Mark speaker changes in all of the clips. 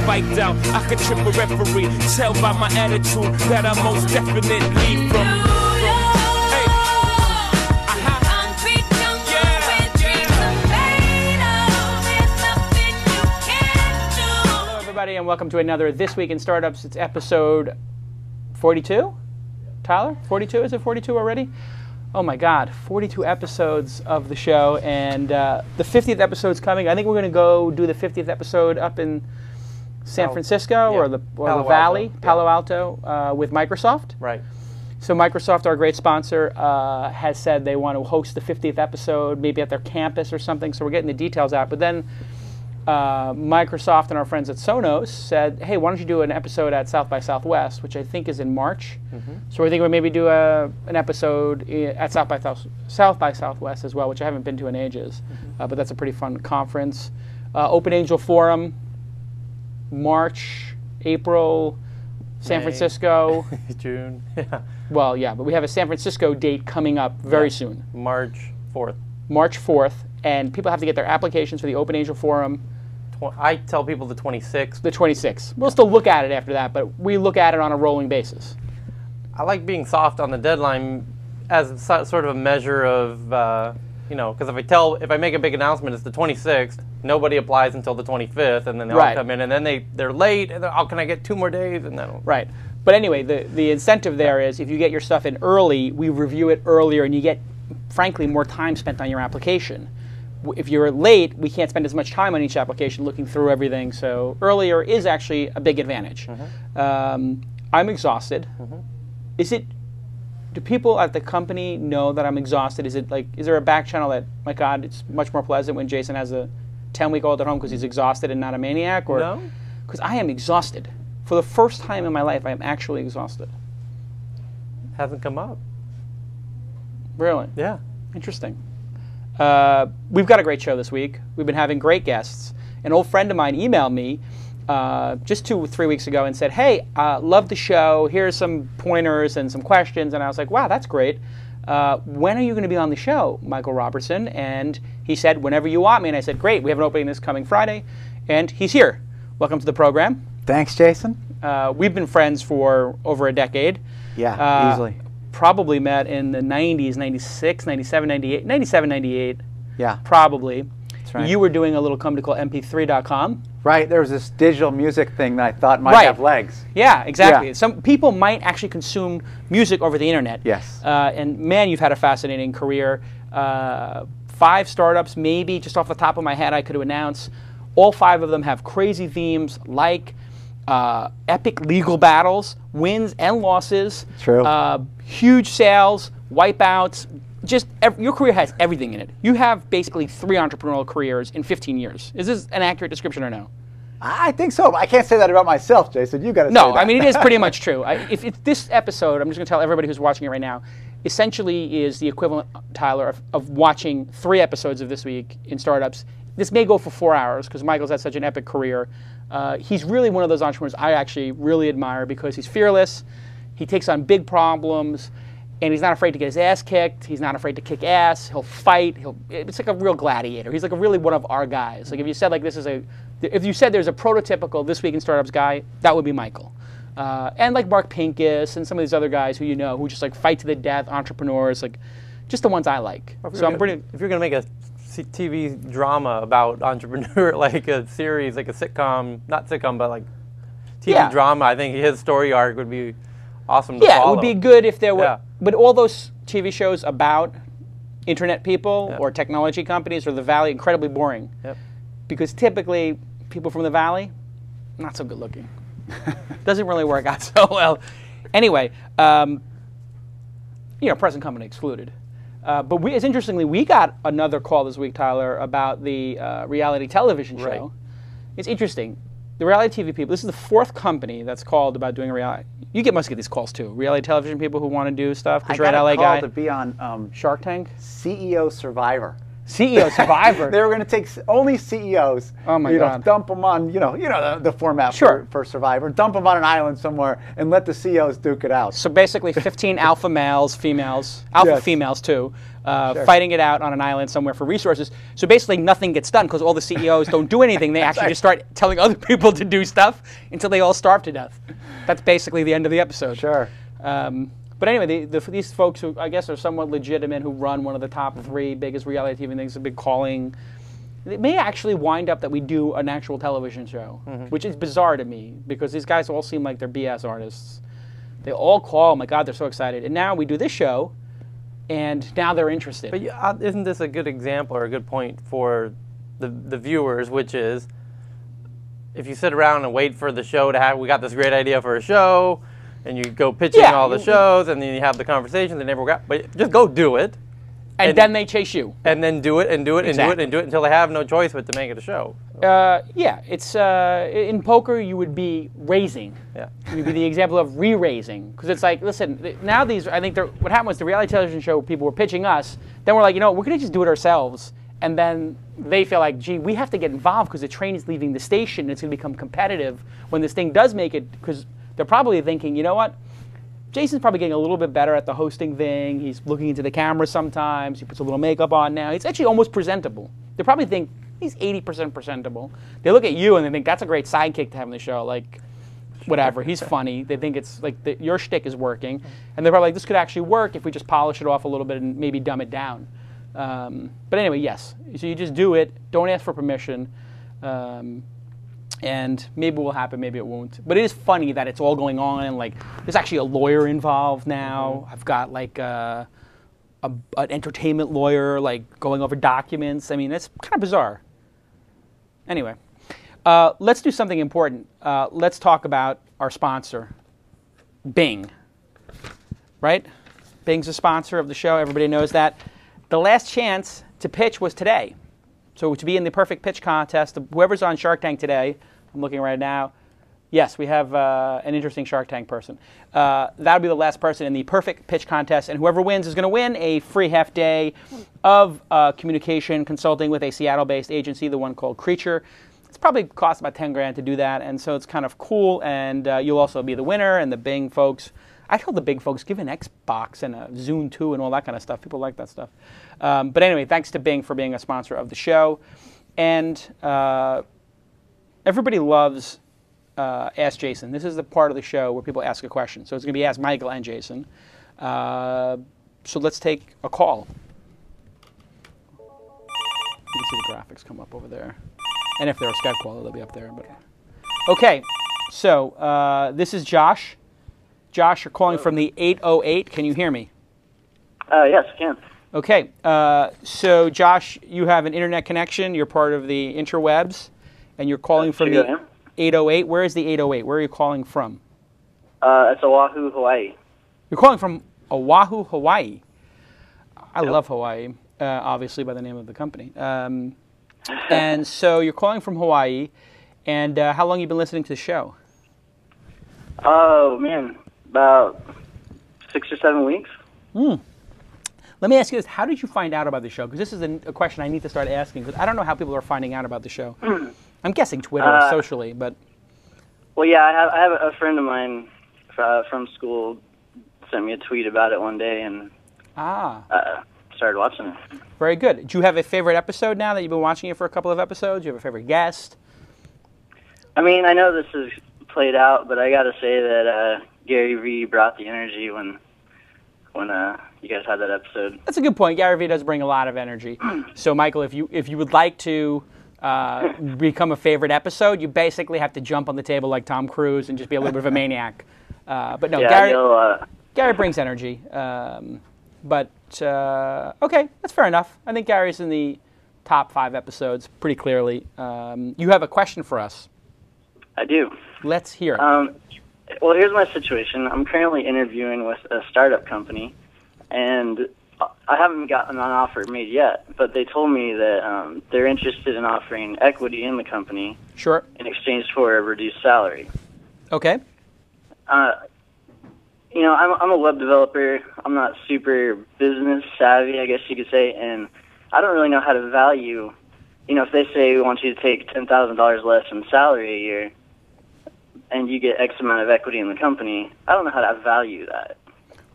Speaker 1: spiked out. I could trip a referee. Tell by my attitude that I most definitely from.
Speaker 2: And welcome to another This Week in Startups. It's episode 42? Tyler? 42? Is it 42 already? Oh my God, 42 episodes of the show, and the 50th episode's coming. I think we're going to go do the 50th episode up in San Francisco or the Valley, Palo Alto, with Microsoft.
Speaker 3: Right.
Speaker 2: So Microsoft, our great sponsor, has said they want to host the 50th episode, maybe at their campus or something, so we're getting the details out. But then Microsoft and our friends at Sonos said, hey, why don't you do an episode at South by Southwest, which I think is in March. So we're thinking we'll maybe do an episode at South by Southwest as well, which I haven't been to in ages. But that's a pretty fun conference. Open Angel Forum, March, April, San Francisco.
Speaker 3: June. Yeah.
Speaker 2: Well, yeah, but we have a San Francisco date coming up very soon.
Speaker 3: March 4th.
Speaker 2: March 4th, and people have to get their applications for the Open Angel Forum.
Speaker 3: I tell people the 26th.
Speaker 2: The 26th. We'll still look at it after that, but we look at it on a rolling basis.
Speaker 3: I like being soft on the deadline as sort of a measure of, you know, because if I make a big announcement, it's the 26th, nobody applies until the 25th, and then they all come in, and then they're late, and oh, can I get 2 more days? And then
Speaker 2: right. But anyway, the incentive there is if you get your stuff in early, we review it earlier, and you get, frankly, more time spent on your application. If you're late, we can't spend as much time on each application looking through everything, so earlier is actually a big advantage. I'm exhausted. Do people at the company know that I'm exhausted? Is there a back channel that, my God, it's much more pleasant when Jason has a 10-week-old at home because he's exhausted and not a maniac? Or,
Speaker 3: no.
Speaker 2: Because I am exhausted. For the first time in my life, I am actually exhausted.
Speaker 3: Hasn't come up.
Speaker 2: Really?
Speaker 3: Yeah.
Speaker 2: Interesting. We've got a great show this week. We've been having great guests. An old friend of mine emailed me just 2 or 3 weeks ago and said, hey, love the show. Here's some pointers and some questions. And I was like, wow, that's great. When are you going to be on the show, Michael Robertson? And he said, whenever you want me. And I said, great. We have an opening this coming Friday. And he's here. Welcome to the program.
Speaker 4: Thanks, Jason.
Speaker 2: We've been friends for over a decade.
Speaker 4: Yeah, easily.
Speaker 2: Probably met in the 90s, 96, 97, 98, 97, 98.
Speaker 4: Yeah.
Speaker 2: Probably.
Speaker 4: That's right.
Speaker 2: You were doing a little company called MP3.com.
Speaker 4: Right. There was this digital music thing that I thought might have legs.
Speaker 2: Yeah, exactly.
Speaker 4: Yeah.
Speaker 2: Some people might actually consume music over the internet.
Speaker 4: Yes.
Speaker 2: And man, you've had a fascinating career. 5 startups, maybe, just off the top of my head, I could announce. All 5 of them have crazy themes like epic legal battles, wins and losses.
Speaker 4: True.
Speaker 2: Huge sales, wipeouts. Just your career has everything in it. You have basically 3 entrepreneurial careers in 15 years. Is this an accurate description or no?
Speaker 4: I think so, but I can't say that about myself, Jason. You got to say that.
Speaker 2: No, I mean, it is pretty much true. If this episode, I'm just going to tell everybody who's watching it right now, essentially is the equivalent, Tyler, of watching 3 episodes of This Week in Startups. This may go for 4 hours because Michael's had such an epic career. He's really one of those entrepreneurs I actually really admire because he's fearless. He takes on big problems, and he's not afraid to get his ass kicked. He's not afraid to kick ass. He'll fight. It's like a real gladiator. He's like a really one of our guys. Like if you said if you said there's a prototypical This Week in Startups guy, that would be Michael. And like Mark Pincus and some of these other guys who you know who just like fight to the death entrepreneurs, like just the ones I like.
Speaker 3: If you're gonna make a TV drama about entrepreneur, like a series, like a sitcom, not sitcom, but like TV drama, I think his story arc would be awesome to follow.
Speaker 2: Yeah, it would be good if there were, but all those TV shows about internet people or technology companies or the Valley, incredibly boring. Because typically, people from the Valley, not so good looking. Doesn't really work out so well. Anyway, present company excluded. But interestingly, we got another call this week, Tyler, about the reality television show.
Speaker 3: Right.
Speaker 2: It's interesting. The reality TV people, this is the 4th company that's called about doing a reality. You must get these calls too. Reality television people who want to do stuff because you're an LA guy.
Speaker 4: I got a call to be on
Speaker 2: Shark Tank?
Speaker 4: CEO Survivor.
Speaker 2: CEO Survivor.
Speaker 4: They were going to take only CEOs.
Speaker 2: Oh my God.
Speaker 4: Dump them on, the format for Survivor. Dump them on an island somewhere and let the CEOs duke it out.
Speaker 2: So basically 15 alpha males, females, alpha females too, fighting it out on an island somewhere for resources. So basically nothing gets done because all the CEOs don't do anything. They actually just start telling other people to do stuff until they all starve to death. That's basically the end of the episode.
Speaker 4: Sure.
Speaker 2: But anyway, these folks who I guess are somewhat legitimate, who run one of the top 3 biggest reality TV things, a big calling, it may actually wind up that we do an actual television show, which is bizarre to me because these guys all seem like they're BS artists. They all call, oh my God, they're so excited. And now we do this show, and now they're interested.
Speaker 3: But isn't this a good example or a good point for the viewers, which is if you sit around and wait for the show to have, we got this great idea for a show, and you go pitching all the shows, and then you have the conversations, and never got. But just go do it,
Speaker 2: and then they chase you,
Speaker 3: and then do it and do it and do it and do it until they have no choice but to make it a show.
Speaker 2: Yeah, it's in poker you would be raising.
Speaker 3: Yeah,
Speaker 2: you'd be the example of re-raising because it's like, listen, now these. I think what happened was the reality television show people were pitching us. Then we're like, we're gonna just do it ourselves, and then they feel like, gee, we have to get involved because the train is leaving the station. And it's gonna become competitive when this thing does make it because. They're probably thinking, you know what? Jason's probably getting a little bit better at the hosting thing. He's looking into the camera sometimes. He puts a little makeup on now. He's actually almost presentable. They probably think he's 80% presentable. They look at you and they think that's a great sidekick to have in the show. Like, whatever. He's funny. They think it's like your shtick is working. And they're probably like, this could actually work if we just polish it off a little bit and maybe dumb it down. But anyway, yes. So you just do it. Don't ask for permission. And maybe it will happen, maybe it won't. But it is funny that it's all going on, and like there's actually a lawyer involved now. I've got like an entertainment lawyer like going over documents. I mean, it's kind of bizarre. Anyway, let's do something important. Let's talk about our sponsor, Bing. Right? Bing's a sponsor of the show. Everybody knows that. The last chance to pitch was today. So to be in the perfect pitch contest, whoever's on Shark Tank today, I'm looking right now. Yes, we have an interesting Shark Tank person. That'll be the last person in the perfect pitch contest, and whoever wins is going to win a free half day of communication consulting with a Seattle-based agency, the one called Creature. It's probably cost about $10,000 to do that, and so it's kind of cool. And you'll also be the winner, and the Bing folks. I told the Bing folks give an Xbox and a Zune 2 and all that kind of stuff. People like that stuff. But anyway, thanks to Bing for being a sponsor of the show. And everybody loves Ask Jason. This is the part of the show where people ask a question. So it's going to be Ask Michael and Jason. So let's take a call. You can see the graphics come up over there. And if they're a Skype call, they'll be up there. But okay, so this is Josh. Josh, you're calling from the 808. Can you hear me?
Speaker 5: Yes, I can.
Speaker 2: Okay. So, Josh, you have an internet connection. You're part of the interwebs, and you're calling from the 808. Where is the 808? Where are you calling from?
Speaker 5: It's Oahu, Hawaii.
Speaker 2: You're calling from Oahu, Hawaii. I love Hawaii, obviously, by the name of the company. And so you're calling from Hawaii, and how long have you been listening to the show?
Speaker 5: Oh, man. About 6 or 7 weeks.
Speaker 2: Let me ask you this. How did you find out about the show? Because this is a question I need to start asking, because I don't know how people are finding out about the show. I'm guessing Twitter or socially, but...
Speaker 5: Well, yeah, I have a friend of mine from school sent me a tweet about it one day, and started watching it.
Speaker 2: Very good. Do you have a favorite episode now that you've been watching it for a couple of episodes? Do you have a favorite guest?
Speaker 5: I mean, I know this is played out, but I got to say that Gary Vee brought the energy when you guys had that episode.
Speaker 2: That's a good point. Gary Vee does bring a lot of energy. So, Michael, if you would like to become a favorite episode, you basically have to jump on the table like Tom Cruise and just be a little bit of a maniac. But no,
Speaker 5: yeah,
Speaker 2: Gary brings energy. But okay, that's fair enough. I think Gary's in the top 5 episodes pretty clearly. You have a question for us.
Speaker 5: I do.
Speaker 2: Let's hear it.
Speaker 5: Well, here's my situation. I'm currently interviewing with a startup company, and I haven't gotten an offer made yet, but they told me that they're interested in offering equity in the company in exchange for a reduced salary.
Speaker 2: Okay.
Speaker 5: You know, I'm a web developer. I'm not super business savvy, I guess you could say, and I don't really know how to value, if they say we want you to take $10,000 less in salary a year and you get X amount of equity in the company, I don't know how to value that.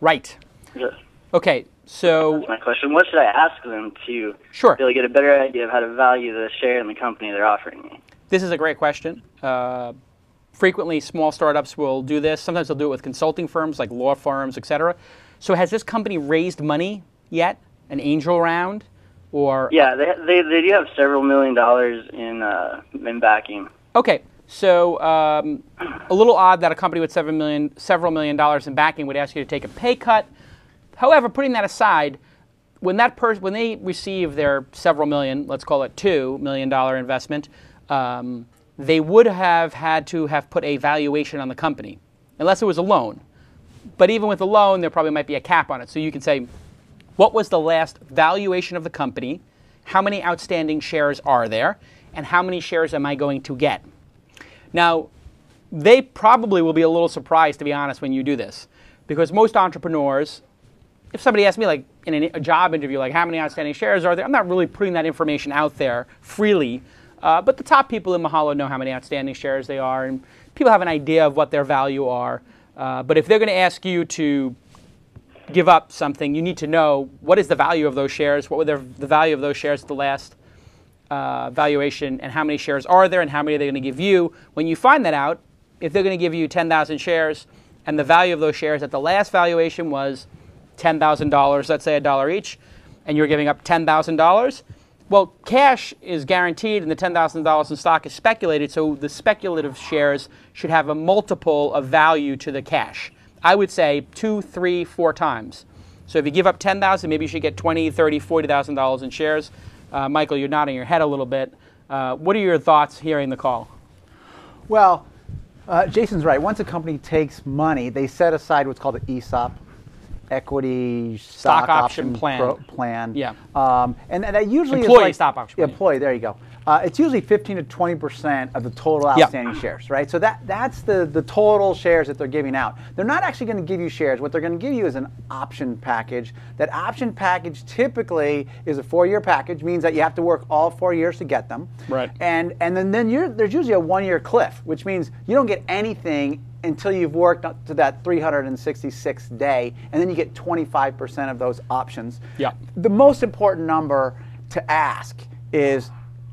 Speaker 2: Right.
Speaker 5: Just,
Speaker 2: okay, so...
Speaker 5: That's my question. What should I ask them to
Speaker 2: Sure.
Speaker 5: be able to get a better idea of how to value the share in the company they're offering me?
Speaker 2: This is a great question. Frequently, small startups will do this. Sometimes they'll do it with consulting firms like law firms, etc. So has this company raised money yet? An angel round? Or
Speaker 5: Yeah, they do have several $1 million in backing.
Speaker 2: Okay, so a little odd that a company with several $1 million in backing would ask you to take a pay cut. However, putting that aside, when they receive their several million, let's call it $2 million investment, they would have had to have put a valuation on the company, unless it was a loan. But even with a loan, there probably might be a cap on it. So you can say, what was the last valuation of the company? How many outstanding shares are there? And how many shares am I going to get? Now, they probably will be a little surprised, to be honest, when you do this. Because most entrepreneurs, if somebody asks me, like in a job interview, like how many outstanding shares are there, I'm not really putting that information out there freely. But the top people in Mahalo know how many outstanding shares they are, and people have an idea of what their value are. But if they're going to ask you to give up something, you need to know what is the value of those shares, what were the value of those shares at the last valuation, and how many shares are there, and how many are they going to give you. When you find that out, if they're going to give you 10,000 shares, and the value of those shares at the last valuation was $10,000, let's say $1 each, and you're giving up $10,000, well, cash is guaranteed, and the $10,000 in stock is speculated, so the speculative shares should have a multiple of value to the cash. I would say 2, 3, 4 times. So if you give up $10,000, maybe you should get $20,000, $30,000, $40,000 in shares. Michael, you're nodding your head a little bit. What are your thoughts hearing the call?
Speaker 4: Well, Jason's right. Once a company takes money, they set aside what's called an ESOP, equity stock option plan.
Speaker 2: Yeah.
Speaker 4: And that usually
Speaker 2: employee
Speaker 4: is like,
Speaker 2: stock option plan.
Speaker 4: Employee, there you go. It's usually 15 to 20% of the total outstanding shares, right? So that's the total shares that they're giving out. They're not actually going to give you shares. What they're going to give you is an option package. That option package typically is a 4-year package, means that you have to work all 4 years to get them.
Speaker 2: Right.
Speaker 4: And then there's usually a 1-year cliff, which means you don't get anything until you've worked up to that 366th day, and then you get 25% of those options.
Speaker 2: Yeah.
Speaker 4: The most important number to ask is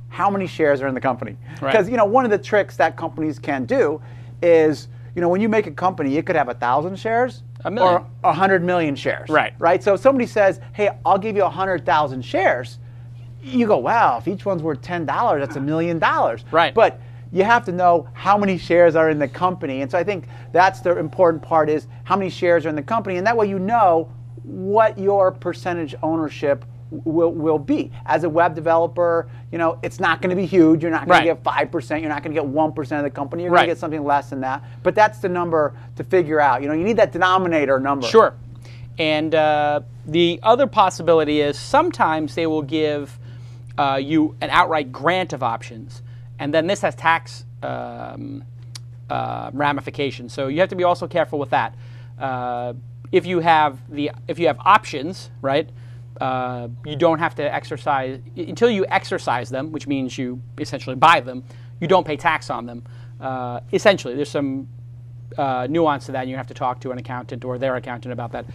Speaker 4: how many shares are in the company. Because one of the tricks that companies can do is, when you make a company, it could have 1,000 shares or 100 million shares. Right. So if somebody says, hey, I'll give you 100,000 shares, you go, wow, if each one's worth $10, that's $1 million.
Speaker 2: Right.
Speaker 4: But you have to know how many shares are in the company. And so I think that's the important part, is how many shares are in the company. And that way you know what your percentage ownership will be. As a web developer, it's not going to be huge. You're not going to get 5%. You're not going to get 1% of the company. You're going to get something less than that. But that's the number to figure out. You need that denominator number.
Speaker 2: Sure. And the other possibility is sometimes they will give you an outright grant of options. And then this has tax ramifications. So you have to be also careful with that. If you have options, right? You don't have to exercise until you exercise them, which means you essentially buy them. You don't pay tax on them. Essentially, there's some nuance to that, and you have to talk to an accountant or their accountant about that.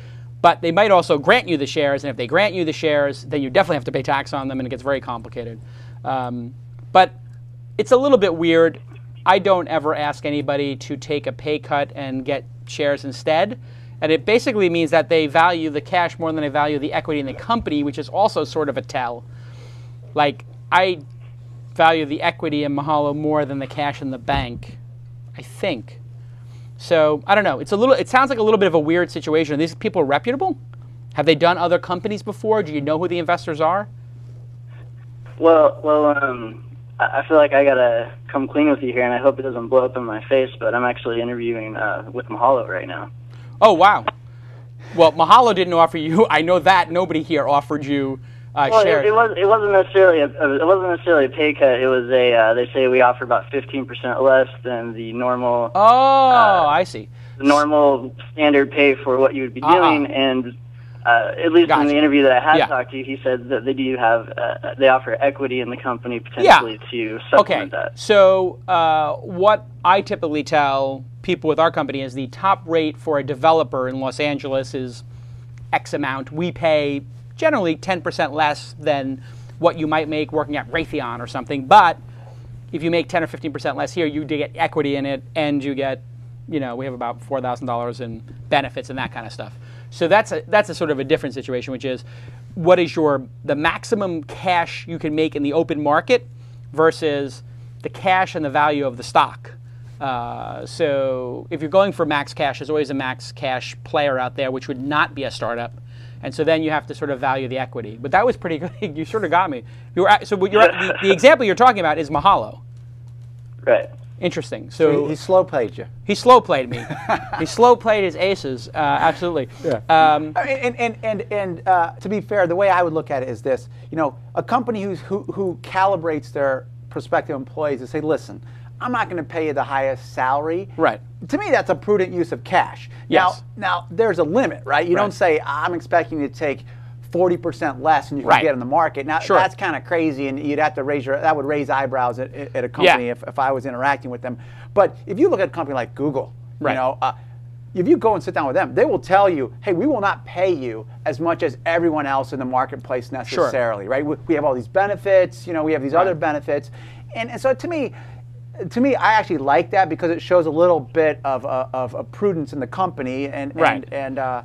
Speaker 2: But they might also grant you the shares, and if they grant you the shares, then you definitely have to pay tax on them, and it gets very complicated. But it's a little bit weird. I don't ever ask anybody to take a pay cut and get shares instead. And it basically means that they value the cash more than they value the equity in the company, which is also sort of a tell. Like, I value the equity in Mahalo more than the cash in the bank, I think. So, I don't know. It sounds like a little bit of a weird situation. Are these people reputable? Have they done other companies before? Do you know who the investors are?
Speaker 5: Well, I feel like I gotta come clean with you here, and I hope it doesn't blow up in my face, but I'm actually interviewing with Mahalo right now.
Speaker 2: Oh, wow. Well, Mahalo didn't offer you. I know that nobody here offered you shares.
Speaker 5: It wasn't necessarily a pay cut. It was they say we offer about 15% less than the normal.
Speaker 2: Oh, I see.
Speaker 5: The normal standard pay for what you would be doing, and at least in the interview that I had
Speaker 2: Yeah.
Speaker 5: talked to, he said that they do have, they offer equity in the company potentially to supplement that.
Speaker 2: So what I typically tell people with our company is the top rate for a developer in Los Angeles is X amount. We pay generally 10% less than what you might make working at Raytheon or something. But if you make 10 or 15% less here, you do get equity in it, and you get, we have about $4,000 in benefits and that kind of stuff. So that's a sort of a different situation, which is what is the maximum cash you can make in the open market versus the cash and the value of the stock. So if you're going for max cash, there's always a max cash player out there, which would not be a startup. And so then you have to sort of value the equity. But that was pretty good. You sort of got me. The example you're talking about is Mahalo.
Speaker 5: Right.
Speaker 2: Interesting. So
Speaker 4: he slow played you.
Speaker 2: He slow played me. He slow played his aces. Absolutely.
Speaker 4: Yeah. And to be fair, the way I would look at it is this: a company who calibrates their prospective employees to say, listen, I'm not going to pay you the highest salary.
Speaker 2: Right.
Speaker 4: To me, that's a prudent use of cash.
Speaker 2: Yes.
Speaker 4: Now there's a limit, right? You don't say, I'm expecting you to take 40% less than you can get in the market. Now, that's kind of crazy, and you'd have to that would raise eyebrows at a company if I was interacting with them. But if you look at a company like Google, if you go and sit down with them, they will tell you, hey, we will not pay you as much as everyone else in the marketplace necessarily, right? We have all these benefits, we have these other benefits. And so to me, I actually like that because it shows a little bit of a prudence in the company. And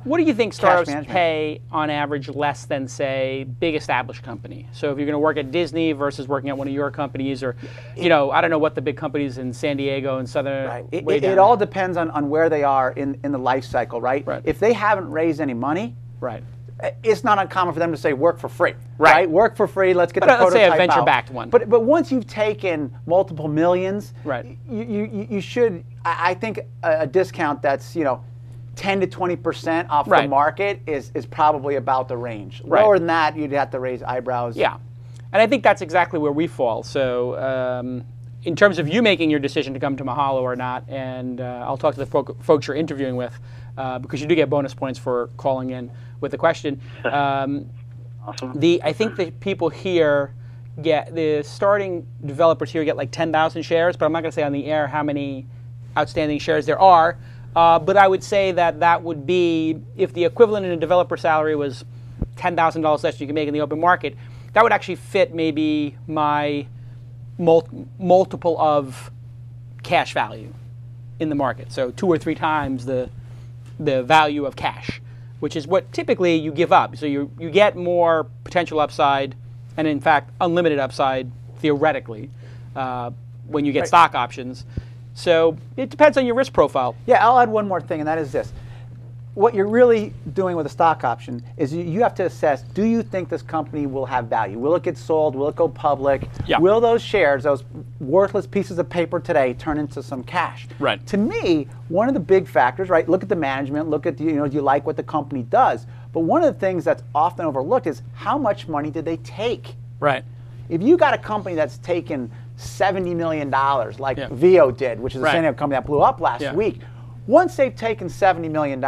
Speaker 2: what do you think startups pay on average less than, say, big established company? So if you're going to work at Disney versus working at one of your companies, or I don't know what the big companies in San Diego and Southern.
Speaker 4: Right. It all depends on where they are in the life cycle, right? If they haven't raised any money, it's not uncommon for them to say work for free, right? Work for free. Let's get the prototype out.
Speaker 2: Let's say a venture-backed one.
Speaker 4: But once you've taken multiple millions, you should. I think a discount that's 10 to 20% off the market is probably about the range. Lower than that, you'd have to raise eyebrows.
Speaker 2: Yeah, and I think that's exactly where we fall. So in terms of you making your decision to come to Mahalo or not, and I'll talk to the folks you're interviewing with, because you do get bonus points for calling in with the question.
Speaker 5: Awesome.
Speaker 2: I think the people here the starting developers here get like 10,000 shares, but I'm not going to say on the air how many outstanding shares there are. But I would say that would be, if the equivalent in a developer salary was $10,000 less you can make in the open market, that would actually fit maybe my multiple of cash value in the market. So 2 or 3 times the value of cash, which is what typically you give up. So you get more potential upside, and in fact unlimited upside theoretically when you get stock options. So it depends on your risk profile.
Speaker 4: Yeah, I'll add one more thing, and that is this. What you're really doing with a stock option is you have to assess, do you think this company will have value? Will it get sold? Will it go public?
Speaker 2: Yeah.
Speaker 4: Will those shares, those worthless pieces of paper today, turn into some cash?
Speaker 2: Right.
Speaker 4: To me, one of the big factors, look at the management, look at, do you like what the company does? But one of the things that's often overlooked is how much money did they take?
Speaker 2: Right.
Speaker 4: If you got a company that's taken $70 million, like VO did, which is a San Diego company that blew up last week, once they've taken $70 million,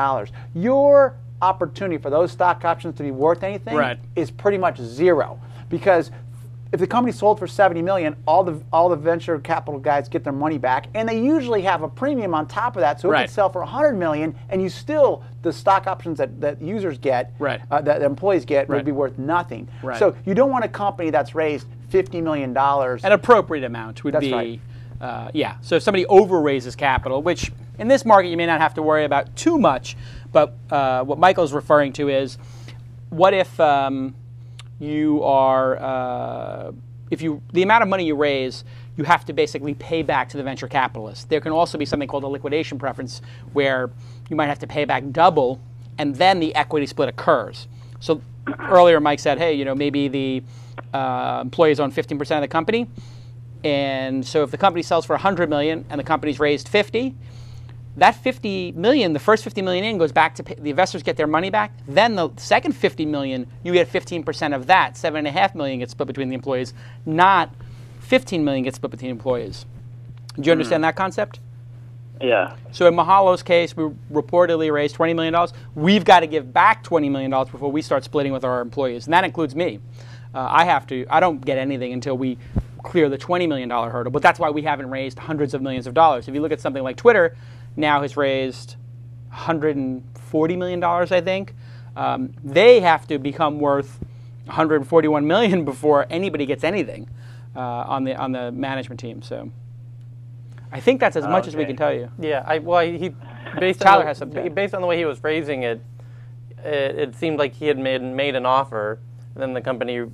Speaker 4: your opportunity for those stock options to be worth anything is pretty much zero. Because if the company sold for $70 million, all the venture capital guys get their money back, and they usually have a premium on top of that, so it could sell for $100 million, and the stock options that users get, that employees get, would be worth nothing. So you don't want a company that's raised $50 million.
Speaker 2: An appropriate amount would be, so if somebody over-raises capital, which in this market you may not have to worry about too much, but what Michael's referring to is, what if you are, the amount of money you raise, you have to basically pay back to the venture capitalist. There can also be something called a liquidation preference, where you might have to pay back double, and then the equity split occurs. So earlier Mike said, hey, maybe the employees own 15% of the company, and so if the company sells for $100 million and the company's raised 50, that 50 million, the first 50 million in, goes back to the investors, get their money back. Then the second 50 million, you get 15% of that. 7.5 million gets split between the employees, not 15 million gets split between employees. Do you understand that concept?
Speaker 5: Yeah.
Speaker 2: So in Mahalo's case, we reportedly raised $20 million. We've got to give back $20 million before we start splitting with our employees, and that includes me. I don't get anything until we clear the $20 million hurdle, but that's why we haven't raised hundreds of millions of dollars. If you look at something like Twitter, now has raised $140 million, I think. They have to become worth $141 million before anybody gets anything on the management team. So I think that's as much as we can tell you.
Speaker 3: Yeah, based on the way he was phrasing it, it seemed like he had made an offer, and then the company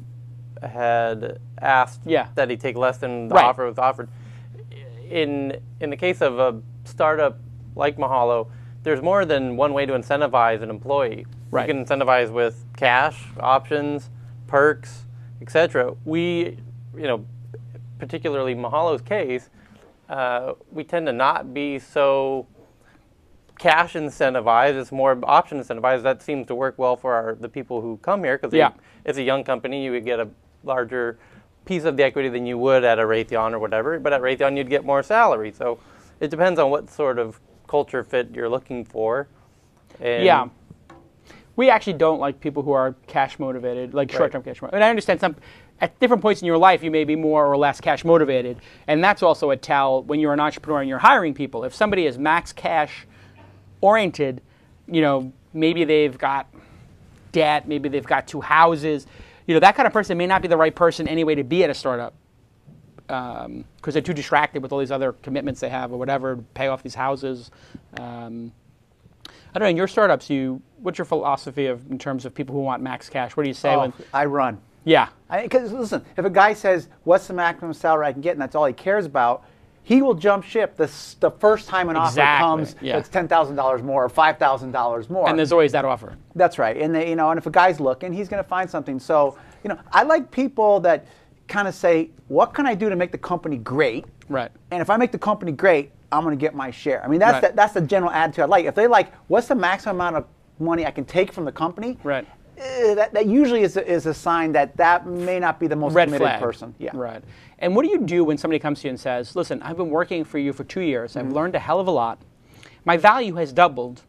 Speaker 3: had asked that he take less than the offer was offered. In the case of a startup like Mahalo, there's more than one way to incentivize an employee.
Speaker 2: Right.
Speaker 3: You can incentivize with cash, options, perks, etc. We, particularly Mahalo's case, we tend to not be so cash incentivized. It's more option incentivized. That seems to work well for the people who come here because it's a young company. You would get a larger piece of the equity than you would at a Raytheon or whatever. But at Raytheon, you'd get more salary. So it depends on what sort of culture fit you're looking for. And
Speaker 2: we actually don't like people who are cash motivated, like short-term cash motivated. And I understand at different points in your life, you may be more or less cash motivated. And that's also a tell when you're an entrepreneur and you're hiring people. If somebody is max cash oriented, maybe they've got debt, maybe they've got 2 houses. That kind of person may not be the right person anyway to be at a startup because they're too distracted with all these other commitments they have or whatever to pay off these houses. I don't know. In your startups, what's your philosophy in terms of people who want max cash? What do you say when
Speaker 4: I run?
Speaker 2: Yeah.
Speaker 4: Because listen, if a guy says, "What's the maximum salary I can get?" and that's all he cares about, he will jump ship the first time an offer comes that's $10,000 more or $5,000 more.
Speaker 2: And there's always that offer.
Speaker 4: That's right. And and if a guy's looking, he's going to find something. So I like people that kind of say, "What can I do to make the company great?"
Speaker 2: Right.
Speaker 4: And if I make the company great, I'm going to get my share. I mean, that's the general attitude I like. If they like, "What's the maximum amount of money I can take from the company?"
Speaker 2: Right.
Speaker 4: That usually is a sign that may not be the most committed person. Yeah.
Speaker 2: Right. And what do you do when somebody comes to you and says, "Listen, I've been working for you for 2 years. I've learned a hell of a lot. My value has doubled,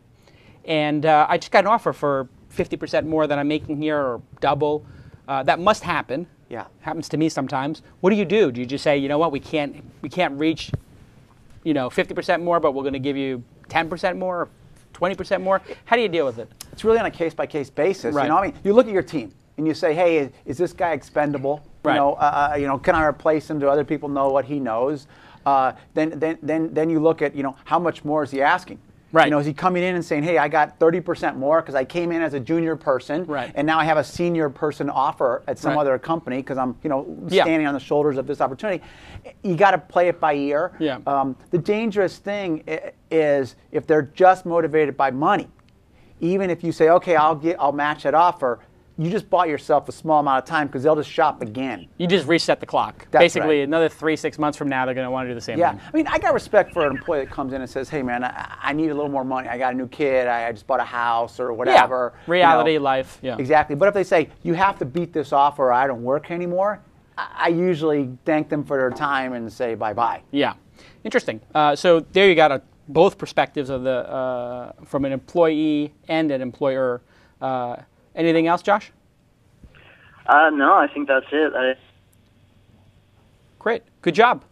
Speaker 2: and I just got an offer for 50% more than I'm making here, or double." That must happen.
Speaker 4: Yeah.
Speaker 2: Happens to me sometimes. What do? Do you just say, "You know what? We can't reach, 50% more, but we're going to give you 10% more, or 20% more"? How do you deal with it?
Speaker 4: It's really on a case-by-case basis.
Speaker 2: Right.
Speaker 4: You look at your team and you say, "Hey, is this guy expendable?
Speaker 2: Right.
Speaker 4: Can I replace him? Do other people know what he knows?" Then you look at, how much more is he asking?
Speaker 2: Right.
Speaker 4: Is he coming in and saying, "Hey, I got 30% more because I came in as a junior person, and now I have a senior person offer at some other company because I'm, standing on the shoulders of this opportunity." You got to play it by ear.
Speaker 2: Yeah.
Speaker 4: The dangerous thing is if they're just motivated by money. Even if you say, "Okay, I'll match that offer," you just bought yourself a small amount of time because they'll just shop again.
Speaker 2: You just reset the clock.
Speaker 4: That's
Speaker 2: Basically,
Speaker 4: right.
Speaker 2: Another 3-6 months from now, they're going to want to do the same thing.
Speaker 4: I mean, I got respect for an employee that comes in and says, "Hey, man, I need a little more money. I got a new kid. I just bought a house," or whatever.
Speaker 2: Yeah. Reality, life. Yeah.
Speaker 4: Exactly. But if they say, "You have to beat this offer or I don't work anymore," I usually thank them for their time and say bye-bye.
Speaker 2: Yeah. Interesting. So there you got both perspectives of from an employee and an employer. Anything else, Josh?
Speaker 5: No, I think that's it.
Speaker 2: Great. Good job.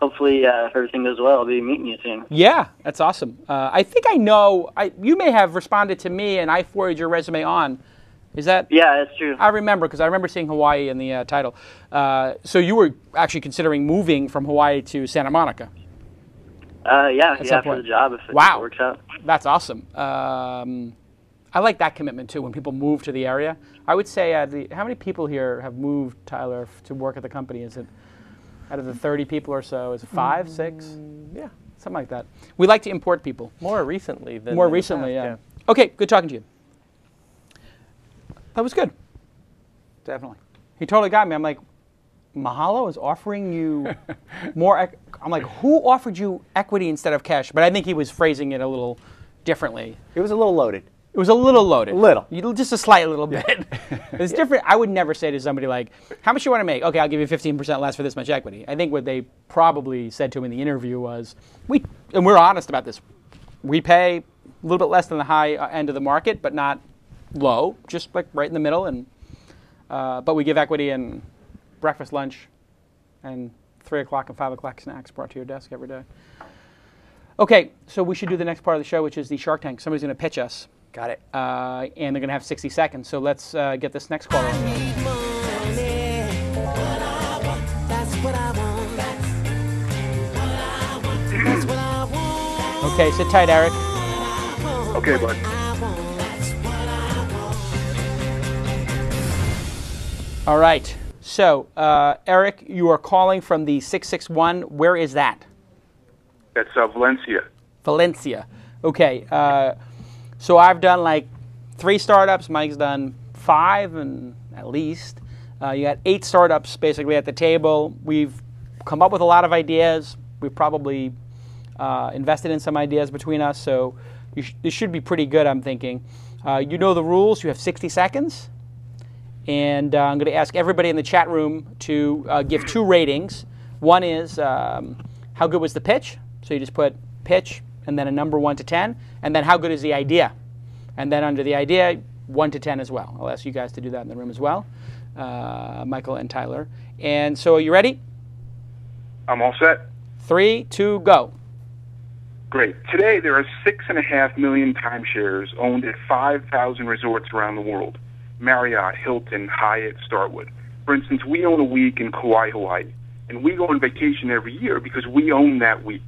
Speaker 5: Hopefully, if everything goes well, I'll be meeting you soon.
Speaker 2: Yeah, that's awesome. I think I know. You may have responded to me, and I forwarded your resume on. Is that?
Speaker 5: Yeah, that's true.
Speaker 2: I remember because I remember seeing Hawaii in the title. So you were actually considering moving from Hawaii to Santa Monica.
Speaker 5: Yeah, for the job if it works out.
Speaker 2: That's awesome. I like that commitment too. When people move to the area, I would say, how many people here have moved, Tyler, to work at the company? Is it out of the 30 people or so? Is it 5, 6?
Speaker 3: Yeah,
Speaker 2: something like that. We like to import people.
Speaker 3: More recently than
Speaker 2: more recently,
Speaker 3: yeah.
Speaker 2: Okay, good talking to you. That was good.
Speaker 4: Definitely.
Speaker 2: He totally got me. I'm like, Mahalo is offering you more. I'm like, who offered you equity instead of cash? But I think he was phrasing it a little differently.
Speaker 4: It was a little loaded.
Speaker 2: It was a little loaded. Just a slight little bit. It's different. I would never say to somebody like, how much you want to make? Okay, I'll give you 15% less for this much equity. I think what they probably said to him in the interview was, and we're honest about this, we pay a little bit less than the high end of the market, but not low, just like right in the middle. And but we give equity and breakfast, lunch, and 3 o'clock and 5 o'clock snacks brought to your desk every day. Okay, so we should do the next part of the show, which is the Shark Tank. Somebody's going to pitch us.
Speaker 4: Got it.
Speaker 2: And they're going to have 60 seconds. So let's get this next caller. Okay, sit tight, Eric.
Speaker 6: Okay, bud.
Speaker 2: All right. So, Eric, you are calling from the 661. Where is that?
Speaker 6: That's Valencia.
Speaker 2: Valencia. Okay. So I've done like 3 startups. Mike's done 5 and at least. You got 8 startups basically at the table. We've come up with a lot of ideas. We've probably invested in some ideas between us. So this should be pretty good, I'm thinking. You know the rules. You have 60 seconds. And I'm going to ask everybody in the chat room to give 2 ratings. One is how good was the pitch? So you just put pitch and then a number 1 to 10. And then how good is the idea? And then under the idea, 1 to 10 as well. I'll ask you guys to do that in the room as well, Michael and Tyler. And so are you ready?
Speaker 6: I'm all set.
Speaker 2: 3, 2, go.
Speaker 6: Great. Today there are 6.5 million timeshares owned at 5,000 resorts around the world. Marriott, Hilton, Hyatt, Starwood. For instance, we own a week in Kauai, Hawaii, and we go on vacation every year because we own that week.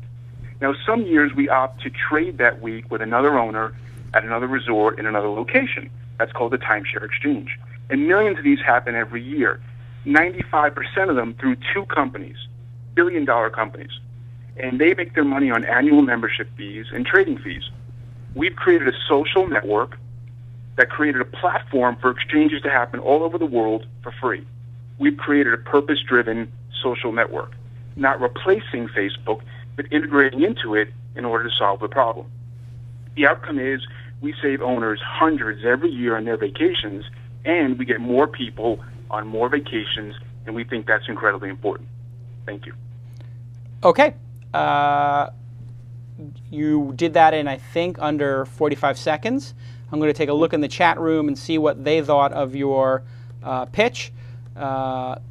Speaker 6: Now, some years we opt to trade that week with another owner at another resort in another location. That's called a timeshare exchange. And millions of these happen every year. 95% of them through 2 companies, billion-dollar companies. And they make their money on annual membership fees and trading fees. We've created a social network that created a platform for exchanges to happen all over the world for free. We've created a purpose-driven social network, not replacing Facebook, but integrating into it in order to solve the problem. The outcome is we save owners hundreds every year on their vacations, and we get more people on more vacations, and we think that's incredibly important. Thank you.
Speaker 2: Okay. You did that in, I think, under 45 seconds. I'm going to take a look in the chat room and see what they thought of your pitch. I'm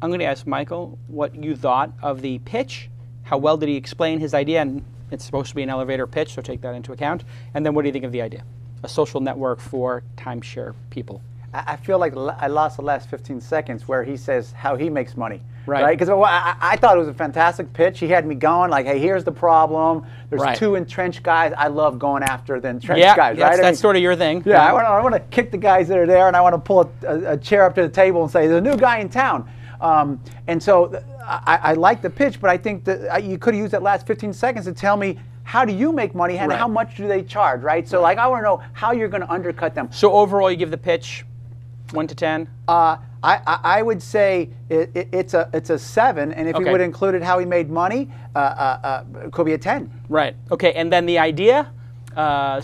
Speaker 2: going to ask Michael what you thought of the pitch. How well did he explain his idea? And it's supposed to be an elevator pitch, so take that into account. And then what do you think of the idea? A social network for timeshare people.
Speaker 4: I feel like I lost the last 15 seconds where he says how he makes money.
Speaker 2: Right.
Speaker 4: Because I thought it was a fantastic pitch. He had me going like, hey, here's the problem. There's 2 entrenched guys. I love going after the entrenched guys.
Speaker 2: Yeah,
Speaker 4: right?
Speaker 2: that's sort of your thing.
Speaker 4: Yeah, I want to kick the guys that are there, and I want to pull a chair up to the table and say, there's a new guy in town. And so I like the pitch, but I think that you could have used that last 15 seconds to tell me, how do you make money and how much do they charge, right? So like I want to know how you're going to undercut them.
Speaker 2: So overall, you give the pitch 1 to 10?
Speaker 4: I would say it's a 7, and if you would have included how he made money, it could be a 10.
Speaker 2: Right. Okay. And then the idea,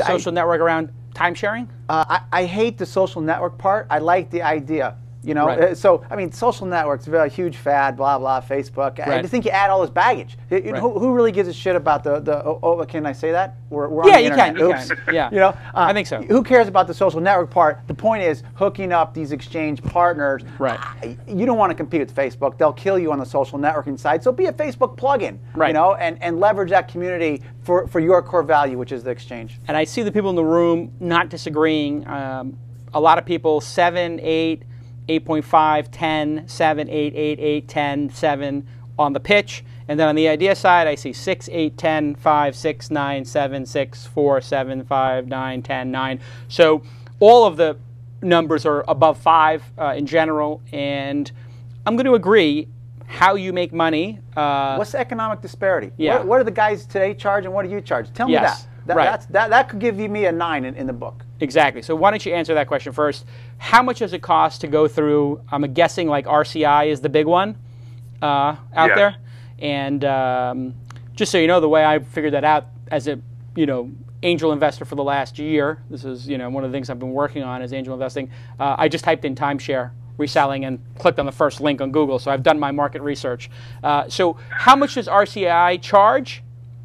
Speaker 2: social network around time sharing.
Speaker 4: I hate the social network part. I like the idea. You know, so I mean, social networks are a huge fad. Blah blah. Facebook. I just think you add all this baggage. Who really gives a shit about the? Can I say that? We're on the internet.
Speaker 2: You can. Yeah.
Speaker 4: You know,
Speaker 2: I think so.
Speaker 4: Who cares about the social network part? The point is hooking up these exchange partners.
Speaker 2: Right.
Speaker 4: You don't want to compete with Facebook. They'll kill you on the social networking side. So be a Facebook plugin.
Speaker 2: Right.
Speaker 4: You know, and leverage that community for your core value, which is the exchange.
Speaker 2: And I see the people in the room not disagreeing. A lot of people 7, 8. 8.5, 10, 7, 8, 8, 8, 10, 7 on the pitch. And then on the idea side, I see 6, 8, 10, 5, 6, 9, 7, 6, 4, 7, 5, 9, 10, 9. So all of the numbers are above 5 in general. And I'm going to agree how you make money.
Speaker 4: What's the economic disparity?
Speaker 2: Yeah.
Speaker 4: What do the guys today charge and what do you charge? Tell me that. That could give me a 9 in the book.
Speaker 2: Exactly. So why don't you answer that question first? How much does it cost to go through, I'm guessing like RCI is the big one out there. And just so you know, the way I figured that out as a angel investor for the last year. This is one of the things I've been working on is angel investing. I just typed in timeshare reselling and clicked on the first link on Google. So I've done my market research. So how much does RCI charge,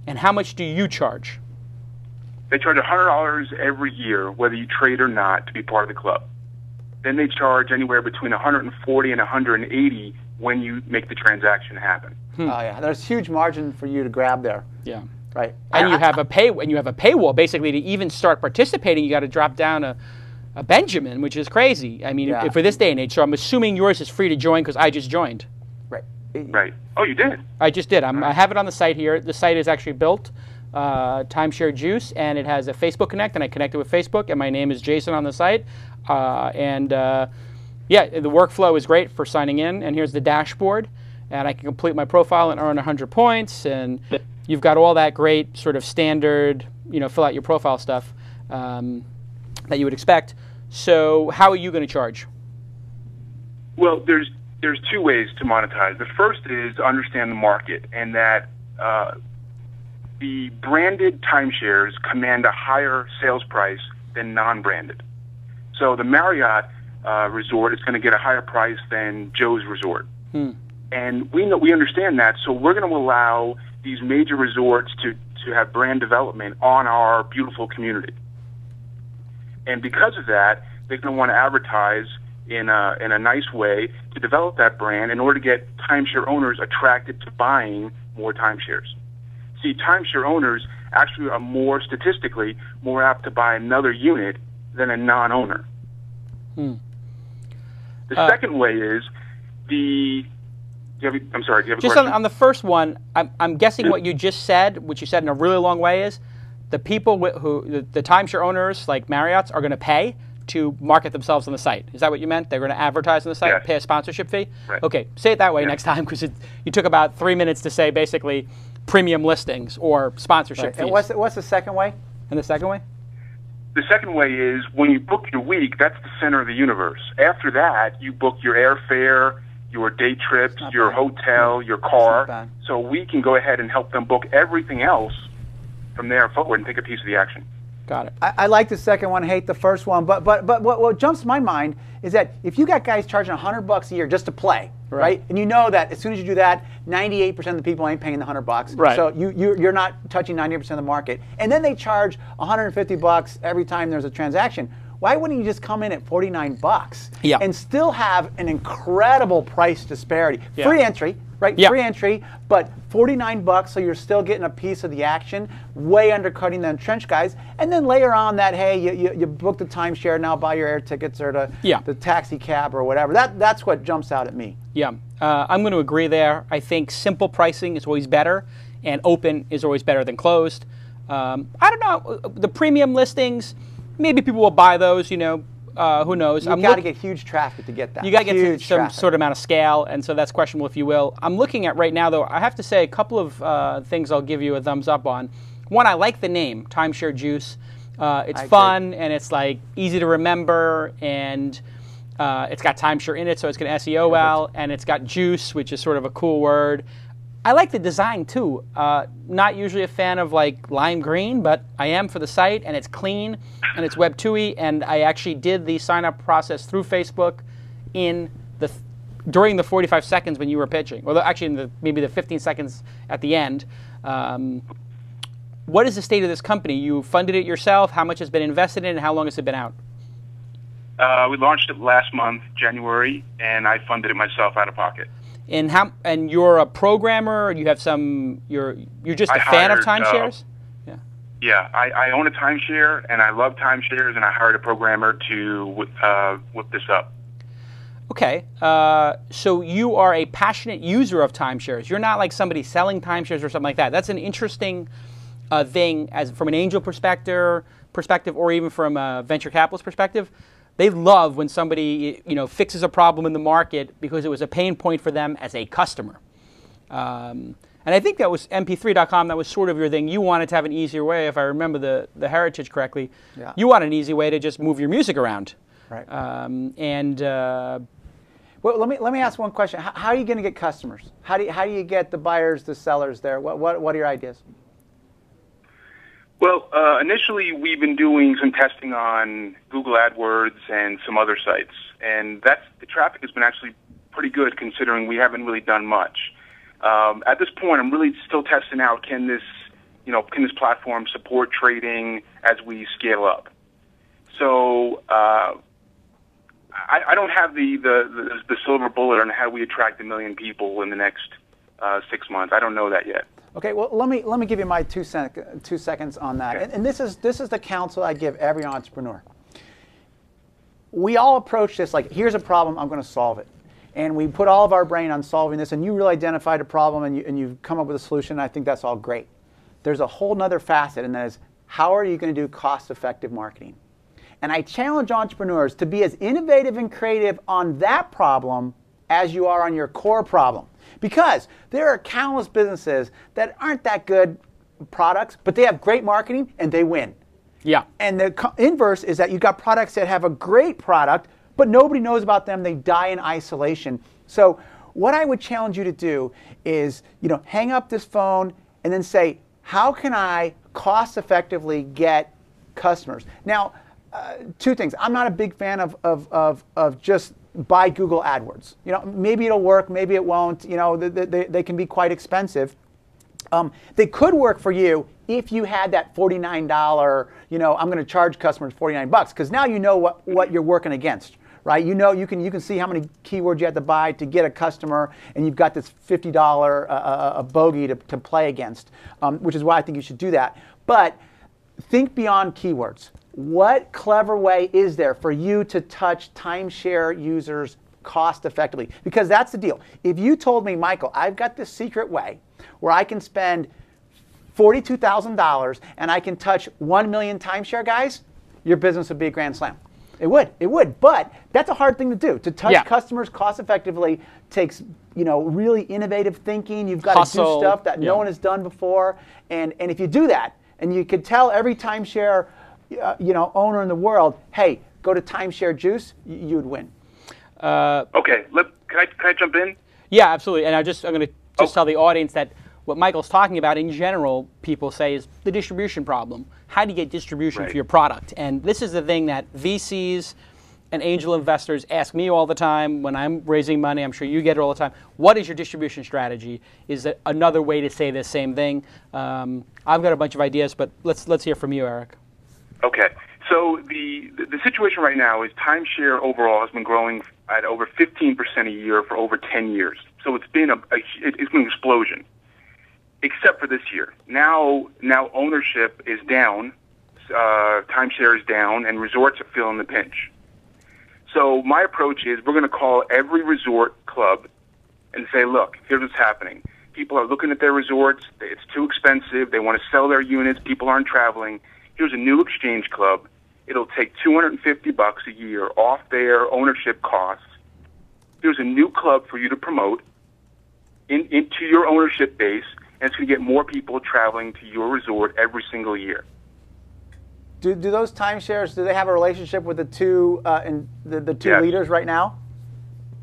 Speaker 2: and how much do you charge?
Speaker 6: They charge $100 every year, whether you trade or not, to be part of the club. Then they charge anywhere between $140 and $180 when you make the transaction happen.
Speaker 4: Oh yeah, there's huge margin for you to grab there.
Speaker 2: Yeah.
Speaker 4: Right.
Speaker 2: And you have a paywall. Basically, to even start participating, you got to drop down a Benjamin, which is crazy. I mean, for this day and age. So I'm assuming yours is free to join because I just joined.
Speaker 4: Right.
Speaker 6: Right. Oh, you did?
Speaker 2: I just did. I have it on the site here. The site is actually built, Timeshare Juice, and it has a Facebook Connect, and I connected with Facebook, and my name is Jason on the site. Yeah, the workflow is great for signing in, and here's the dashboard, and I can complete my profile and earn 100 points, and you've got all that great sort of standard, fill out your profile stuff that you would expect. So how are you going to charge?
Speaker 6: Well, there's two ways to monetize. The first is to understand the market, and that the branded timeshares command a higher sales price than non-branded. So the Marriott resort is going to get a higher price than Joe's resort. And we understand that, so we're going to allow these major resorts to have brand development on our beautiful community. And because of that, they're going to want to advertise in a nice way to develop that brand in order to get timeshare owners attracted to buying more timeshares. See, timeshare owners actually are statistically more apt to buy another unit than a non-owner. The second way is I'm sorry, do you have a
Speaker 2: just
Speaker 6: question?
Speaker 2: on the first one, I'm guessing what you just said, which you said in a really long way, is the people the timeshare owners like Marriott's are going to pay to market themselves on the site. Is that what you meant? They're going to advertise on the site, pay a sponsorship fee?
Speaker 6: Right.
Speaker 2: Okay, say it that way next time, because you took about 3 minutes to say basically premium listings or sponsorship fees.
Speaker 4: And what's the second way?
Speaker 2: And the second way?
Speaker 6: The second way is when you book your week, that's the center of the universe. After that, you book your airfare, your day trips, your hotel, your car. So we can go ahead and help them book everything else from there forward and take a piece of the action.
Speaker 2: Got it.
Speaker 4: I like the second one, hate the first one, but what jumps to my mind is that if you got guys charging $100 a year just to play, right? And you know that as soon as you do that, 98% of the people ain't paying the $100.
Speaker 2: Right.
Speaker 4: So you're not touching 98% of the market. And then they charge $150 every time there's a transaction. Why wouldn't you just come in at $49 and still have an incredible price disparity? Free entry, right? Free entry, but $49, so you're still getting a piece of the action, way undercutting the entrenched guys. And then layer on that, hey, you booked the timeshare, now buy your air tickets or the taxi cab or whatever. That's what jumps out at me.
Speaker 2: Yeah, I'm going to agree there. I think simple pricing is always better, and open is always better than closed. I don't know, the premium listings, maybe people will buy those, who knows.
Speaker 4: You've got to get huge traffic to get that.
Speaker 2: You got to get to some
Speaker 4: traffic.
Speaker 2: sort of amount of scale, and so that's questionable, if you will. I'm looking at right now, though, I have to say a couple of things I'll give you a thumbs up on. One, I like the name, Timeshare Juice. It's fun, and it's like easy to remember, and it's got timeshare in it, so it's going to SEO well, and it's got juice, which is sort of a cool word. I like the design too. Not usually a fan of like lime green, but I am for the site, and it's clean, and it's Web 2y, and I actually did the sign-up process through Facebook during the 45 seconds when you were pitching, or actually maybe the 15 seconds at the end. What is the state of this company? You funded it yourself. How much has been invested in it, and how long has it been out?
Speaker 6: We launched it last month, January, and I funded it myself out of pocket.
Speaker 2: And you're a programmer, or you have you're just a fan of timeshares?
Speaker 6: Yeah, I own a timeshare, and I love timeshares, and I hired a programmer to whip this up. Okay,
Speaker 2: so you are a passionate user of timeshares. You're not like somebody selling timeshares or something like that. That's an interesting thing, from an angel perspective, or even from a venture capitalist perspective. They love when somebody fixes a problem in the market because it was a pain point for them as a customer. And I think that was MP3.com. That was sort of your thing. You wanted to have an easier way, if I remember the heritage correctly. Yeah. You want an easy way to just move your music around.
Speaker 4: Right.
Speaker 2: Well,
Speaker 4: let me ask one question. How are you going to get customers? How do you get the buyers, the sellers there? What are your ideas?
Speaker 6: Well, initially we've been doing some testing on Google AdWords and some other sites, and the traffic has been actually pretty good considering we haven't really done much. At this point, I'm really still testing out can this platform support trading as we scale up. So I don't have the silver bullet on how we attract 1 million people in the next 6 months. I don't know that yet.
Speaker 4: Okay, well, let me give you my 2 seconds on that.
Speaker 6: Okay.
Speaker 4: And this is the counsel I give every entrepreneur. We all approach this like, here's a problem, I'm going to solve it. And we put all of our brain on solving this, and you really identified a problem, and you've come up with a solution, and I think that's all great. There's a whole nother facet, and that is, how are you going to do cost-effective marketing? And I challenge entrepreneurs to be as innovative and creative on that problem as you are on your core problem. Because there are countless businesses that aren't that good products, but they have great marketing and they win.
Speaker 2: Yeah.
Speaker 4: And the inverse is that you've got products that have a great product, but nobody knows about them. They die in isolation. So what I would challenge you to do is, hang up this phone and then say, how can I cost effectively get customers? Now, 2 things. I'm not a big fan of just buy Google AdWords. Maybe it'll work, maybe it won't. They can be quite expensive. They could work for you if you had that $49, I'm going to charge customers $49, because now you know what you're working against, right? You can see how many keywords you have to buy to get a customer, and you've got this $50 a bogey to play against, which is why I think you should do that. But think beyond keywords. What clever way is there for you to touch timeshare users cost effectively? Because that's the deal. If you told me, Michael, I've got this secret way where I can spend $42,000 and I can touch 1 million timeshare guys, your business would be a grand slam. It would. But that's a hard thing to do. To touch customers cost effectively takes, really innovative thinking. You've got to do stuff that no one has done before. And if you do that, and you could tell every timeshare owner in the world, hey, go to Timeshare Juice, you would win.
Speaker 6: Okay, can I jump in?
Speaker 2: Yeah, absolutely. And I'm going to tell the audience that what Michael's talking about in general, people say, is the distribution problem. How do you get distribution for your product? And this is the thing that VCs and angel investors ask me all the time when I'm raising money. I'm sure you get it all the time. What is your distribution strategy? Is that another way to say the same thing? I've got a bunch of ideas, but let's hear from you, Erick.
Speaker 6: Okay. So the situation right now is timeshare overall has been growing at over 15% a year for over 10 years. So it's been it's been an explosion, except for this year. Now ownership is down, timeshare is down, and resorts are feeling the pinch. So my approach is we're going to call every resort club and say, look, here's what's happening. People are looking at their resorts. It's too expensive. They want to sell their units. People aren't traveling. Here's a new exchange club. It'll take $250 a year off their ownership costs. Here's a new club for you to promote into your ownership base, and it's going to get more people traveling to your resort every single year.
Speaker 4: Do those timeshares, do they have a relationship with the two leaders right now?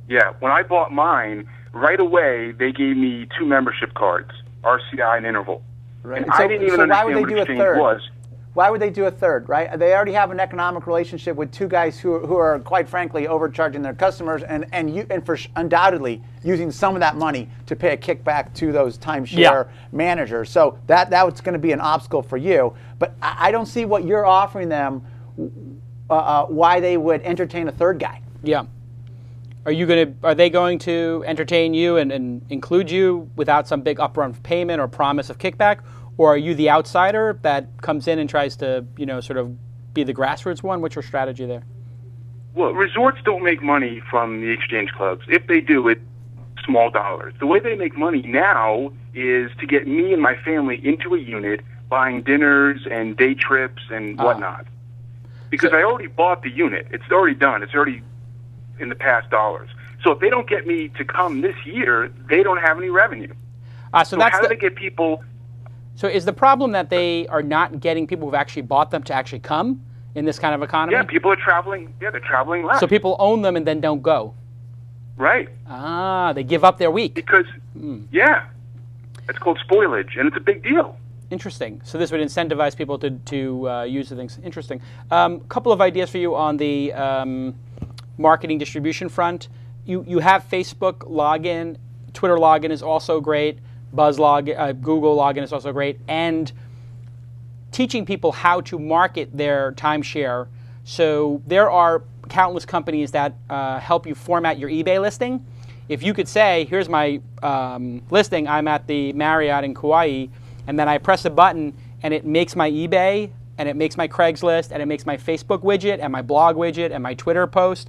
Speaker 6: Yeah. When I bought mine, right away they gave me 2 membership cards, RCI and Interval.
Speaker 4: Right.
Speaker 6: And I didn't even understand what exchange was.
Speaker 4: Why would they do a third, right? They already have an economic relationship with 2 guys who are quite frankly overcharging their customers and undoubtedly using some of that money to pay a kickback to those timeshare managers. So that's going to be an obstacle for you. But I don't see what you're offering them, why they would entertain a third guy.
Speaker 2: Yeah. Are they going to entertain you and include you without some big upfront payment or promise of kickback? Or are you the outsider that comes in and tries to, sort of be the grassroots one? What's your strategy there?
Speaker 6: Well, resorts don't make money from the exchange clubs. If they do, it's small dollars. The way they make money now is to get me and my family into a unit, buying dinners and day trips and whatnot. Because I already bought the unit. It's already done. It's already in the past dollars. So if they don't get me to come this year, they don't have any revenue. So how do they get people...
Speaker 2: So is the problem that they are not getting people who've actually bought them to actually come in this kind of economy?
Speaker 6: Yeah, people are traveling. Yeah, they're traveling less.
Speaker 2: So people own them and then don't go.
Speaker 6: Right.
Speaker 2: They give up their week.
Speaker 6: Because, yeah, it's called spoilage, and it's a big deal.
Speaker 2: Interesting. So this would incentivize people to use the things. Interesting. Couple of ideas for you on the marketing distribution front. You have Facebook login, Twitter login is also great, Google login is also great, and teaching people how to market their timeshare. So there are countless companies that help you format your eBay listing. If you could say, here's my listing, I'm at the Marriott in Kauai, and then I press a button and it makes my eBay, and it makes my Craigslist, and it makes my Facebook widget, and my blog widget, and my Twitter post,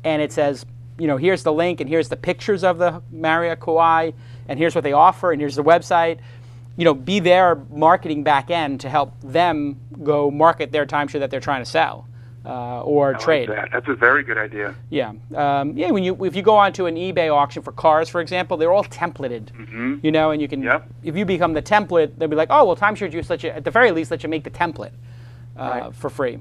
Speaker 2: and it says, here's the link, and here's the pictures of the Marriott Kauai, and here's what they offer, and here's the website. Be their marketing back end to help them go market their timeshare that they're trying to sell or trade.
Speaker 6: Like that. That's a very good idea.
Speaker 2: Yeah, if you go onto an eBay auction for cars, for example, they're all templated. And you can, if you become the template, they'll be like, oh, well, timeshare juice at the very least let you make the template for free.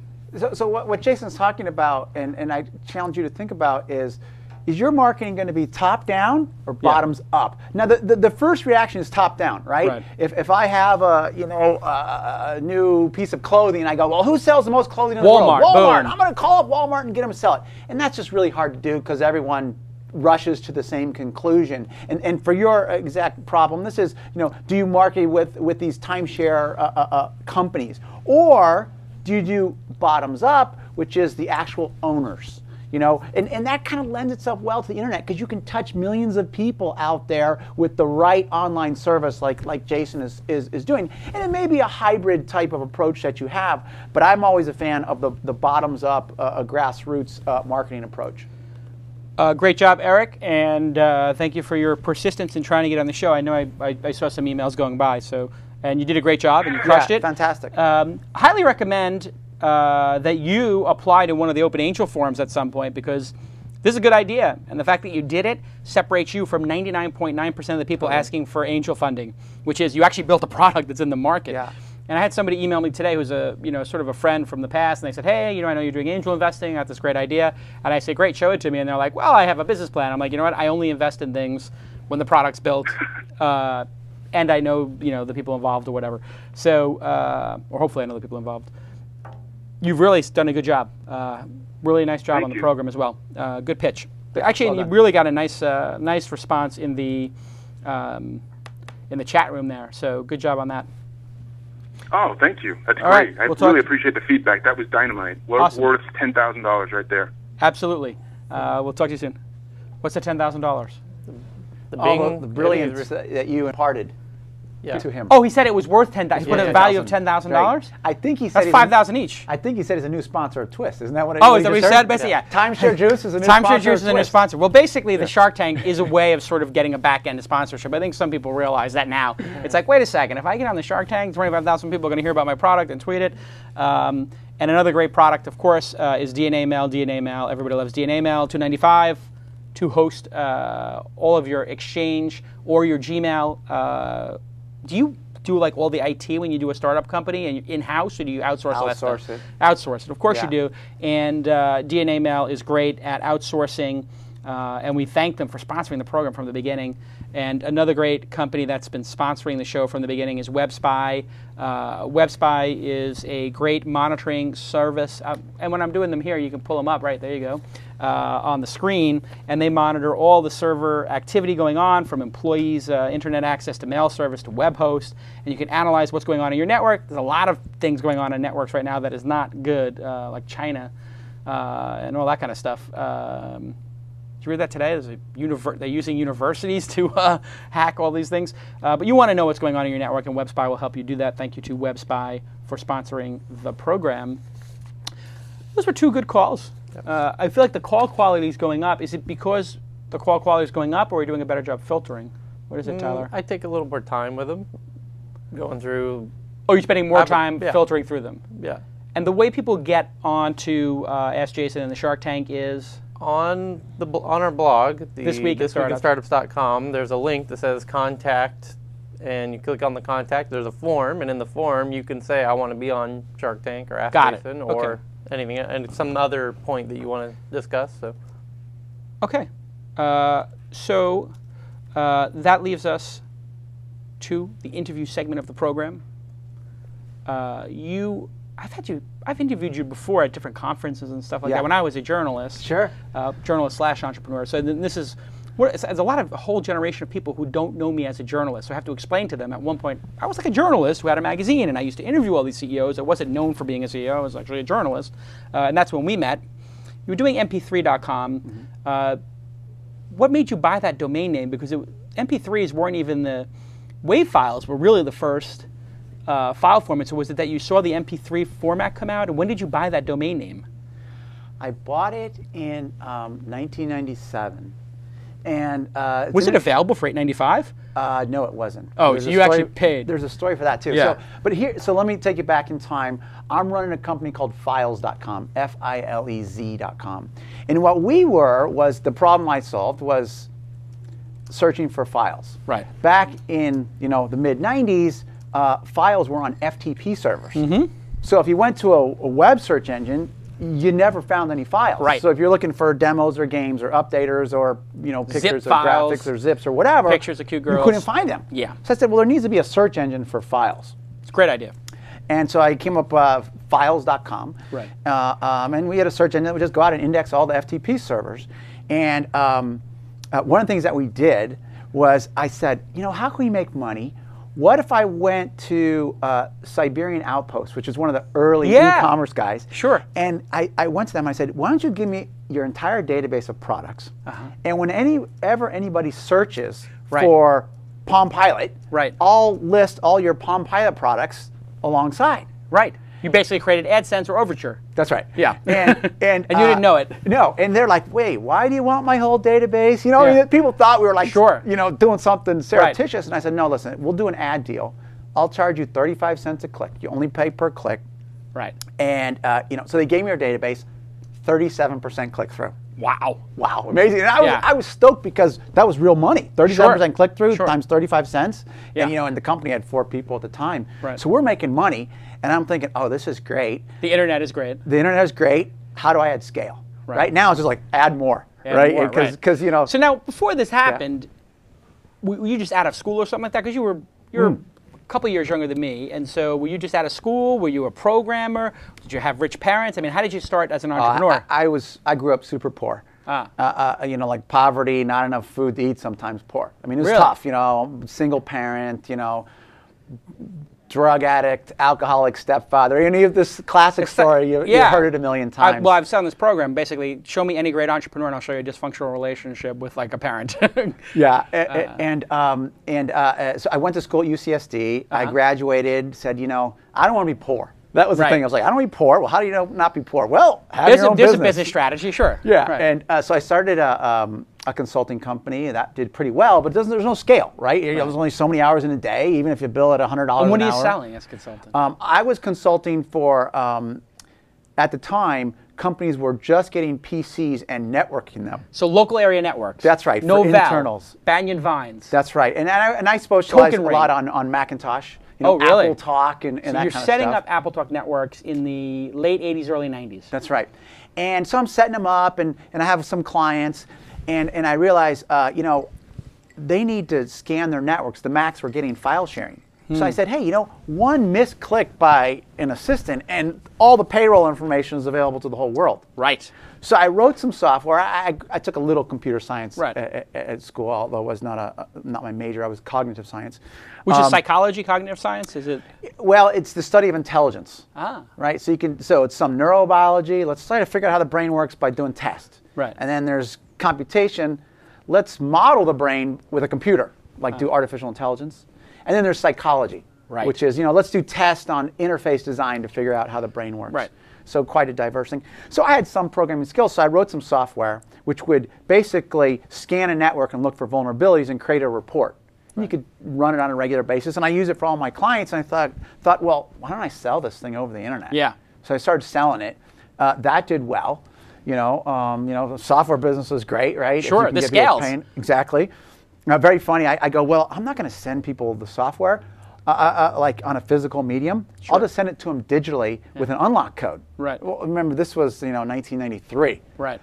Speaker 4: So what Jason's talking about, and I challenge you to think about is your marketing going to be top down or bottoms up? Now the first reaction is top down, right? If I have a new piece of clothing and I go, well, who sells the most clothing in the world? Walmart. I'm going to call up Walmart and get them to sell it. And that's just really hard to do because everyone rushes to the same conclusion. And for your exact problem, this is, do you market with these timeshare companies, or do you do bottoms up, which is the actual owners? And that kind of lends itself well to the internet because you can touch millions of people out there with the right online service like Jason is doing. And it may be a hybrid type of approach that you have, but I'm always a fan of the bottoms up, grassroots marketing approach.
Speaker 2: Great job, Eric, and thank you for your persistence in trying to get on the show. I know I saw some emails going by, and you did a great job and you crushed it.
Speaker 4: Fantastic.
Speaker 2: Highly recommend that you apply to one of the Open Angel forums at some point because this is a good idea. And the fact that you did it separates you from 99.9% of the people asking for angel funding, which is you actually built a product that's in the market. And I had somebody email me today who's a sort of a friend from the past, and they said, hey, I know you're doing angel investing. I got this great idea. And I say, great, show it to me. And they're like, well, I have a business plan. I'm like, you know what? I only invest in things when the product's built. And I know, the people involved or whatever. So, or hopefully I know the people involved. You've really done a good job. Really nice job on the program as well. Good pitch. Actually, you really got a nice response in the chat room there. So good job on that.
Speaker 6: Oh, thank you. That's great.
Speaker 2: Right,
Speaker 6: I really appreciate the feedback. That was dynamite.
Speaker 2: Awesome.
Speaker 6: Worth $10,000 right there.
Speaker 2: Absolutely. We'll talk to you soon. What's the $10,000?
Speaker 4: The brilliance that you imparted to him.
Speaker 2: Oh, he said it was worth $10,000. He put a value of $10,000? Right.
Speaker 4: I think he said
Speaker 2: that's $5,000 each.
Speaker 4: I think he said he's a new sponsor of Twist. Isn't that what it is?
Speaker 2: Oh, is that what he said? Basically, yeah.
Speaker 4: Timeshare Juice is a new sponsor.
Speaker 2: Timeshare Juice is a new sponsor. Well, basically, the Shark Tank is a way of sort of getting a back end sponsorship. I think some people realize that now. It's like, wait a second, if I get on the Shark Tank, 25,000 people are going to hear about my product and tweet it. And another great product, of course, is DNA Mail. DNA Mail. Everybody loves DNA Mail. $2.95 to host all of your Exchange or your Gmail. Do you do like all the IT when you do a startup company and in-house, or do you outsource all that stuff? Outsource it. Of course you do. And DNA Mail is great at outsourcing, and we thank them for sponsoring the program from the beginning. And another great company that's been sponsoring the show from the beginning is WebSpy. WebSpy is a great monitoring service. And when I'm doing them here, you can pull them up, right? There you go. On the screen, and they monitor all the server activity going on, from employees' internet access to mail service to web host, and you can analyze what's going on in your network. There's a lot of things going on in networks right now that is not good, like China and all that kind of stuff. Did you read that today? They're using universities to hack all these things. But you want to know what's going on in your network, and WebSpy will help you do that. Thank you to WebSpy for sponsoring the program. Those were two good calls. I feel like the call quality is going up. Is it because the call quality is going up, or are we doing a better job filtering? What is it, Tyler?
Speaker 3: I take a little more time with them, going through.
Speaker 2: Oh, you're spending more time filtering through them.
Speaker 3: Yeah.
Speaker 2: And the way people get onto Ask Jason and the Shark Tank is
Speaker 3: on our blog,
Speaker 2: thisweekinstartups.com.
Speaker 3: There's a link that says contact, and you click on the contact. There's a form, and in the form you can say, I want to be on Shark Tank or Ask Jason or anything, and some other point that you want to discuss. So,
Speaker 2: okay, so that leaves us to the interview segment of the program. I've interviewed you before at different conferences and stuff like
Speaker 4: Yeah.
Speaker 2: that when I was a journalist.
Speaker 4: Sure.
Speaker 2: Journalist/entrepreneur. So then this is, there's a whole generation of people who don't know me as a journalist. So I have to explain to them at one point, I was like a journalist who had a magazine, and I used to interview all these CEOs. I wasn't known for being a CEO. I was actually a journalist. And that's when we met. You were doing MP3.com. What made you buy that domain name? Because MP3s weren't even WAV files were really the first file format. So was it that you saw the MP3 format come out? And when did you buy that domain name?
Speaker 4: I bought it in 1997. And
Speaker 2: was it available for $8.95?
Speaker 4: No, it wasn't.
Speaker 2: Oh, so you actually paid.
Speaker 4: There's a story for that too.
Speaker 2: Yeah.
Speaker 4: So let me take you back in time. I'm running a company called Files.com, Filez.com. And what we were was, the problem I solved was searching for files.
Speaker 2: Right.
Speaker 4: Back in the mid 90s, files were on FTP servers. So if you went to a web search engine, you never found any files.
Speaker 2: Right.
Speaker 4: So if you're looking for demos or games or updaters or pictures
Speaker 2: Zip
Speaker 4: or
Speaker 2: files,
Speaker 4: graphics or zips or whatever,
Speaker 2: pictures of cute girls,
Speaker 4: you couldn't find them.
Speaker 2: Yeah.
Speaker 4: So I said, well, there needs to be a search engine for files.
Speaker 2: It's a great idea.
Speaker 4: And so I came up with Files.com.
Speaker 2: Right.
Speaker 4: And we had a search engine that would just go out and index all the FTP servers. And one of the things that we did was I said, how can we make money? What if I went to Siberian Outpost, which is one of the early e-commerce guys?
Speaker 2: Sure.
Speaker 4: And I went to them and I said, why don't you give me your entire database of products? And whenever anybody searches for Palm Pilot, I'll list all your Palm Pilot products alongside.
Speaker 2: Right. You basically created AdSense or Overture.
Speaker 4: That's right.
Speaker 2: Yeah.
Speaker 4: And
Speaker 2: you didn't know it.
Speaker 4: No. And they're like, wait, why do you want my whole database? People thought we were like, doing something surreptitious. And I said, no, listen, we'll do an ad deal. I'll charge you 35 cents a click. You only pay per click.
Speaker 2: Right.
Speaker 4: And so they gave me our database, 37% click through.
Speaker 2: Wow.
Speaker 4: Wow, amazing. And I was stoked because that was real money. 37% click through times 35 cents.
Speaker 2: Yeah.
Speaker 4: And the company had 4 people at the time.
Speaker 2: Right.
Speaker 4: So we're making money. And I'm thinking, oh, this is great.
Speaker 2: The internet is great.
Speaker 4: The internet is great. How do I add scale? Right now it's just like add more.
Speaker 2: Add more,
Speaker 4: Because
Speaker 2: So now, before this happened, were you just out of school or something like that? Because you're a couple years younger than me, and so were you just out of school? Were you a programmer? Did you have rich parents? I mean, how did you start as an entrepreneur?
Speaker 4: I grew up super poor. Like poverty, not enough food to eat, sometimes poor. I mean, it was tough. Single parent. Drug addict, alcoholic stepfather. Any of this classic story, you've heard it a million times.
Speaker 2: I've said on this program, basically, show me any great entrepreneur and I'll show you a dysfunctional relationship with like a parent.
Speaker 4: So I went to school at UCSD. I graduated, said, I don't want to be poor. That was the thing. I was like, I don't want to be poor. Well, how do you not be poor? Well, have your own business.
Speaker 2: There's a business strategy, sure.
Speaker 4: Yeah, and so I started a consulting company that did pretty well, but there's no scale, right? There's only so many hours in a day, even if you bill at $100 an hour.
Speaker 2: And what are you selling as a consultant?
Speaker 4: I was consulting for, at the time, companies were just getting PCs and networking them.
Speaker 2: So local area networks.
Speaker 4: That's right.
Speaker 2: No
Speaker 4: for internals.
Speaker 2: Banyan Vines.
Speaker 4: That's right. And I specialized a lot on Macintosh.
Speaker 2: Really?
Speaker 4: Apple Talk and that kind of stuff.
Speaker 2: So you're setting up Apple Talk networks in the late 80s, early 90s.
Speaker 4: That's right. And so I'm setting them up, and I have some clients, and I realize, they need to scan their networks. The Macs were getting file sharing. So I said, hey, one misclick by an assistant, and all the payroll information is available to the whole world.
Speaker 2: Right.
Speaker 4: So I wrote some software. I took a little computer science at school, although it was not my major. I was cognitive science.
Speaker 2: Which is psychology, cognitive science? Is it?
Speaker 4: Well, it's the study of intelligence. Right. So it's some neurobiology. Let's try to figure out how the brain works by doing tests.
Speaker 2: Right.
Speaker 4: And then there's computation. Let's model the brain with a computer, like do artificial intelligence. And then there's psychology, which is, let's do tests on interface design to figure out how the brain works.
Speaker 2: Right.
Speaker 4: So quite a diverse thing. So I had some programming skills, so I wrote some software which would basically scan a network and look for vulnerabilities and create a report. You could run it on a regular basis, and I use it for all my clients, and I thought, well, why don't I sell this thing over the internet?
Speaker 2: Yeah.
Speaker 4: So I started selling it. That did well. The software business was great, right?
Speaker 2: Sure, the scales.
Speaker 4: Exactly. Very funny. I go, well, I'm not going to send people the software like on a physical medium.
Speaker 2: Sure.
Speaker 4: I'll just send it to them digitally with an unlock code.
Speaker 2: Right.
Speaker 4: Well, remember, this was 1993.
Speaker 2: Right.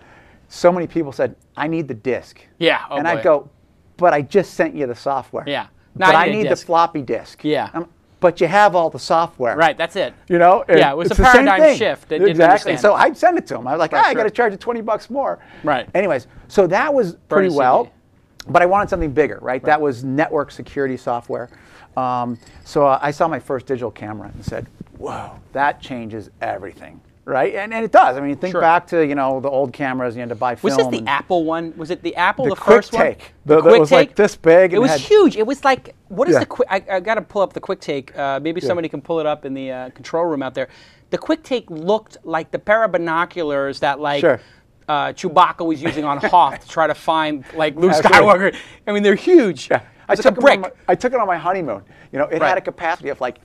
Speaker 4: So many people said, I need the disk.
Speaker 2: Yeah.
Speaker 4: I'd go, but I just sent you the software.
Speaker 2: Yeah.
Speaker 4: But I need the floppy disk.
Speaker 2: Yeah.
Speaker 4: but you have all the software.
Speaker 2: Right, that's it.
Speaker 4: You know?
Speaker 2: Yeah, it was
Speaker 4: it's
Speaker 2: a
Speaker 4: the same
Speaker 2: paradigm
Speaker 4: thing.
Speaker 2: shift. It didn't
Speaker 4: Exactly.
Speaker 2: understand.
Speaker 4: So I'd send it to him. I was like, I got to
Speaker 2: sure.
Speaker 4: charge you $20 more.
Speaker 2: Right.
Speaker 4: Anyways, so that was pretty
Speaker 2: Burn a
Speaker 4: well.
Speaker 2: CD.
Speaker 4: But I wanted something bigger, right? That was network security software. So I saw my first digital camera and said, whoa, that changes everything, right? And it does. I mean, think back to, you know, the old cameras, you had to buy film.
Speaker 2: Was this the Apple one? Was it the Apple, the
Speaker 4: quick
Speaker 2: first one?
Speaker 4: take. The quick was take? Like this big.
Speaker 2: It was huge. It was like, what is the quick? I got to pull up the quick take. Maybe somebody can pull it up in the control room out there. The quick take looked like the pair of binoculars that like Chewbacca was using on Hoth to try to find like Luke Skywalker. I mean, they're huge. Yeah.
Speaker 4: I took it on my honeymoon. You know, it had a capacity of like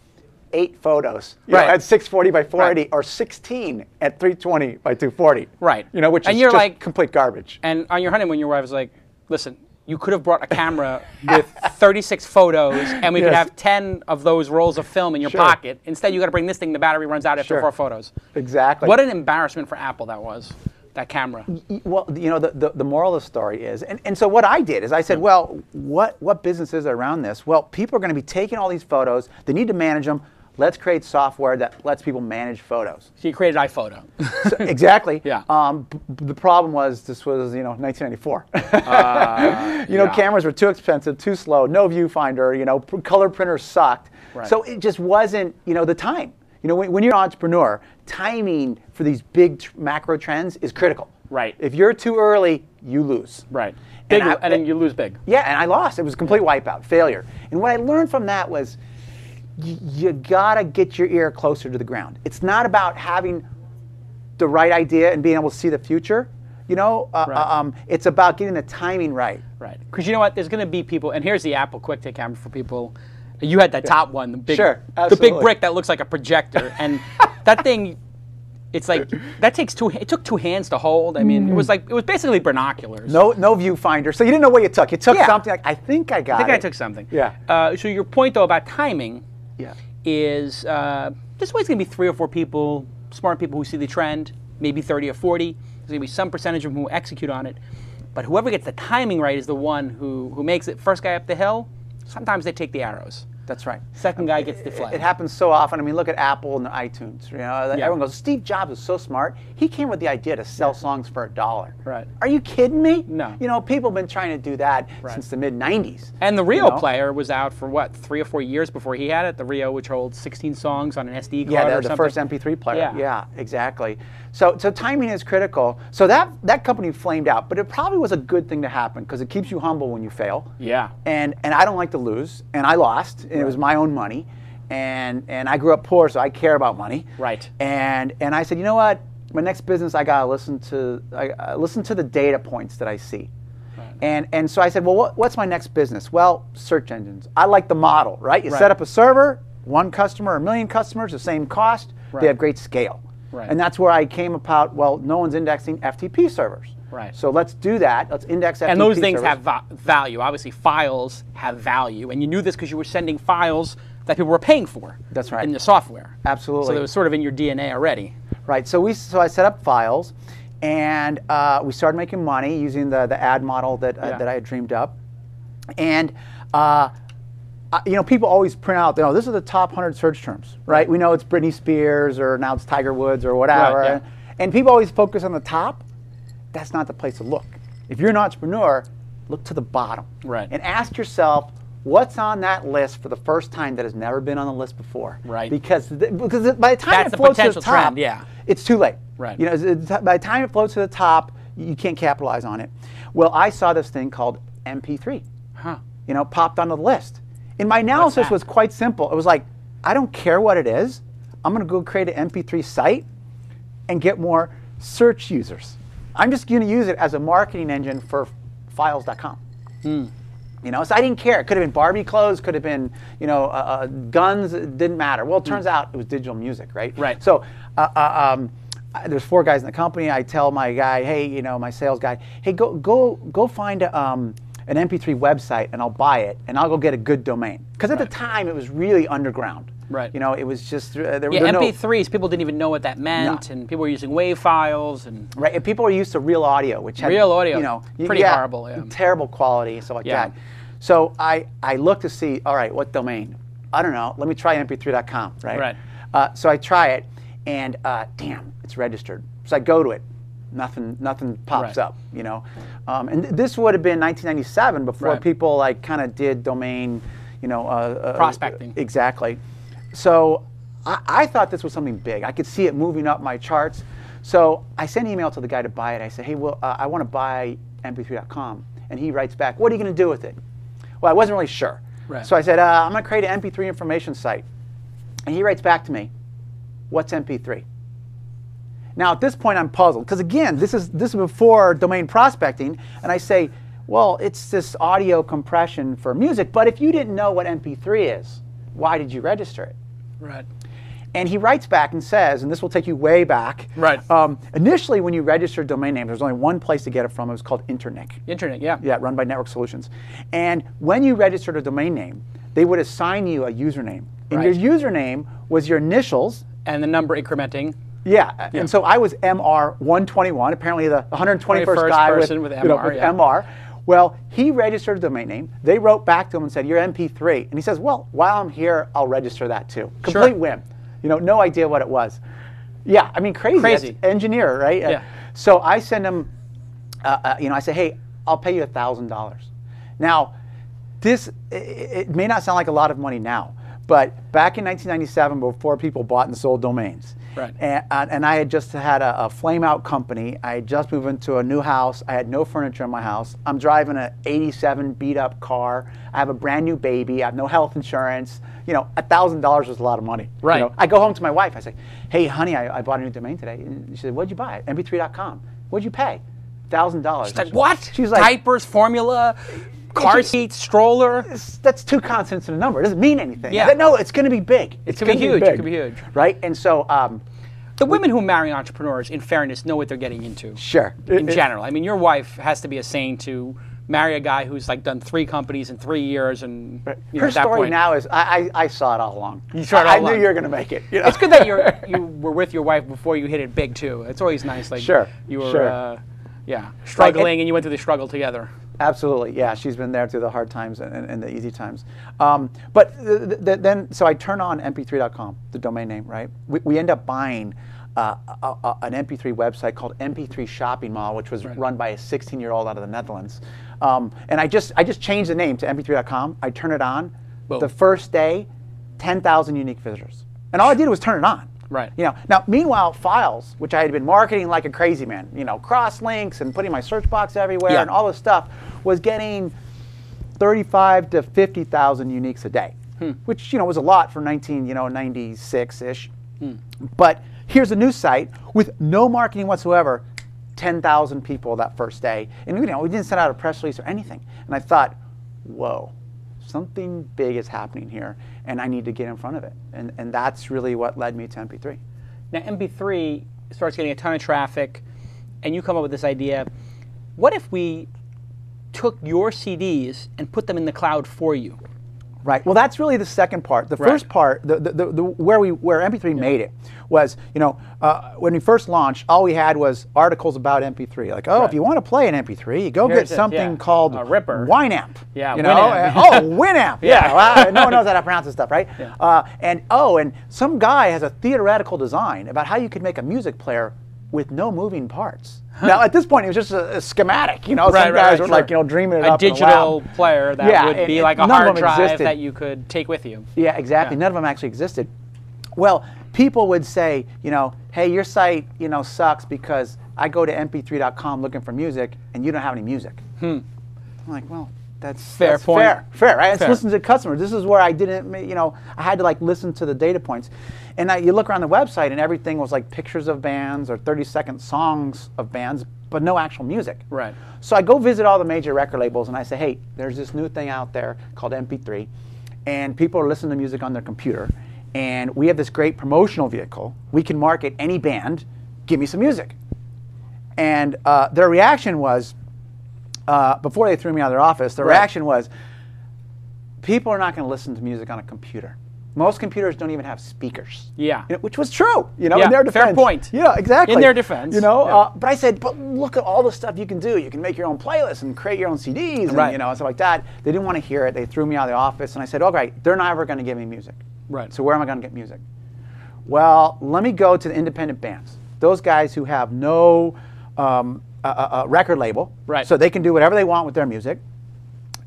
Speaker 4: 8 photos. You know, at 640 by 480 or 16 at 320 by 240.
Speaker 2: Right.
Speaker 4: You know, which is
Speaker 2: you're
Speaker 4: just
Speaker 2: like,
Speaker 4: complete garbage.
Speaker 2: And on your honeymoon, your wife was like, listen, you could have brought a camera with 36 photos and we could have 10 of those rolls of film in your pocket. Instead, you got to bring this thing, the battery runs out after 4 photos.
Speaker 4: Exactly.
Speaker 2: What an embarrassment for Apple that was. That camera.
Speaker 4: Well, you know, the moral of the story is, and so what I did is I said, well, what business is there around this? Well, people are going to be taking all these photos. They need to manage them. Let's create software that lets people manage photos.
Speaker 2: So you created iPhoto.
Speaker 4: So, exactly.
Speaker 2: Yeah.
Speaker 4: The problem was this was, you know, 1994. You know, cameras were too expensive, too slow, no viewfinder. You know, color printers sucked. Right. So it just wasn't, you know, the time. You know, when you're an entrepreneur, timing for these big macro trends is critical.
Speaker 2: Right.
Speaker 4: If you're too early, you lose.
Speaker 2: Right. And then you lose big.
Speaker 4: Yeah, and I lost. It was a complete wipeout, failure. And what I learned from that was you gotta get your ear closer to the ground. It's not about having the right idea and being able to see the future. You know, it's about getting the timing right.
Speaker 2: Right. Because you know what? There's going to be people, and here's the Apple QuickTake camera for people. You had that top one, the big, the big brick that looks like a projector, and that thing, it's like that takes it took 2 hands to hold. I mean, it was basically binoculars.
Speaker 4: No viewfinder, so you didn't know what you took. You took something like, I think I got it.
Speaker 2: I think I took something.
Speaker 4: Yeah.
Speaker 2: So your point though about timing, is there's always going to be 3 or 4 people, smart people who see the trend, maybe 30 or 40. There's going to be some percentage of them who execute on it, but whoever gets the timing right is the one who makes it. First guy up the hill. Sometimes they take the arrows.
Speaker 4: That's right.
Speaker 2: Second guy gets the flag.
Speaker 4: It happens so often. I mean, look at Apple and the iTunes. You know, everyone goes, Steve Jobs is so smart. He came with the idea to sell songs for $1.
Speaker 2: Right.
Speaker 4: Are you kidding me?
Speaker 2: No.
Speaker 4: You know, people have been trying to do that since the mid-'90s.
Speaker 2: And the Rio player was out for what, 3 or 4 years before he had it? The Rio, which holds 16 songs on an SD card or something?
Speaker 4: The first MP3 player. Yeah, exactly. So timing is critical. So that company flamed out, but it probably was a good thing to happen because it keeps you humble when you fail.
Speaker 2: Yeah.
Speaker 4: And I don't like to lose, and I lost, and it was my own money. And I grew up poor, so I care about money.
Speaker 2: Right.
Speaker 4: And I said, you know what? My next business, I gotta listen to the data points that I see. Right. And so I said, well, what's my next business? Well, search engines. I like the model, right? You set up a server, 1 customer, 1 million customers, the same cost. They have great scale. Right. And that's where I came about. Well, no one's indexing FTP servers.
Speaker 2: Right.
Speaker 4: So let's do that. Let's index FTP
Speaker 2: And those things
Speaker 4: servers.
Speaker 2: have value. Obviously, files have value, and you knew this because you were sending files that people were paying for.
Speaker 4: That's right.
Speaker 2: In the software.
Speaker 4: Absolutely.
Speaker 2: So it was sort of in your DNA already.
Speaker 4: Right. So I set up files, and we started making money using the ad model that I had dreamed up, and you know, people always print out, this are the top 100 search terms, right? We know it's Britney Spears or now it's Tiger Woods or whatever,
Speaker 2: right,
Speaker 4: and people always focus on the top. That's not the place to look. If you're an entrepreneur, look to the bottom,
Speaker 2: right,
Speaker 4: and ask yourself, what's on that list for the first time that has never been on the list before?
Speaker 2: Right.
Speaker 4: Because by the time it floats to the top, it's too late.
Speaker 2: Right.
Speaker 4: You know, by the time it floats to the top, you can't capitalize on it. Well, I saw this thing called MP3. You know, popped onto the list. And my analysis was quite simple. It was like, I don't care what it is. I'm going to go create an MP3 site and get more search users. I'm just going to use it as a marketing engine for files.com. You know, so I didn't care. It could have been Barbie clothes, could have been, you know, guns. It didn't matter. Well, it turns out it was digital music, right?
Speaker 2: Right.
Speaker 4: So there's 4 guys in the company. I tell my guy, hey, you know, my sales guy, hey, go find an MP3 website and I'll buy it and I'll go get a good domain. Because at the time it was really underground.
Speaker 2: Right.
Speaker 4: You know, it was just
Speaker 2: MP3s. People didn't even know what that meant, and people were using WAV files and
Speaker 4: and people were used to real audio, which had
Speaker 2: you know, pretty horrible,
Speaker 4: terrible quality and stuff like that. So I looked to see, all right, what domain? I don't know, let me try mp3.com, right?
Speaker 2: Right.
Speaker 4: So I try it, and damn, it's registered. So I go to it. Nothing pops up, you know. And this would have been 1997 before people like kind of did domain, you know,
Speaker 2: prospecting.
Speaker 4: Exactly. So I thought this was something big. I could see it moving up my charts. So I sent an email to the guy to buy it. I said, hey, well, I want to buy mp3.com. And he writes back, what are you going to do with it? Well, I wasn't really sure. Right. So I said, I'm going to create an MP3 information site. And he writes back to me, what's MP3? Now, at this point, I'm puzzled. Because again, this is before domain prospecting. And I say, well, it's this audio compression for music. But if you didn't know what MP3 is, why did you register it?
Speaker 2: Right.
Speaker 4: And he writes back and says, and this will take you way back.
Speaker 2: Right.
Speaker 4: Initially, when you registered domain names, there's only one place to get it from. It was called Internic.
Speaker 2: Internic, yeah.
Speaker 4: Yeah, run by Network Solutions. And when you registered a domain name, they would assign you a username. And your username was your initials.
Speaker 2: And the number incrementing.
Speaker 4: Yeah. And so I was MR121, apparently the 121st guy with
Speaker 2: MR.
Speaker 4: MR. Well, he registered a domain name. They wrote back to him and said, you're MP3. And he says, well, while I'm here, I'll register that too. Complete whim. You know, no idea what it was. Yeah, I mean, crazy. That's engineer, right?
Speaker 2: Yeah.
Speaker 4: So I send him, you know, I say, hey, I'll pay you $1,000. Now, it may not sound like a lot of money now, but back in 1997, before people bought and sold domains,
Speaker 2: right.
Speaker 4: and I had just had a flame-out company. I had just moved into a new house. I had no furniture in my house. I'm driving an '87 beat-up car. I have a brand new baby. I have no health insurance. You know, $1,000 was a lot of money.
Speaker 2: Right.
Speaker 4: You know, I go home to my wife. I say, hey, honey, I bought a new domain today. And she said, what'd you buy? mp3.com. What'd you pay? $1,000.
Speaker 2: She's like, what?
Speaker 4: She's like,
Speaker 2: diapers, formula, car seat, stroller.
Speaker 4: That's two consonants in a number. It doesn't mean anything.
Speaker 2: Yeah.
Speaker 4: No, it's going to be big.
Speaker 2: It's going to be huge. It could be huge.
Speaker 4: Right? And so
Speaker 2: the women who marry entrepreneurs, in fairness, know what they're getting into.
Speaker 4: Sure.
Speaker 2: In general. I mean, your wife has to be a saint to marry a guy who's like done 3 companies in 3 years, and you know,
Speaker 4: her
Speaker 2: at that
Speaker 4: story
Speaker 2: point,
Speaker 4: now is I saw it all along.
Speaker 2: You saw it all along.
Speaker 4: I knew you were going to make it. You know?
Speaker 2: It's good that you were with your wife before you hit it big too. It's always nice. Like you were struggling, and you went through the struggle together.
Speaker 4: Absolutely, yeah. She's been there through the hard times and the easy times. But then, so I turn on mp3.com, the domain name, right? We end up buying an MP3 website called MP3 Shopping Mall, which was run by a 16-year-old out of the Netherlands. And I just changed the name to mp3.com. I turn it on. Boom. The first day, 10,000 unique visitors. And all I did was turn it on.
Speaker 2: Right.
Speaker 4: You know. Now, meanwhile, Files, which I had been marketing like a crazy man, you know, cross links and putting my search box everywhere and all this stuff, was getting 35 to 50,000 uniques a day, which was a lot for 96-ish. But here's a new site with no marketing whatsoever, 10,000 people that first day, and we didn't send out a press release or anything. And I thought, whoa, something big is happening here, and I need to get in front of it. And that's really what led me to MP3.
Speaker 2: Now, MP3 starts getting a ton of traffic, and you come up with this idea. What if we took your CDs and put them in the cloud for you?
Speaker 4: Right. Well, that's really the second part. The first part, where MP3 made it, was when we first launched, all we had was articles about MP3. Like, if you want to play an MP3, you go get something called Winamp.
Speaker 2: Yeah,
Speaker 4: Winamp. Winamp. Yeah. Well, no one knows how to pronounce this stuff, right? Yeah. And some guy has a theoretical design about how you could make a music player with no moving parts. Now, at this point, it was just a schematic. Some guys were like, dreaming it up.
Speaker 2: A digital player that would be like a hard drive that you could take with you.
Speaker 4: Yeah, exactly. None of them actually existed. Well, people would say, hey, your site, sucks because I go to mp3.com looking for music and you don't have any music. I'm like, well, that's
Speaker 2: fair point.
Speaker 4: Fair, right? Let's listen to customers. This is where I didn't, I had to listen to the data points. And you look around the website and everything was like pictures of bands or 30-second songs of bands, but no actual music.
Speaker 2: Right.
Speaker 4: So I go visit all the major record labels and I say, hey, there's this new thing out there called MP3, and people are listening to music on their computer, and we have this great promotional vehicle. We can market any band. Give me some music. And their reaction was, before they threw me out of their office, their reaction was, people are not going to listen to music on a computer. Most computers don't even have speakers.
Speaker 2: Yeah.
Speaker 4: Which was true, in
Speaker 2: Yeah,
Speaker 4: their defense.
Speaker 2: fair point.
Speaker 4: Yeah, exactly.
Speaker 2: In their defense.
Speaker 4: But I said, but look at all the stuff you can do. You can make your own playlists and create your own CDs and, and stuff like that. They didn't want to hear it. They threw me out of the office, and I said, all right, they're never going to give me music.
Speaker 2: Right.
Speaker 4: So where am I going to get music? Well, let me go to the independent bands. Those guys who have no record label.
Speaker 2: Right.
Speaker 4: So they can do whatever they want with their music.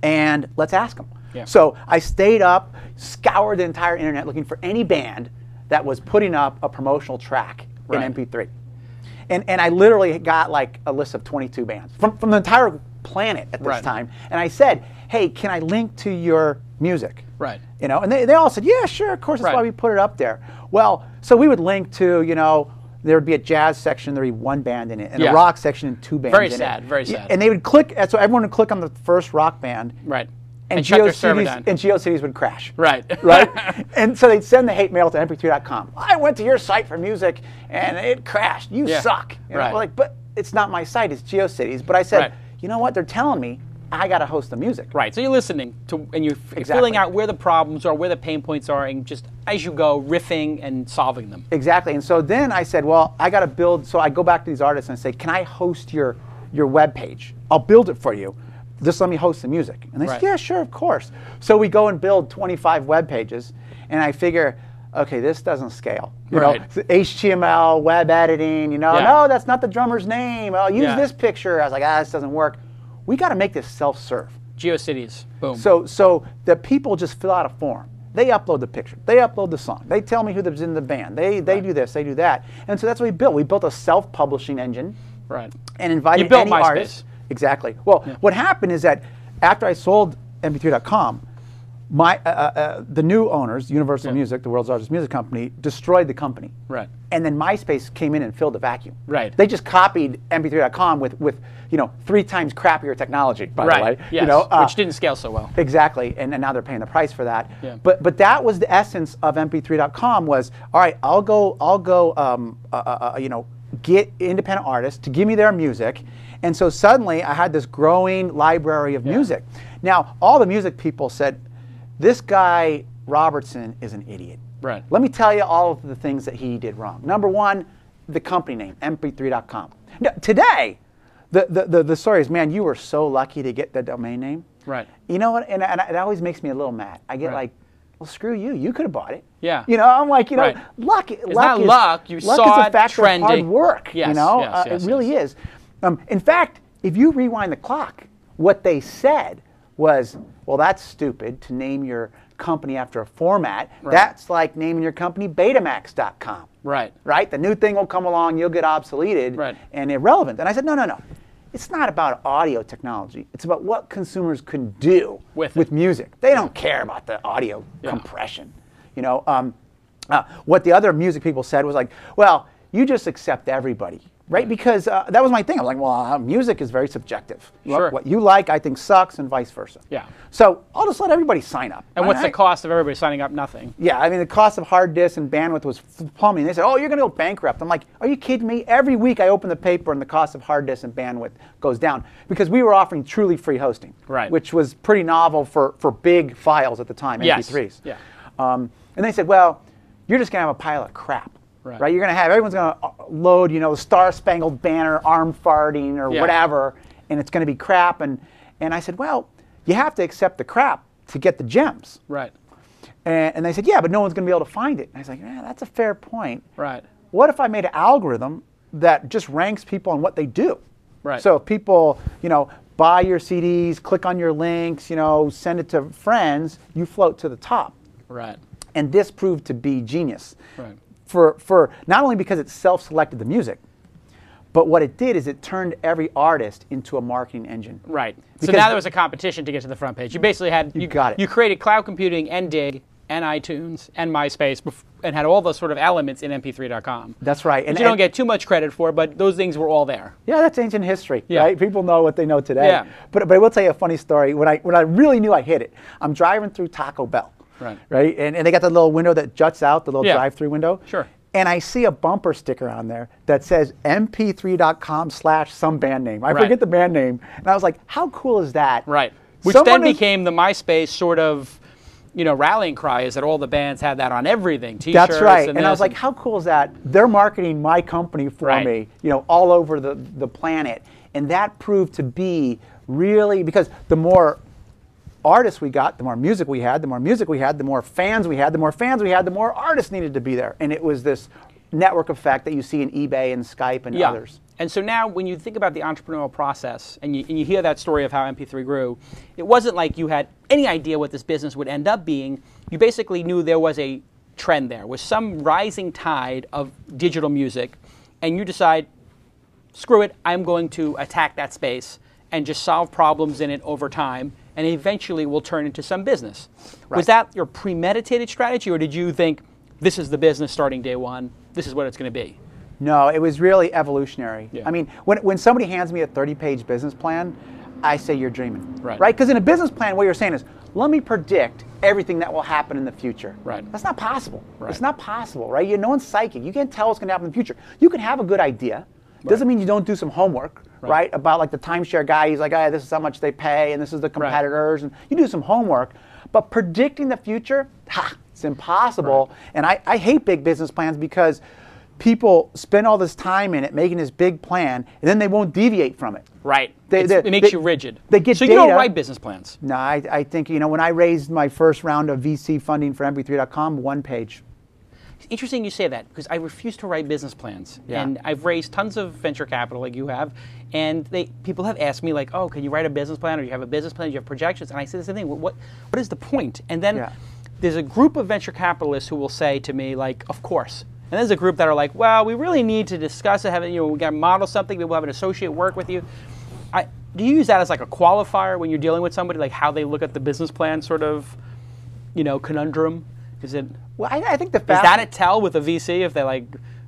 Speaker 4: And let's ask them.
Speaker 2: Yeah.
Speaker 4: So I stayed up, scoured the entire internet looking for any band that was putting up a promotional track in MP3. And I literally got like a list of 22 bands from the entire planet at this time. And I said, hey, can I link to your music?
Speaker 2: Right.
Speaker 4: And they all said, yeah, sure, of course, that's why we put it up there. Well, so we would link to, there would be a jazz section, there would be one band in it, and a rock section and 2 bands
Speaker 2: very
Speaker 4: in
Speaker 2: sad,
Speaker 4: it.
Speaker 2: Very sad.
Speaker 4: And they would click, so everyone would click on the first rock band.
Speaker 2: Right.
Speaker 4: And
Speaker 2: shut their server down.
Speaker 4: And GeoCities would crash.
Speaker 2: Right.
Speaker 4: Right? And so they'd send the hate mail to MP3.com. I went to your site for music, and it crashed. You suck.
Speaker 2: Right.
Speaker 4: Like, but it's not my site, it's GeoCities. But I said, you know what? They're telling me I got to host the music.
Speaker 2: Right. So you're listening to, and you're filling out where the problems are, where the pain points are, and just as you go, riffing and solving them.
Speaker 4: Exactly. And so then I said, well, I got to build. So I go back to these artists and I say, can I host your web page? I'll build it for you. Just let me host the music. And they said, yeah, sure, of course. So we go and build 25 web pages, and I figure, okay, this doesn't scale. You know, HTML, web editing, no, that's not the drummer's name. I'll use this picture. I was like, this doesn't work. We got to make this self-serve.
Speaker 2: GeoCities, boom.
Speaker 4: So the people just fill out a form. They upload the picture. They upload the song. They tell me who's in the band. They do this, they do that. And so that's what we built. We built a self-publishing engine.
Speaker 2: Right.
Speaker 4: And invited
Speaker 2: you built
Speaker 4: any
Speaker 2: MySpace.
Speaker 4: artist. Exactly. Well, what happened is that after I sold MP3.com, the new owners, Universal Music, the world's largest music company, destroyed the company.
Speaker 2: Right.
Speaker 4: And then MySpace came in and filled the vacuum.
Speaker 2: Right.
Speaker 4: They just copied MP3.com with 3 times crappier technology, by the way.
Speaker 2: Yes. Which didn't scale so well.
Speaker 4: Exactly. And now they're paying the price for that.
Speaker 2: Yeah.
Speaker 4: But that was the essence of MP3.com was, all right, I'll go get independent artists to give me their music. And so suddenly I had this growing library of music. Now, all the music people said, this guy, Robertson, is an idiot.
Speaker 2: Right.
Speaker 4: Let me tell you all of the things that he did wrong. Number one, the company name, MP3.com. Now, today, the story is, man, you were so lucky to get the domain name.
Speaker 2: Right.
Speaker 4: You know what? And it always makes me a little mad. I get like, well, screw you. You could have bought it.
Speaker 2: Yeah.
Speaker 4: I'm like, luck.
Speaker 2: It's not luck. You saw
Speaker 4: is a factor of hard work.
Speaker 2: Yes,
Speaker 4: it really is. In fact, if you rewind the clock, what they said was, well, that's stupid to name your company after a format.
Speaker 2: Right.
Speaker 4: That's like naming your company Betamax.com.
Speaker 2: Right.
Speaker 4: Right? The new thing will come along, you'll get obsoleted and irrelevant. And I said, no. It's not about audio technology. It's about what consumers can do with music. They don't care about the audio compression. What the other music people said was like, well, you just accept everybody. Right? Because that was my thing. I was like, well, music is very subjective.
Speaker 2: Sure.
Speaker 4: What you like, I think, sucks, and vice versa.
Speaker 2: Yeah.
Speaker 4: So I'll just let everybody sign up.
Speaker 2: And what's the cost of everybody signing up? Nothing.
Speaker 4: Yeah, I mean, the cost of hard disk and bandwidth was plumbing. They said, oh, you're going to go bankrupt. I'm like, are you kidding me? Every week I open the paper and the cost of hard disk and bandwidth goes down because we were offering truly free hosting, which was pretty novel for big files at the time, MP3s.
Speaker 2: Yeah.
Speaker 4: And they said, well, you're just going to have a pile of crap. Right. You're going to have, everyone's going to load, the Star Spangled Banner, arm farting or whatever, and it's going to be crap. And I said, well, you have to accept the crap to get the gems.
Speaker 2: Right.
Speaker 4: And they said, yeah, but no one's going to be able to find it. And I was like, yeah, that's a fair point.
Speaker 2: Right.
Speaker 4: What if I made an algorithm that just ranks people on what they do?
Speaker 2: Right.
Speaker 4: So if people, buy your CDs, click on your links, send it to friends, you float to the top.
Speaker 2: Right.
Speaker 4: And this proved to be genius.
Speaker 2: Right.
Speaker 4: For not only because it self-selected the music, but what it did is it turned every artist into a marketing engine.
Speaker 2: Right. So now there was a competition to get to the front page. You basically had you created cloud computing and Dig and iTunes and MySpace and had all those sort of elements in MP3.com.
Speaker 4: That's right.
Speaker 2: And you don't get too much credit for, but those things were all there.
Speaker 4: Yeah, that's ancient history. Right? People know what they know today.
Speaker 2: Yeah.
Speaker 4: But I will tell you a funny story. When I really knew I hit it, I'm driving through Taco Bell. Right. And they got the little window that juts out, the little drive-through window.
Speaker 2: Sure.
Speaker 4: And I see a bumper sticker on there that says mp3.com/some band name. I forget the band name. And I was like, how cool is that?
Speaker 2: Right. Which then became the MySpace sort of, rallying cry is that all the bands had that on everything, T-shirts.
Speaker 4: That's right. And I was
Speaker 2: this
Speaker 4: like, how cool is that? They're marketing my company for
Speaker 2: Right.
Speaker 4: me, all over the planet. And that proved to be really, because the more artists we got, the more music we had, the more music we had, the more fans we had, the more fans we had, the more artists needed to be there. And it was this network effect that you see in eBay and Skype and others.
Speaker 2: And so now when you think about the entrepreneurial process and you hear that story of how MP3 grew, it wasn't like you had any idea what this business would end up being. You basically knew there was a trend there, was some rising tide of digital music, and you decide, screw it, I'm going to attack that space and just solve problems in it over time, and eventually will turn into some business.
Speaker 4: Right.
Speaker 2: Was that your premeditated strategy, or did you think, this is the business starting day one, this is what it's going to be?
Speaker 4: No, it was really evolutionary.
Speaker 2: Yeah.
Speaker 4: I mean, when somebody hands me a 30-page business plan, I say you're dreaming.
Speaker 2: Right.
Speaker 4: Because in a business plan, what you're saying is, let me predict everything that will happen in the future.
Speaker 2: Right.
Speaker 4: That's not possible.
Speaker 2: Right.
Speaker 4: It's not possible, right? No one's psychic. You can't tell what's going to happen in the future. You can have a good idea. Doesn't mean you don't do some homework, right? About like the timeshare guy, he's like, oh, this is how much they pay, and this is the competitors, and you do some homework. But predicting the future, it's impossible. And I hate big business plans because people spend all this time in it, making this big plan, and then they won't deviate from it.
Speaker 2: Right. It makes you rigid.
Speaker 4: They get
Speaker 2: so
Speaker 4: data.
Speaker 2: You don't write business plans.
Speaker 4: No, I think, when I raised my first round of VC funding for MP3.com, 1 page.
Speaker 2: It's interesting you say that, because I refuse to write business plans.
Speaker 4: Yeah.
Speaker 2: And I've raised tons of venture capital like you have, and people have asked me like, oh, can you write a business plan, or do you have a business plan, do you have projections? And I say the same thing, what is the point? And then there's a group of venture capitalists who will say to me like, of course. And there's a group that are like, well, we really need to discuss it, we got to model something, maybe we'll have an associate work with you. Do you use that as like a qualifier when you're dealing with somebody, like how they look at the business plan sort of, conundrum? Is it?
Speaker 4: Well, I think the
Speaker 2: is that a tell with a VC if they like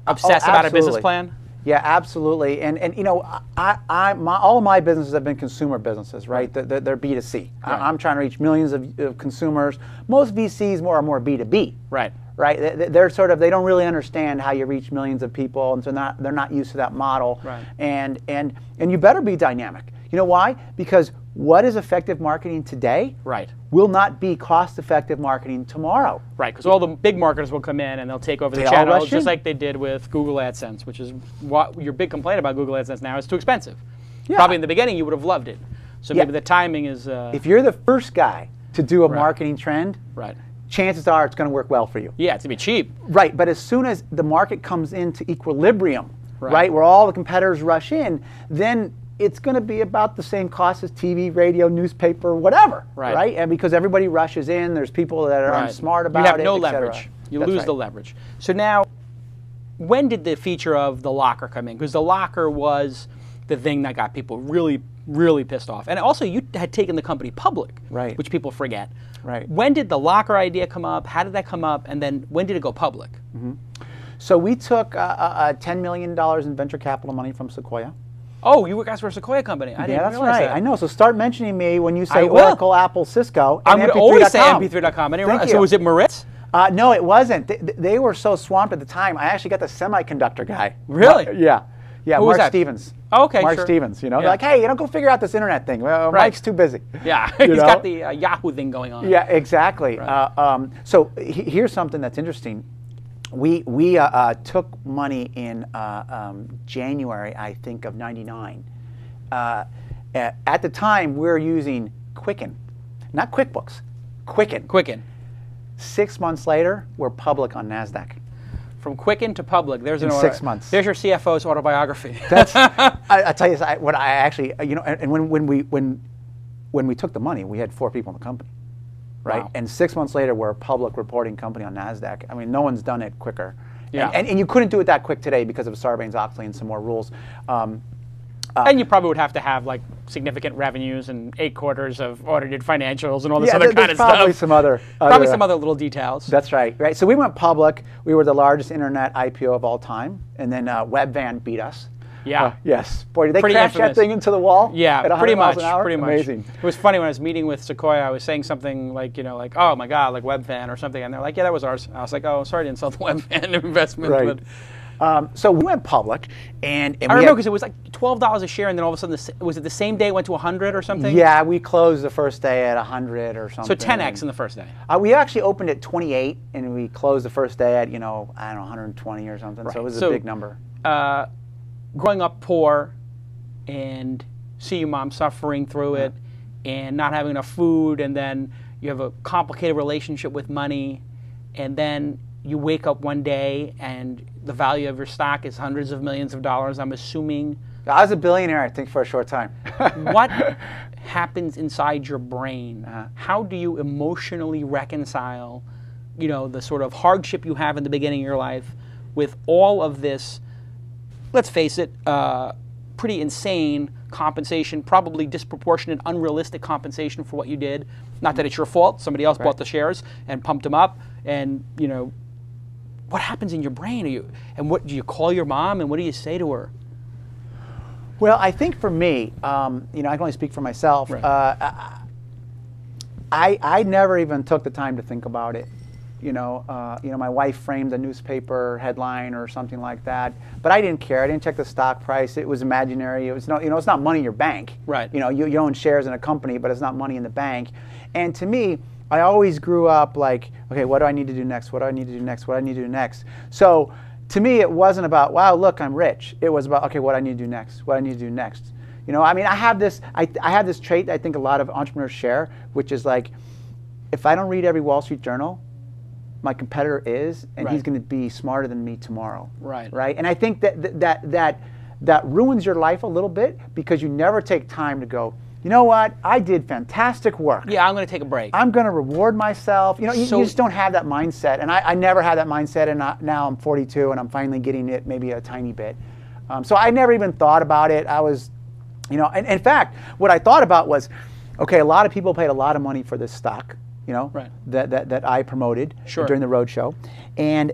Speaker 2: obsess about a business plan?
Speaker 4: Yeah, absolutely. And all of my businesses have been consumer businesses, right? They're B2C.
Speaker 2: Right.
Speaker 4: I'm trying to reach millions of consumers. Most VCs are more B2B.
Speaker 2: Right.
Speaker 4: Right. They're they don't really understand how you reach millions of people, and so they're not used to that model.
Speaker 2: Right.
Speaker 4: And you better be dynamic. You know why? Because what is effective marketing today will not be cost-effective marketing tomorrow.
Speaker 2: Right, because all the big marketers will come in and they'll take over the
Speaker 4: all
Speaker 2: channel,
Speaker 4: rush
Speaker 2: just
Speaker 4: in.
Speaker 2: like they did with Google AdSense, which is what your big complaint about Google AdSense now is too expensive.
Speaker 4: Yeah.
Speaker 2: Probably in the beginning you would have loved it. So maybe the timing is...
Speaker 4: if you're the first guy to do a marketing trend, chances are it's going to work well for you.
Speaker 2: Yeah, it's going to be cheap.
Speaker 4: Right, but as soon as the market comes into equilibrium, right, where all the competitors rush in, then it's going to be about the same cost as TV, radio, newspaper, whatever, right? And because everybody rushes in, there's people that aren't smart about it.
Speaker 2: You have no
Speaker 4: et cetera.
Speaker 2: leverage. You lose the leverage. So now, when did the feature of the locker come in? Because the locker was the thing that got people really, really pissed off. And also, you had taken the company public, which people forget.
Speaker 4: Right.
Speaker 2: When did the locker idea come up? How did that come up? And then when did it go public?
Speaker 4: Mm-hmm. So we took $10 million in venture capital money from Sequoia.
Speaker 2: Oh, you guys were a Sequoia company. I didn't realize that.
Speaker 4: I know. So start mentioning me when you say Oracle, Apple, Cisco.
Speaker 2: I'm going to always say MP3.com. So was it Moritz?
Speaker 4: No, it wasn't. They were so swamped at the time. I actually got the semiconductor guy.
Speaker 2: Really?
Speaker 4: Yeah.
Speaker 2: Who
Speaker 4: Mark Stevens.
Speaker 2: Oh, okay,
Speaker 4: Mark Stevens. They're like, hey, go figure out this internet thing. Well, Mike's too busy.
Speaker 2: Yeah, he's got the Yahoo thing going on.
Speaker 4: Yeah, exactly. Right. So here's something that's interesting. We took money in January, I think, of '99. At the time, we were using Quicken, not QuickBooks, Quicken.
Speaker 2: Quicken.
Speaker 4: 6 months later, we're public on NASDAQ.
Speaker 2: From Quicken to public, there's
Speaker 4: in 6 months.
Speaker 2: There's your CFO's autobiography.
Speaker 4: That's. I tell you, what I actually, and when we took the money, we had 4 people in the company. Right, and 6 months later, we're a public reporting company on NASDAQ. I mean, no one's done it quicker.
Speaker 2: Yeah.
Speaker 4: And you couldn't do it that quick today because of Sarbanes-Oxley and some more rules.
Speaker 2: And you probably would have to have like significant revenues and 8 quarters of audited financials and all this other kind of stuff.
Speaker 4: Probably some other
Speaker 2: little details.
Speaker 4: That's right. Right. So we went public. We were the largest internet IPO of all time, and then Webvan beat us.
Speaker 2: Yeah.
Speaker 4: Yes. Boy, did they crash that thing into the wall?
Speaker 2: Yeah,
Speaker 4: at
Speaker 2: pretty
Speaker 4: 100
Speaker 2: much.
Speaker 4: miles an hour?
Speaker 2: Pretty much.
Speaker 4: Amazing.
Speaker 2: It was funny when I was meeting with Sequoia. I was saying something like, oh my God, like Webvan or something, and they're like, yeah, that was ours. I was like, oh, sorry to insult the Webvan investment.
Speaker 4: Right.
Speaker 2: But
Speaker 4: So we went public, and
Speaker 2: I remember because it was like $12 a share, and then all of a sudden, was it the same day it went to 100 or something?
Speaker 4: Yeah, we closed the first day at 100 or something.
Speaker 2: So 10x in the first day.
Speaker 4: We actually opened at 28, and we closed the first day at, I don't know, 120 or something. Right. So it was a big number.
Speaker 2: Growing up poor, and see your mom suffering through it, and not having enough food, and then you have a complicated relationship with money, and then you wake up one day and the value of your stock is hundreds of millions of dollars, I'm assuming.
Speaker 4: I was a billionaire, I think, for a short time.
Speaker 2: What happens inside your brain? How do you emotionally reconcile, the sort of hardship you have in the beginning of your life with all of this, let's face it, pretty insane compensation, probably disproportionate, unrealistic compensation for what you did? Not that it's your fault. Somebody else bought the shares and pumped them up, and, what happens in your brain? And what do you call your mom, and what do you say to her?
Speaker 4: Well, I think for me, I can only speak for myself. Right. I never even took the time to think about it. My wife framed a newspaper headline or something like that, but I didn't care. I didn't check the stock price. It was imaginary. It was it's not money in your bank.
Speaker 2: Right.
Speaker 4: You own shares in a company, but it's not money in the bank. And to me, I always grew up like, okay, what do I need to do next? What do I need to do next? What do I need to do next? So to me, it wasn't about, wow, look, I'm rich. It was about, okay, what do I need to do next? What do I need to do next? I have this trait I think a lot of entrepreneurs share, which is like, if I don't read every Wall Street Journal, my competitor is, and he's going to be smarter than me tomorrow.
Speaker 2: Right.
Speaker 4: Right. And I think that ruins your life a little bit because you never take time to go, you know what? I did fantastic work.
Speaker 2: Yeah, I'm going to take a break.
Speaker 4: I'm going to reward myself. You just don't have that mindset. And I never had that mindset, and now I'm 42, and I'm finally getting it maybe a tiny bit. So I never even thought about it. I was, and in fact, what I thought about was, okay, a lot of people paid a lot of money for this stock, that I promoted during the roadshow. And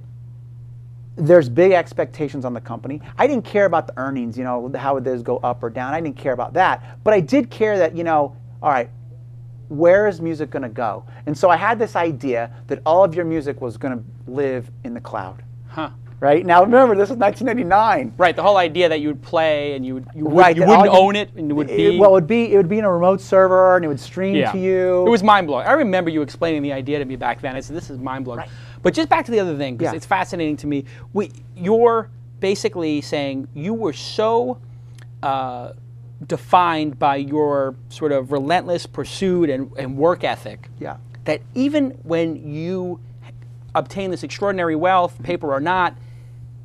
Speaker 4: there's big expectations on the company. I didn't care about the earnings, how would those go up or down. I didn't care about that. But I did care that, all right, where is music going to go? And so I had this idea that all of your music was going to live in the cloud.
Speaker 2: Huh.
Speaker 4: Right? Now remember, this is 1989.
Speaker 2: Right, the whole idea that you would play and you wouldn't own it, and it would be...
Speaker 4: Well, it would be in a remote server, and it would stream to you.
Speaker 2: It was mind-blowing. I remember you explaining the idea to me back then. I said, this is mind-blowing. Right. But just back to the other thing, because it's fascinating to me. You're basically saying you were so defined by your sort of relentless pursuit and work ethic that even when you obtained this extraordinary wealth, paper or not,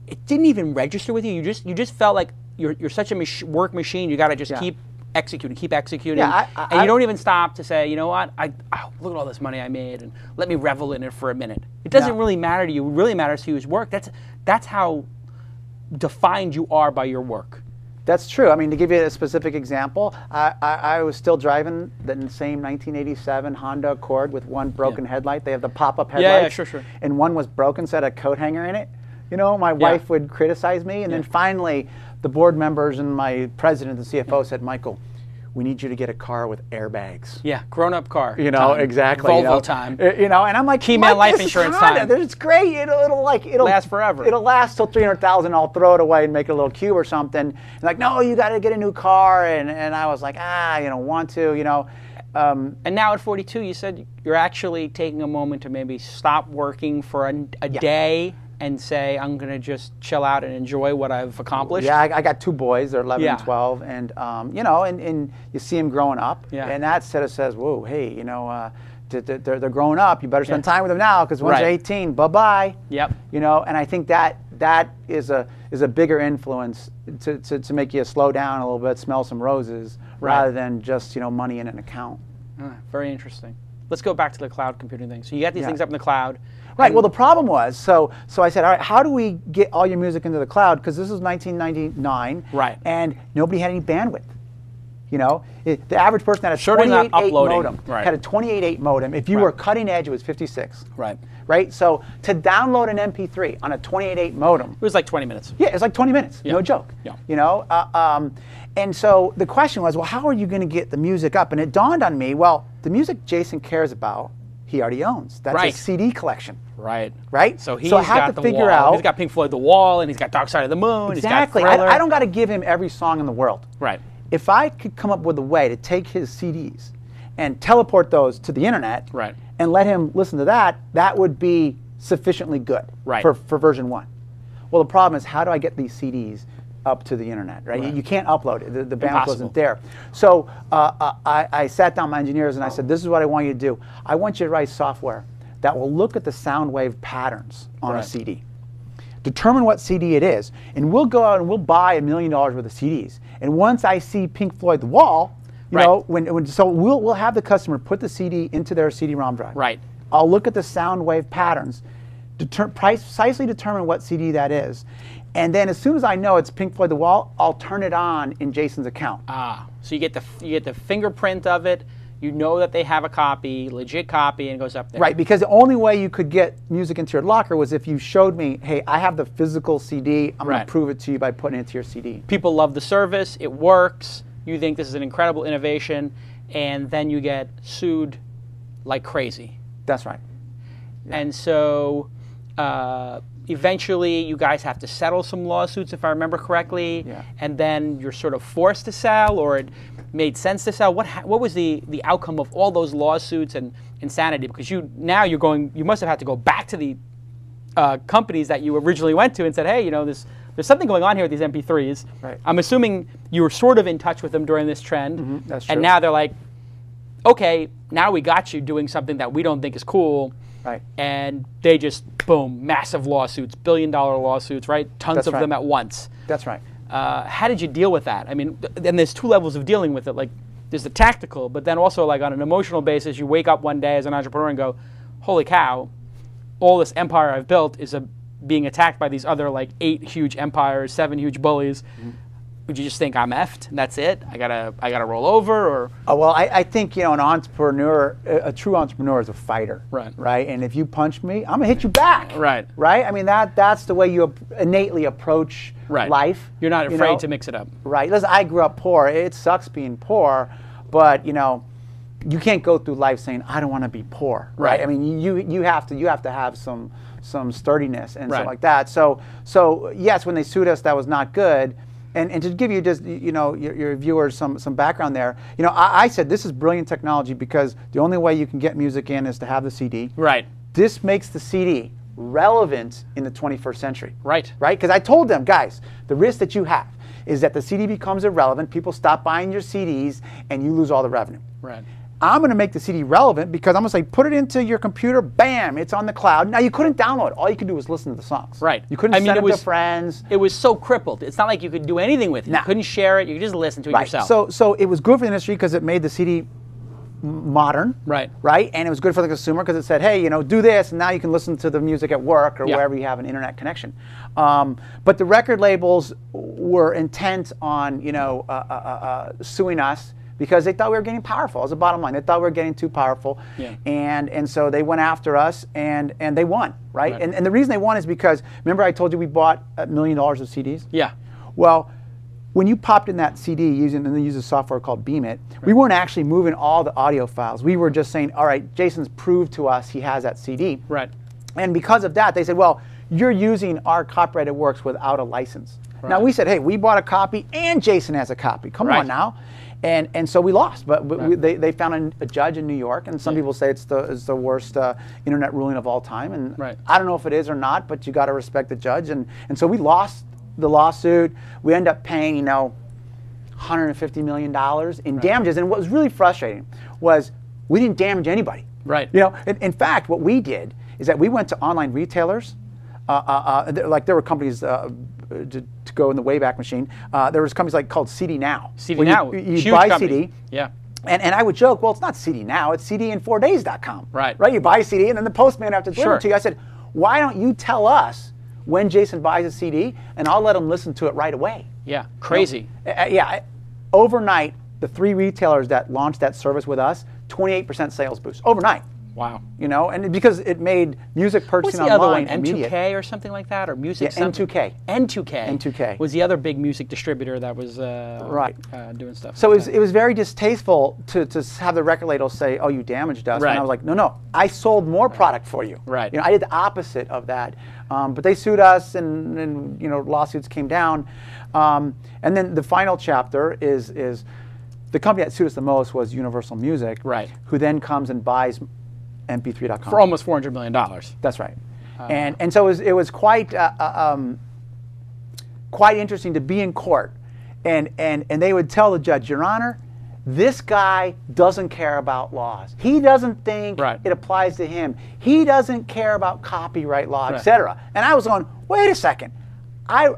Speaker 2: it didn't even register with you. You just felt like you're such a work machine. You got to just keep executing.
Speaker 4: Yeah,
Speaker 2: and you don't even stop to say, you know what? Look at all this money I made, and let me revel in it for a minute. It doesn't really matter to you. It really matters to you is work. That's how defined you are by your work.
Speaker 4: That's true. I mean, to give you a specific example, I was still driving the same 1987 Honda Accord with one broken headlight. They have the pop-up headlights.
Speaker 2: Yeah, sure.
Speaker 4: And one was broken, so it had a coat hanger in it. My wife would criticize me, and then finally, the board members and my president and CFO said, Michael, we need you to get a car with airbags.
Speaker 2: Yeah, grown-up car.
Speaker 4: Exactly.
Speaker 2: Volvo time.
Speaker 4: And I'm like,
Speaker 2: Keyman life insurance time.
Speaker 4: It's great. It'll
Speaker 2: last forever.
Speaker 4: It'll last till 300,000. I'll throw it away and make it a little cube or something. And like, no, you got to get a new car. And I was like, want to.
Speaker 2: And now at 42, you said you're actually taking a moment to maybe stop working for a day and say, I'm going to just chill out and enjoy what I've accomplished?
Speaker 4: Yeah, I got two boys. They're 11 and 12. And, and you see them growing up. Yeah. And that sort of says, whoa, hey, they're growing up. You better spend time with them now because once you're 18, bye-bye.
Speaker 2: Yep.
Speaker 4: And I think that is a bigger influence to make you slow down a little bit, smell some roses, rather than just, money in an account.
Speaker 2: Very interesting. Let's go back to the cloud computing thing. So you got these things up in the cloud.
Speaker 4: Right. Well, the problem was, so I said, all right, how do we get all your music into the cloud? Because this was 1999, and nobody had any bandwidth. The average person had a 28.8 modem. Had a 28.8 modem. If you were cutting edge, it was 56. Right. So to download an MP3 on a 28.8 modem,
Speaker 2: it was like 20 minutes.
Speaker 4: Yeah, it was like 20 minutes. No joke. Yeah. And so the question was, well, how are you going to get the music up? And it dawned on me, well, the music Jason cares about, he already owns. That's
Speaker 2: Right.
Speaker 4: his CD collection.
Speaker 2: Right.
Speaker 4: Right?
Speaker 2: So he's
Speaker 4: I have
Speaker 2: got
Speaker 4: to
Speaker 2: the
Speaker 4: figure
Speaker 2: Wall.
Speaker 4: out.
Speaker 2: He's got Pink Floyd The Wall, and he's got Dark Side of the Moon.
Speaker 4: Exactly.
Speaker 2: He's got Thriller.
Speaker 4: I don't got to give him every song in the world.
Speaker 2: Right.
Speaker 4: If I could come up with a way to take his CDs and teleport those to the internet
Speaker 2: Right.
Speaker 4: and let him listen to that, that would be sufficiently good
Speaker 2: Right.
Speaker 4: for version 1. Well, the problem is, how do I get these CDs up to the internet, right?
Speaker 2: Right.
Speaker 4: You can't upload it. The bandwidth
Speaker 2: Impossible.
Speaker 4: wasn't there. So I sat down with my engineers and I said, this is what I want you to do. I want you to write software that will look at the sound wave patterns on a
Speaker 2: Right.
Speaker 4: CD. Determine what CD it is, and we'll go out and we'll buy $1 million worth of CDs. And once I see Pink Floyd The Wall, you
Speaker 2: Right.
Speaker 4: know, so we'll have the customer put the CD into their CD-ROM drive.
Speaker 2: Right.
Speaker 4: I'll look at the sound wave patterns, precisely determine what CD that is, and then as soon as I know it's Pink Floyd The Wall, I'll turn it on in Jason's account.
Speaker 2: So you get the fingerprint of it. You know that they have a copy, legit copy, and it goes up there.
Speaker 4: Right, because the only way you could get music into your locker was if you showed me, hey, I have the physical CD, I'm going
Speaker 2: Right.
Speaker 4: to prove it to you by putting it to your CD.
Speaker 2: People love the service. It works. You think this is an incredible innovation, and then you get sued like crazy.
Speaker 4: That's right.
Speaker 2: And so eventually you guys have to settle some lawsuits, if I remember correctly,
Speaker 4: Yeah.
Speaker 2: and then you're sort of forced to sell, or it made sense to sell. What was the outcome of all those lawsuits and insanity? Because you must have had to go back to the companies that you originally went to and said, hey, you know, there's something going on here with these MP3s.
Speaker 4: Right.
Speaker 2: I'm assuming you were sort of in touch with them during this trend.
Speaker 4: That's true.
Speaker 2: And now they're like, okay, now we got you doing something that we don't think is cool.
Speaker 4: Right.
Speaker 2: And they just, boom, massive lawsuits, billion-dollar lawsuits, right? Tons
Speaker 4: That's
Speaker 2: of
Speaker 4: right.
Speaker 2: them at once.
Speaker 4: That's right.
Speaker 2: How did you deal with that? I mean, and there's two levels of dealing with it. Like, there's the tactical, but then also, like, on an emotional basis, you wake up one day as an entrepreneur and go, holy cow, all this empire I've built is being attacked by these other, like, 8 huge empires, 7 huge bullies. Would you just think I'm effed and that's it? I gotta roll over, or?
Speaker 4: Well, I think, you know, an entrepreneur, a true entrepreneur is a fighter.
Speaker 2: Right.
Speaker 4: Right. And if you punch me, I'm gonna hit you back.
Speaker 2: Right.
Speaker 4: Right. I mean, that's the way you innately approach
Speaker 2: Right.
Speaker 4: life.
Speaker 2: You're not
Speaker 4: you
Speaker 2: afraid
Speaker 4: know?
Speaker 2: to mix it up.
Speaker 4: Right. Listen, I grew up poor. It sucks being poor, but you know, you can't go through life saying I don't want to be poor.
Speaker 2: Right.
Speaker 4: I mean, you have to have some sturdiness and
Speaker 2: Right.
Speaker 4: stuff like that. So yes, when they sued us, that was not good. And to give you just, you know, your viewers some background there, you know, I said this is brilliant technology because the only way you can get music in is to have the CD.
Speaker 2: Right.
Speaker 4: This makes the CD relevant in the 21st century.
Speaker 2: Right.
Speaker 4: Right? Because I told them, guys, the risk that you have is that the CD becomes irrelevant, people stop buying your CDs, and you lose all the revenue.
Speaker 2: Right.
Speaker 4: I'm going to make the CD relevant because I'm going to say, put it into your computer, bam, it's on the cloud. Now, you couldn't download it. All you could do was listen to the songs.
Speaker 2: Right.
Speaker 4: You couldn't send it to friends.
Speaker 2: It was so crippled. It's not like you could do anything with it.
Speaker 4: Nah.
Speaker 2: You couldn't share it. You could just listen to it
Speaker 4: Right.
Speaker 2: yourself.
Speaker 4: So it was good for the industry because it made the CD modern.
Speaker 2: Right.
Speaker 4: Right. And it was good for the consumer because it said, hey, you know, do this, and now you can listen to the music at work or
Speaker 2: Yeah.
Speaker 4: wherever you have an internet connection. But the record labels were intent on, you know, suing us because they thought we were getting powerful. As a bottom line, they thought we were getting too powerful,
Speaker 2: Yeah.
Speaker 4: and so they went after us, and they won, right?
Speaker 2: Right.
Speaker 4: And the reason they won is because remember I told you we bought $1 million of CDs.
Speaker 2: Yeah.
Speaker 4: Well, when you popped in that CD and they use a software called Beam It, we weren't actually moving all the audio files. We were just saying, all right, Jason's proved to us he has that CD.
Speaker 2: Right.
Speaker 4: And because of that, they said, well, you're using our copyrighted works without a license. Now we said, hey, we bought a copy and Jason has a copy. Come
Speaker 2: Right.
Speaker 4: on now. And so we lost, but
Speaker 2: Right.
Speaker 4: they found a judge in New York, and some people say it's the worst internet ruling of all time, and
Speaker 2: Right.
Speaker 4: I don't know if it is or not, but you got to respect the judge, and so we lost the lawsuit. We end up paying, you know, $150 million in damages, and what was really frustrating was we didn't damage anybody.
Speaker 2: Right.
Speaker 4: You know, in fact, what we did is that we went to online retailers. Like there were companies to go in the Wayback Machine. There was companies like called CD Now.
Speaker 2: CD
Speaker 4: where
Speaker 2: Now,
Speaker 4: you
Speaker 2: huge
Speaker 4: buy
Speaker 2: company.
Speaker 4: CD.
Speaker 2: Yeah.
Speaker 4: And I would joke, well, it's not CD Now, it's CDin4days.com.
Speaker 2: Right.
Speaker 4: Right. You buy a CD, and then the postman have to deliver
Speaker 2: Sure.
Speaker 4: it to you. I said, why don't you tell us when Jason buys a CD, and I'll let him listen to it right away.
Speaker 2: Yeah. Crazy.
Speaker 4: Overnight, the 3 retailers that launched that service with us, 28% sales boost overnight.
Speaker 2: Wow.
Speaker 4: You know, and because it made music purchasing
Speaker 2: What's the other
Speaker 4: online
Speaker 2: one?
Speaker 4: immediate.
Speaker 2: N2K or something like that, or music?
Speaker 4: Yeah, N2K.
Speaker 2: N2K was the other big music distributor that was doing stuff.
Speaker 4: So it was very distasteful to have the record label say, "Oh, you damaged us."
Speaker 2: Right.
Speaker 4: And I was like, "No, I sold more product for you."
Speaker 2: Right.
Speaker 4: You know, I did the opposite of that. But they sued us, and you know, lawsuits came down. And then the final chapter is the company that sued us the most was Universal Music,
Speaker 2: right? Who
Speaker 4: then comes and buys MP3.com
Speaker 2: for almost $400 million.
Speaker 4: That's right. And so it was quite quite interesting to be in court, and they would tell the judge, "Your Honor, this guy doesn't care about laws. He doesn't think it applies to him. He doesn't care about copyright law, etc." And I was going, "Wait a second. I'm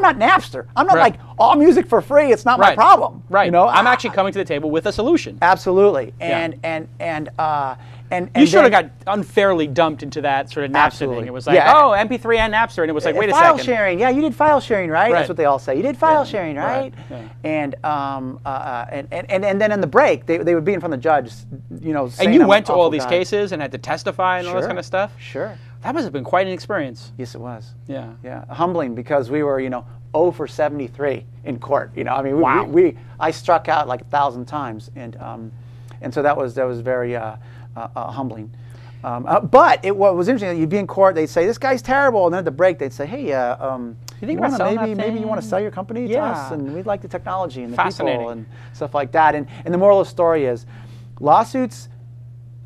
Speaker 4: not Napster. I'm not like all music for free. It's not my problem."
Speaker 2: Right.
Speaker 4: You know,
Speaker 2: I'm actually coming to the table with a solution.
Speaker 4: Absolutely. And
Speaker 2: you sort of got unfairly dumped into that sort of Napster thing. It was like, oh, MP3 and Napster, and it was like, wait a second.
Speaker 4: File sharing. Yeah, you did file sharing, right? That's what they all say. You did file sharing, right? And then in the break, they would be in front of the judge, you know.
Speaker 2: And you went to all these cases and had to testify and all this kind of stuff.
Speaker 4: Sure.
Speaker 2: That must have been quite an experience.
Speaker 4: Yes, it was.
Speaker 2: Yeah.
Speaker 4: Yeah. Humbling, because we were, 0 for 73 in court. You know, I mean, I struck out like 1,000 times, and so that was very humbling. But what was interesting, you'd be in court, they'd say, "This guy's terrible," and then at the break, they'd say, "Hey,
Speaker 2: you think maybe
Speaker 4: you want to sell your company to us, and we'd like the technology and the people and stuff like that." And the moral of the story is, lawsuits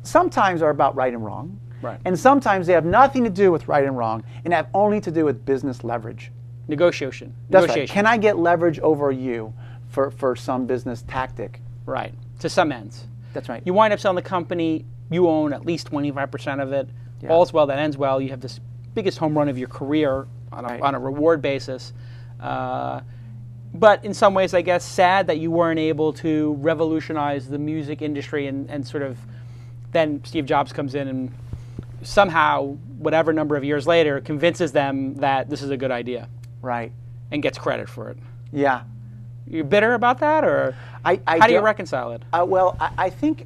Speaker 4: sometimes are about right and wrong.
Speaker 2: Right.
Speaker 4: And sometimes they have nothing to do with right and wrong, and have only to do with business leverage.
Speaker 2: Negotiation.
Speaker 4: That's right. Can I get leverage over you for some business tactic?
Speaker 2: Right. To some ends.
Speaker 4: That's right.
Speaker 2: You wind up selling the company, you own at least 25% of it.
Speaker 4: Yeah.
Speaker 2: All's well that ends well. You have this biggest home run of your career on a reward basis. But in some ways, I guess, sad that you weren't able to revolutionize the music industry and sort of then Steve Jobs comes in and somehow, whatever number of years later, convinces them that this is a good idea.
Speaker 4: Right.
Speaker 2: And gets credit for it.
Speaker 4: Yeah.
Speaker 2: You bitter about that, or how do you reconcile it?
Speaker 4: Well, I think,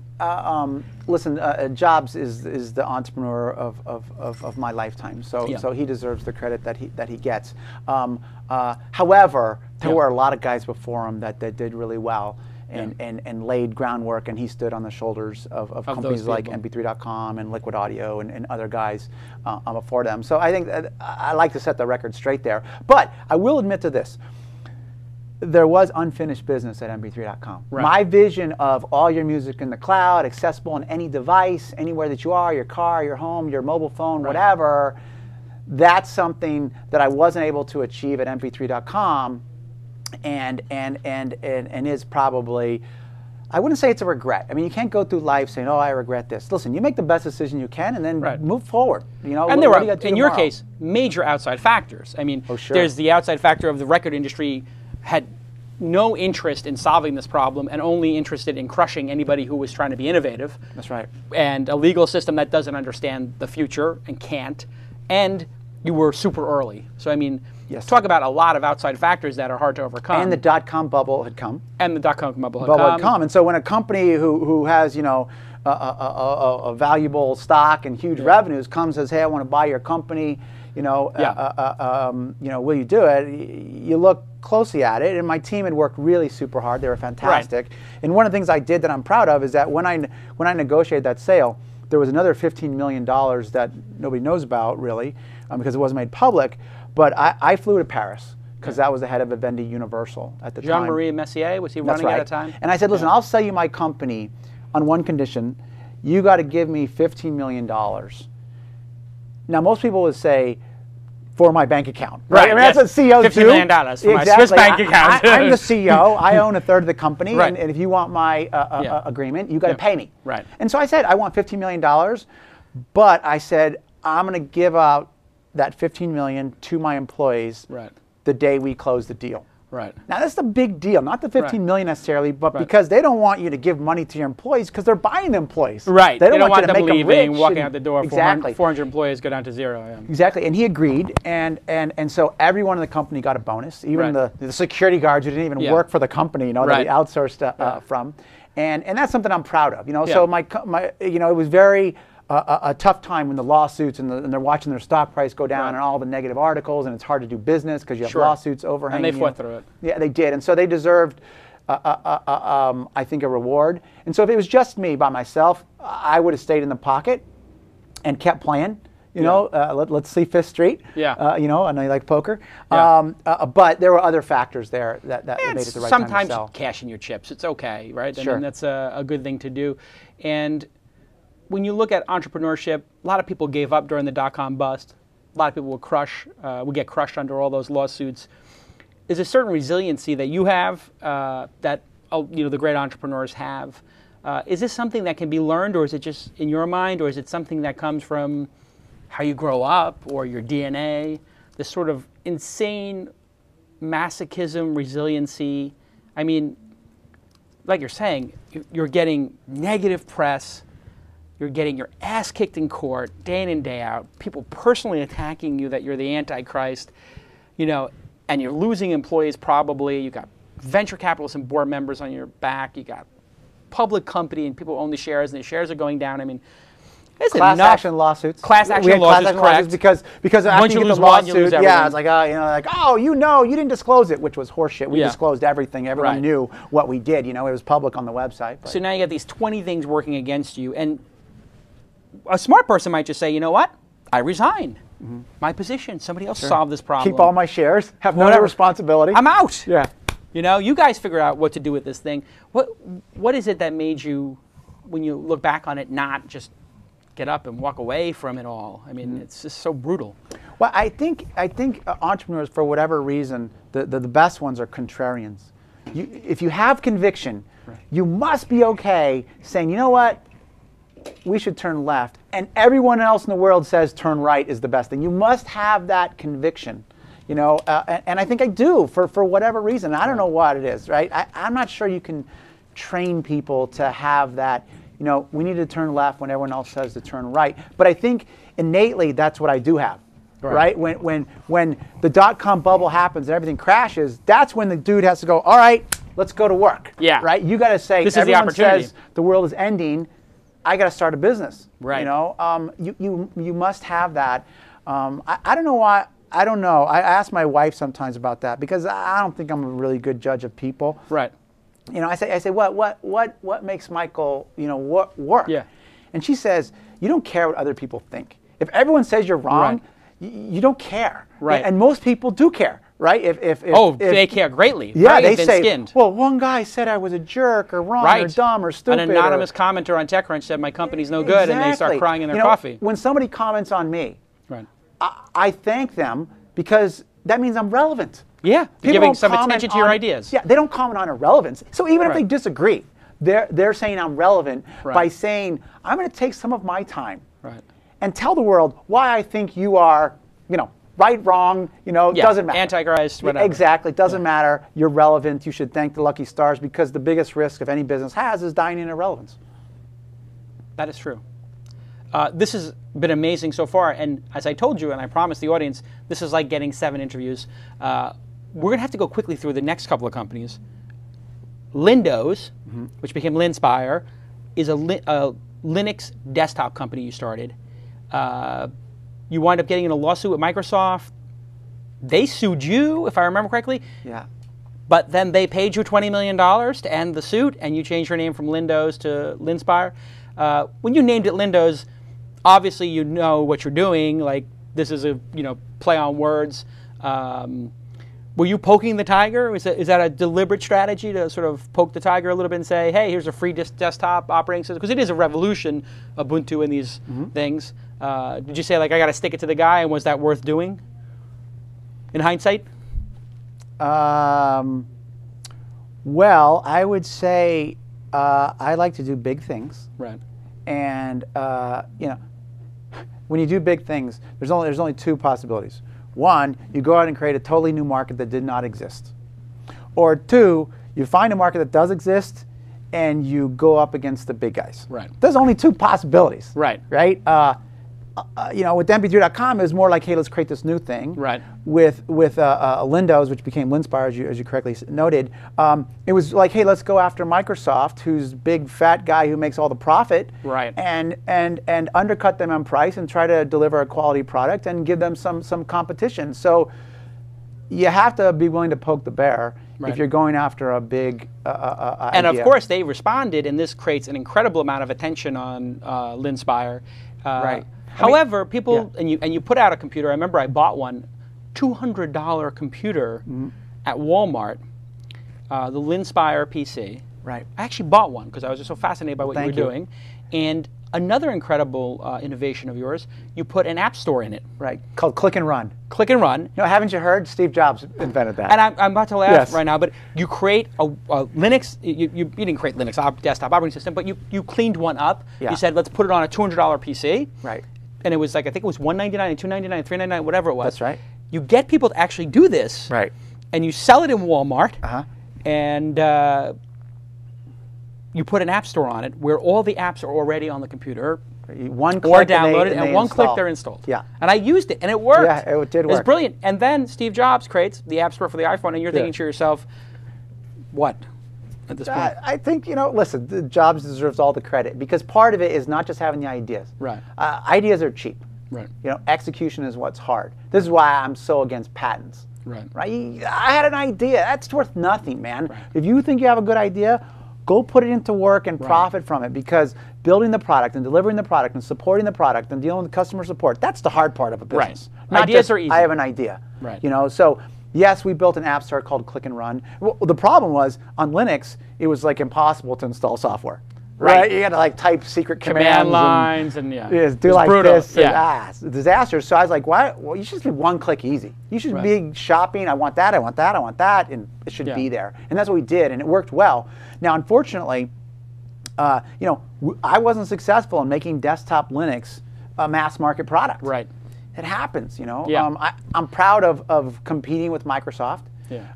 Speaker 4: listen, Jobs is the entrepreneur of my lifetime, so he deserves the credit that he gets. However, there were a lot of guys before him that did really well. And laid groundwork, and he stood on the shoulders of companies like MP3.com and Liquid Audio and other guys before them. So I think I like to set the record straight there. But I will admit to this. There was unfinished business at MP3.com.
Speaker 2: Right.
Speaker 4: My vision of all your music in the cloud, accessible on any device, anywhere that you are, your car, your home, your mobile phone, whatever, that's something that I wasn't able to achieve at MP3.com. And is probably, I wouldn't say it's a regret. I mean, you can't go through life saying, "Oh, I regret this." Listen, you make the best decision you can, and then move forward. You know,
Speaker 2: and there were, in your case, major outside factors. I mean, there's the outside factor of the record industry had no interest in solving this problem and only interested in crushing anybody who was trying to be innovative.
Speaker 4: That's right.
Speaker 2: And a legal system that doesn't understand the future and can't. And you were super early. So, I mean, talk about a lot of outside factors that are hard to overcome.
Speaker 4: And the dot-com bubble had come.
Speaker 2: And the dot-com bubble had come.
Speaker 4: And so when a company who has, a valuable stock and huge revenues comes and says, "Hey, I want to buy your company, will you do it?" You look closely at it, and my team had worked really super hard. They were fantastic. Right. And one of the things I did that I'm proud of is that when I negotiated that sale, there was another $15 million that nobody knows about, really, because it wasn't made public. But I flew to Paris, because that was the head of Vivendi Universal at the time.
Speaker 2: Jean-Marie Messier, was he running at the time?
Speaker 4: And I said, "Listen, I'll sell you my company on one condition. You got to give me $15 million. Now, most people would say, for my bank account. Right? I mean, that's what CEOs do.
Speaker 2: $15 million for my Swiss bank account.
Speaker 4: I'm the CEO. I own a third of the company. And if you want my agreement, you got to pay me.
Speaker 2: Right.
Speaker 4: And so I said, I want $15 million. But I said, I'm going to give out that $15 million to my employees the day we close the deal.
Speaker 2: Right.
Speaker 4: Now, that's the big deal, not the $15 million necessarily, but because they don't want you to give money to your employees because they're buying the employees.
Speaker 2: Right.
Speaker 4: They don't want you to
Speaker 2: them
Speaker 4: make
Speaker 2: leaving,
Speaker 4: them
Speaker 2: walking out the door,
Speaker 4: exactly.
Speaker 2: 400 employees go down to zero. Yeah.
Speaker 4: Exactly. And he agreed, and so everyone in the company got a bonus, even the security guards who didn't even work for the company, that he outsourced from. And that's something I'm proud of. So my it was very a tough time when the lawsuits and they're watching their stock price go down and all the negative articles, and it's hard to do business because you have lawsuits overhanging.
Speaker 2: And they fought through it.
Speaker 4: Yeah, they did, and so they deserved, I think, a reward. And so if it was just me by myself, I would have stayed in the pocket and kept playing. You know, let's see Fifth Street.
Speaker 2: Yeah.
Speaker 4: You know, I know you like poker.
Speaker 2: Yeah.
Speaker 4: But there were other factors there that made it the right time to sell.
Speaker 2: Sometimes cashing your chips, it's okay, right?
Speaker 4: Sure.
Speaker 2: I mean, that's a good thing to do. And when you look at entrepreneurship, a lot of people gave up during the dot-com bust. A lot of people would get crushed under all those lawsuits. Is a certain resiliency that you have that the great entrepreneurs have. Is this something that can be learned, or is it just in your mind, or is it something that comes from how you grow up or your DNA? This sort of insane masochism, resiliency. I mean, like you're saying, you're getting negative press. You're getting your ass kicked in court day in and day out. People personally attacking you that you're the Antichrist, you know, and you're losing employees probably. You got venture capitalists and board members on your back. You got public company and people own the shares, and the shares are going down. I mean,
Speaker 4: class action lawsuits.
Speaker 2: Class action lawsuits, correct?
Speaker 4: Because after you get the lawsuit, it's like, you didn't disclose it, which was horseshit. We disclosed everything. Everyone knew what we did. You know, it was public on the website. But.
Speaker 2: So now you got these 20 things working against you, and a smart person might just say, you know what? I resign. My position. Somebody else solve this problem.
Speaker 4: Keep all my shares. Have no responsibility.
Speaker 2: I'm out.
Speaker 4: Yeah.
Speaker 2: You know, you guys figure out what to do with this thing. What is it that made you, when you look back on it, not just get up and walk away from it all? I mean, it's just so brutal.
Speaker 4: Well, I think entrepreneurs, for whatever reason, the best ones are contrarians. If you have conviction, you must be okay saying, you know what? We should turn left, and everyone else in the world says turn right is the best thing. You must have that conviction, you know, and I think I do for whatever reason. I don't know what it is, right? I'm not sure you can train people to have that, you know, we need to turn left when everyone else says to turn right. But I think innately that's what I do have, right? When the dot-com bubble happens and everything crashes, that's when the dude has to go, all right, let's go to work, right? You got to say,
Speaker 2: this is the opportunity.
Speaker 4: Says the world is ending, I got to start a business.
Speaker 2: Right.
Speaker 4: You know, you must have that. I don't know why. I don't know. I ask my wife sometimes about that because I don't think I'm a really good judge of people.
Speaker 2: Right.
Speaker 4: You know, I say, what makes Michael, you know, work?
Speaker 2: Yeah. And
Speaker 4: she says, you don't care what other people think. If everyone says you're wrong, you don't care.
Speaker 2: Right.
Speaker 4: And most people do care. Right? If
Speaker 2: they care greatly.
Speaker 4: Yeah, they say,
Speaker 2: skinned.
Speaker 4: well, one guy said I was a jerk or wrong or dumb or stupid.
Speaker 2: An anonymous commenter on TechCrunch said my company's no good, and they start crying in their coffee.
Speaker 4: When somebody comments on me, I thank them because that means I'm relevant.
Speaker 2: Yeah, you're giving some attention to your ideas.
Speaker 4: Yeah, they don't comment on irrelevance. So even if they disagree, they're saying I'm relevant by saying I'm going to take some of my time and tell the world why I think you are, you know, right, wrong, you know, doesn't matter.
Speaker 2: Antichrist, whatever.
Speaker 4: Exactly, doesn't matter. You're relevant. You should thank the lucky stars because the biggest risk of any business has is dying in irrelevance.
Speaker 2: That is true. This has been amazing so far, and as I told you, and I promised the audience, this is like getting 7 interviews. We're going to have to go quickly through the next couple of companies. Lindows, which became Linspire, is a Linux desktop company you started. You wind up getting in a lawsuit with Microsoft. They sued you, if I remember correctly.
Speaker 4: Yeah.
Speaker 2: But then they paid you $20 million to end the suit, and you changed your name from Lindows to Linspire. When you named it Lindows, obviously you know what you're doing. Like, this is a play on words. Were you poking the tiger? Is that a deliberate strategy to sort of poke the tiger a little bit and say, hey, here's a free desktop operating system? Because it is a revolution, Ubuntu and these things. Did you say, like, I got to stick it to the guy, and was that worth doing in hindsight?
Speaker 4: Well, I would say I like to do big things.
Speaker 2: Right.
Speaker 4: And, when you do big things, there's only 2 possibilities. 1, you go out and create a totally new market that did not exist. Or 2, you find a market that does exist and you go up against the big guys.
Speaker 2: Right.
Speaker 4: There's only 2 possibilities.
Speaker 2: Right.
Speaker 4: Right? you know, with MP3.com, it was more like, hey, let's create this new thing.
Speaker 2: Right.
Speaker 4: With Lindows, which became Linspire, as you correctly noted, it was like, hey, let's go after Microsoft, who's big fat guy who makes all the profit.
Speaker 2: Right.
Speaker 4: And undercut them on price and try to deliver a quality product and give them some competition. So you have to be willing to poke the bear if you're going after a big
Speaker 2: and
Speaker 4: idea.
Speaker 2: of course, they responded, and this creates an incredible amount of attention on Linspire.
Speaker 4: Right.
Speaker 2: However, people and you put out a computer. I remember I bought one, $200 computer at Walmart, the Linspire PC.
Speaker 4: Right.
Speaker 2: I actually bought one because I was just so fascinated by what you were doing. And another incredible innovation of yours, you put an app store in it.
Speaker 4: Right. Called Click and Run.
Speaker 2: Click and Run.
Speaker 4: You know, haven't you heard? Steve Jobs invented that.
Speaker 2: And I'm about to laugh right now, but you create a Linux. You didn't create Linux desktop operating system, but you cleaned one up.
Speaker 4: Yeah.
Speaker 2: You said, let's put it on a $200 PC.
Speaker 4: Right.
Speaker 2: And it was like, I think it was $199 and $299 and $399, whatever it was.
Speaker 4: That's right.
Speaker 2: You get people to actually do this.
Speaker 4: Right.
Speaker 2: And you sell it in Walmart.
Speaker 4: Uh-huh.
Speaker 2: And you put an app store on it where all the apps are already on the computer.
Speaker 4: One click
Speaker 2: or downloaded, and one click
Speaker 4: install.
Speaker 2: they're installed.
Speaker 4: Yeah.
Speaker 2: And I used it, and it worked.
Speaker 4: Yeah, it did work.
Speaker 2: It was brilliant. And then Steve Jobs creates the App Store for the iPhone, and you're thinking to yourself, what at this point?
Speaker 4: I think, you know, listen, Jobs deserves all the credit because part of it is not just having the ideas.
Speaker 2: Right.
Speaker 4: Ideas are cheap.
Speaker 2: Right.
Speaker 4: You know, execution is what's hard. This is why I'm so against patents.
Speaker 2: Right.
Speaker 4: Right. I had an idea. That's worth nothing, man. Right. If you think you have a good idea, go put it into work and profit from it, because building the product and delivering the product and supporting the product and dealing with customer support, that's the hard part of a business.
Speaker 2: Right.
Speaker 4: Not
Speaker 2: Ideas
Speaker 4: just,
Speaker 2: are easy.
Speaker 4: I have an idea.
Speaker 2: Right.
Speaker 4: You know, so yes, we built an app store called Click and Run. Well, the problem was on Linux, it was like impossible to install software. Right. You had to like type secret
Speaker 2: command lines and
Speaker 4: do like
Speaker 2: brutal.
Speaker 4: this. And, disaster. So I was like, why? Well, you should just be one click easy. You should be shopping. I want that. I want that. I want that, and it should be there. And that's what we did, and it worked well. Now, unfortunately, you know, I wasn't successful in making desktop Linux a mass market product. Right. It happens. You know.
Speaker 2: Yeah.
Speaker 4: I'm proud of competing with Microsoft. Yeah.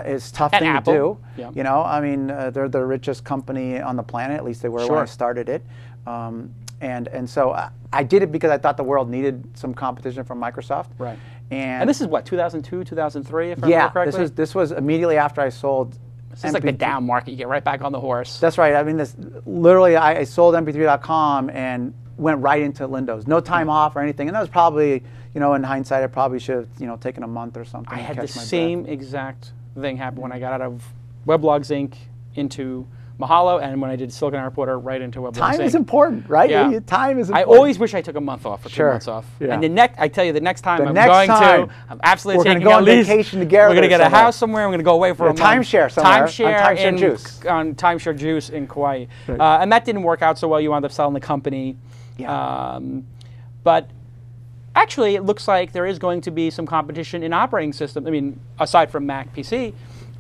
Speaker 4: It's a tough thing
Speaker 2: Apple.
Speaker 4: to do.
Speaker 2: Yeah.
Speaker 4: You know, I mean, they're the richest company on the planet. At least they were when I started it. And so I did it because I thought the world needed some competition from Microsoft. Right. And
Speaker 2: this is what, 2002, 2003, if I remember correctly?
Speaker 4: this was immediately after I sold.
Speaker 2: This is like the down market. You get right back on the horse.
Speaker 4: That's right. I mean, this literally, I sold MP3.com and went right into Lindows. No time off or anything. And that was probably, you know, in hindsight, I probably should have, you know, taken a month or something.
Speaker 2: I had the same exact thing happen when I got out of Weblogs Inc. into Mahalo, and when I did Silicon Alley Reporter right into Weblogs Inc.
Speaker 4: Time is important, right?
Speaker 2: Yeah.
Speaker 4: Time is important.
Speaker 2: I always wish I took a month off or 2 months off.
Speaker 4: Yeah.
Speaker 2: And I tell you, the next time I'm absolutely
Speaker 4: taking
Speaker 2: a lease.
Speaker 4: Vacation together.
Speaker 2: We're going to get a house somewhere. I'm going to go away for a month.
Speaker 4: Timeshare somewhere.
Speaker 2: On Timeshare Juice in Kauai. Right. And that didn't work out so well. You wound up selling the company. Yeah. But actually, it looks like there is going to be some competition in operating systems. I mean, aside from Mac PC,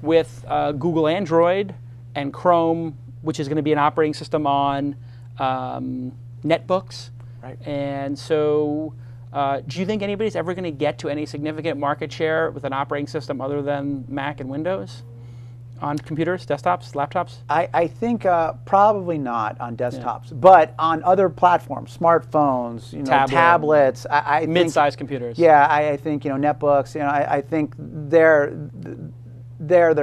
Speaker 2: with Google Android and Chrome, which is going to be an operating system on netbooks. Right. And so do you think anybody's ever going to get to any significant market share with an operating system other than Mac and Windows on computers, desktops, laptops?
Speaker 4: I think probably not on desktops, but on other platforms, smartphones, you know, tablets. I
Speaker 2: mid-sized computers.
Speaker 4: Yeah, I think, you know, netbooks. You know, I think there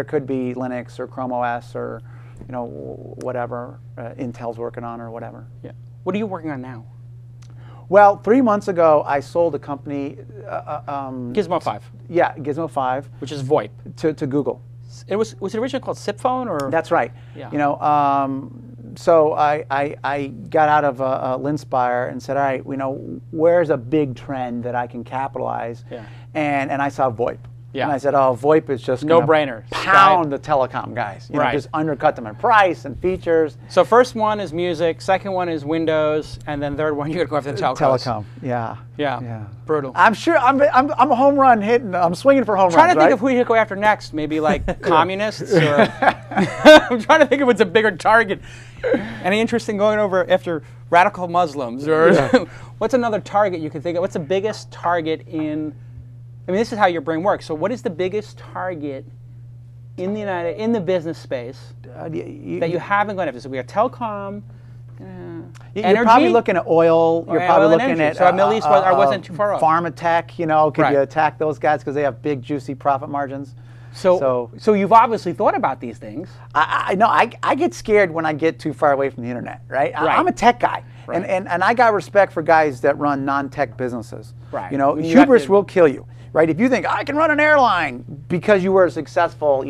Speaker 4: could be Linux or Chrome OS or, you know, whatever Intel's working on or whatever.
Speaker 2: Yeah. What are you working on now?
Speaker 4: Well, 3 months ago, I sold a company.
Speaker 2: Gizmo 5.
Speaker 4: Yeah, Gizmo 5.
Speaker 2: Which is VoIP.
Speaker 4: To Google.
Speaker 2: Was it originally called SIP phone or?
Speaker 4: That's right.
Speaker 2: Yeah.
Speaker 4: You know, so I got out of Linspire and said, all right, you know, where's a big trend that I can capitalize? Yeah. And I saw VoIP. Yeah. And I said, oh, VoIP is just
Speaker 2: no-brainer.
Speaker 4: Pound the telecom guys. You know, just undercut them in price and features.
Speaker 2: So first one is music, second one is Windows, and then third one you're gonna go after the telcos.
Speaker 4: Telecom. Yeah.
Speaker 2: Brutal.
Speaker 4: I'm sure I'm a home run hitting. I'm swinging for home runs.
Speaker 2: Trying to think of who you go after next. Maybe like communists. Or I'm trying to think of what's a bigger target. Any interest in going over after radical Muslims or what's another target you can think of? What's the biggest target in? I mean, this is how your brain works. So, what is the biggest target in the business space that you haven't gone after? So, we got telecom.
Speaker 4: You're probably looking at oil. You're probably looking at
Speaker 2: so Middle East I wasn't too far off.
Speaker 4: Pharma tech. Could you attack those guys because they have big, juicy profit margins?
Speaker 2: So you've obviously thought about these things.
Speaker 4: I get scared when I get too far away from the internet, right? I'm a tech guy, and I got respect for guys that run non-tech businesses.
Speaker 2: Right.
Speaker 4: Hubris will kill you, right? If you think I can run an airline because you were successful,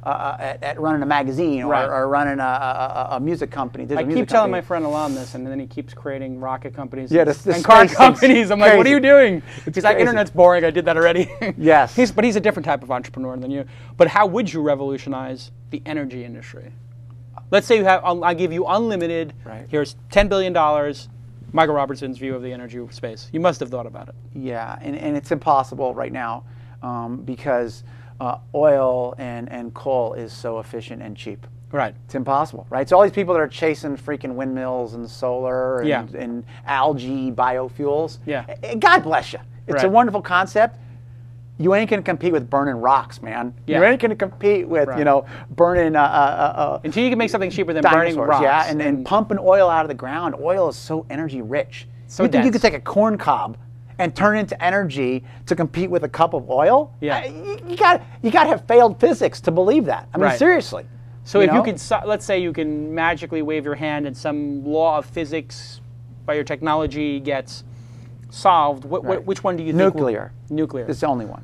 Speaker 4: at running a magazine or running a music company.
Speaker 2: I keep telling my friend Alon this, and then he keeps creating rocket companies
Speaker 4: and
Speaker 2: car companies. I'm like, what are you doing? He's like,
Speaker 4: crazy.
Speaker 2: Internet's boring. I did that already.
Speaker 4: Yes.
Speaker 2: But he's a different type of entrepreneur than you. But how would you revolutionize the energy industry? Let's say I give you unlimited.
Speaker 4: Right.
Speaker 2: Here's $10 billion. Michael Robertson's view of the energy space. You must have thought about it.
Speaker 4: Yeah, and it's impossible right now because oil and coal is so efficient and cheap.
Speaker 2: Right.
Speaker 4: It's impossible, right? So all these people that are chasing freaking windmills and solar and algae biofuels, God bless you. It's a wonderful concept. You ain't going to compete with burning rocks, man.
Speaker 2: Yeah.
Speaker 4: You ain't going to compete with, burning
Speaker 2: until you can make something cheaper than
Speaker 4: dinosaurs,
Speaker 2: burning rocks.
Speaker 4: Yeah, and pumping oil out of the ground. Oil is so energy rich.
Speaker 2: So
Speaker 4: you think
Speaker 2: dense.
Speaker 4: you could take a corn cob and turn it into energy to compete with a cup of oil?
Speaker 2: Yeah.
Speaker 4: You got to have failed physics to believe that. I mean, seriously.
Speaker 2: So if you could, let's say you can magically wave your hand and some law of physics by your technology gets solved, which one do you think?
Speaker 4: Nuclear.
Speaker 2: Nuclear.
Speaker 4: It's the only one.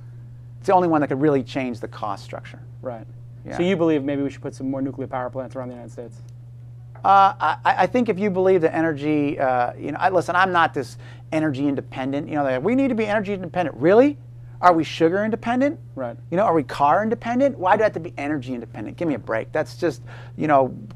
Speaker 4: It's the only one that could really change the cost structure.
Speaker 2: Right.
Speaker 4: Yeah.
Speaker 2: So you believe maybe we should put some more nuclear power plants around the United States?
Speaker 4: I think if you believe that energy, listen, I'm not this energy independent. We need to be energy independent. Really? Are we sugar independent?
Speaker 2: Right.
Speaker 4: Are we car independent? Why do I have to be energy independent? Give me a break. That's just,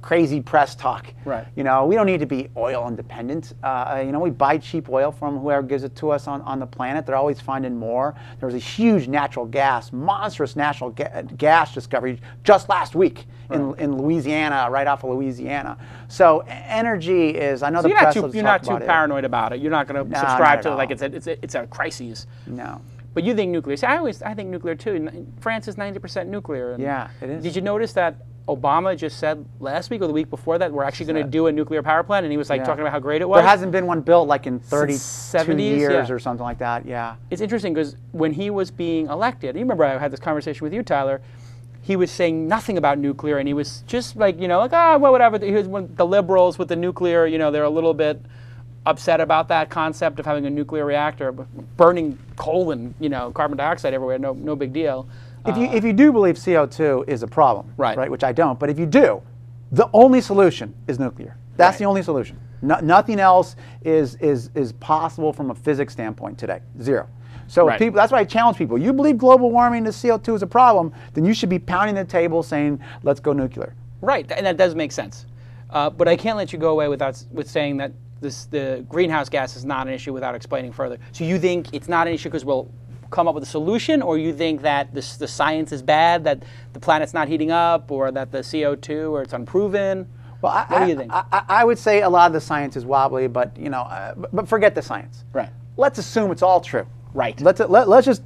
Speaker 4: crazy press talk.
Speaker 2: Right.
Speaker 4: We don't need to be oil independent. We buy cheap oil from whoever gives it to us on the planet. They're always finding more. There was a huge monstrous natural gas discovery just last week in Louisiana, right off of Louisiana. So energy is, I know the press loves to
Speaker 2: you're not
Speaker 4: talk
Speaker 2: too
Speaker 4: about
Speaker 2: paranoid about it. You're not going to subscribe to it like it's a crisis.
Speaker 4: No.
Speaker 2: But you think nuclear. See, I think nuclear too. France is 90% nuclear.
Speaker 4: Yeah, it is.
Speaker 2: Did you notice that Obama just said last week or the week before that we're actually going to do a nuclear power plant, and he was talking about how great it was?
Speaker 4: There hasn't been one built like in 32
Speaker 2: 70s,
Speaker 4: years or something like that. Yeah.
Speaker 2: It's interesting because when he was being elected, you remember I had this conversation with you, Tyler. He was saying nothing about nuclear, and he was just like whatever. He was the liberals with the nuclear. They're a little bit upset about that concept of having a nuclear reactor, burning coal and carbon dioxide everywhere. No big deal.
Speaker 4: If you do believe CO2 is a problem,
Speaker 2: right,
Speaker 4: which I don't, but if you do, the only solution is nuclear. That's the only solution. Nothing else is possible from a physics standpoint today. Zero. So people, that's why I challenge people. You believe global warming to CO2 is a problem, then you should be pounding the table saying, let's go nuclear.
Speaker 2: Right, and that does make sense. But I can't let you go away with saying that the greenhouse gas is not an issue without explaining further. So you think it's not an issue because we'll come up with a solution, or you think that the science is bad, that the planet's not heating up, or that the CO2 or it's unproven?
Speaker 4: Well,
Speaker 2: what do you think?
Speaker 4: I would say a lot of the science is wobbly, but but forget the science.
Speaker 2: Right.
Speaker 4: Let's assume it's all true.
Speaker 2: Right.
Speaker 4: Let's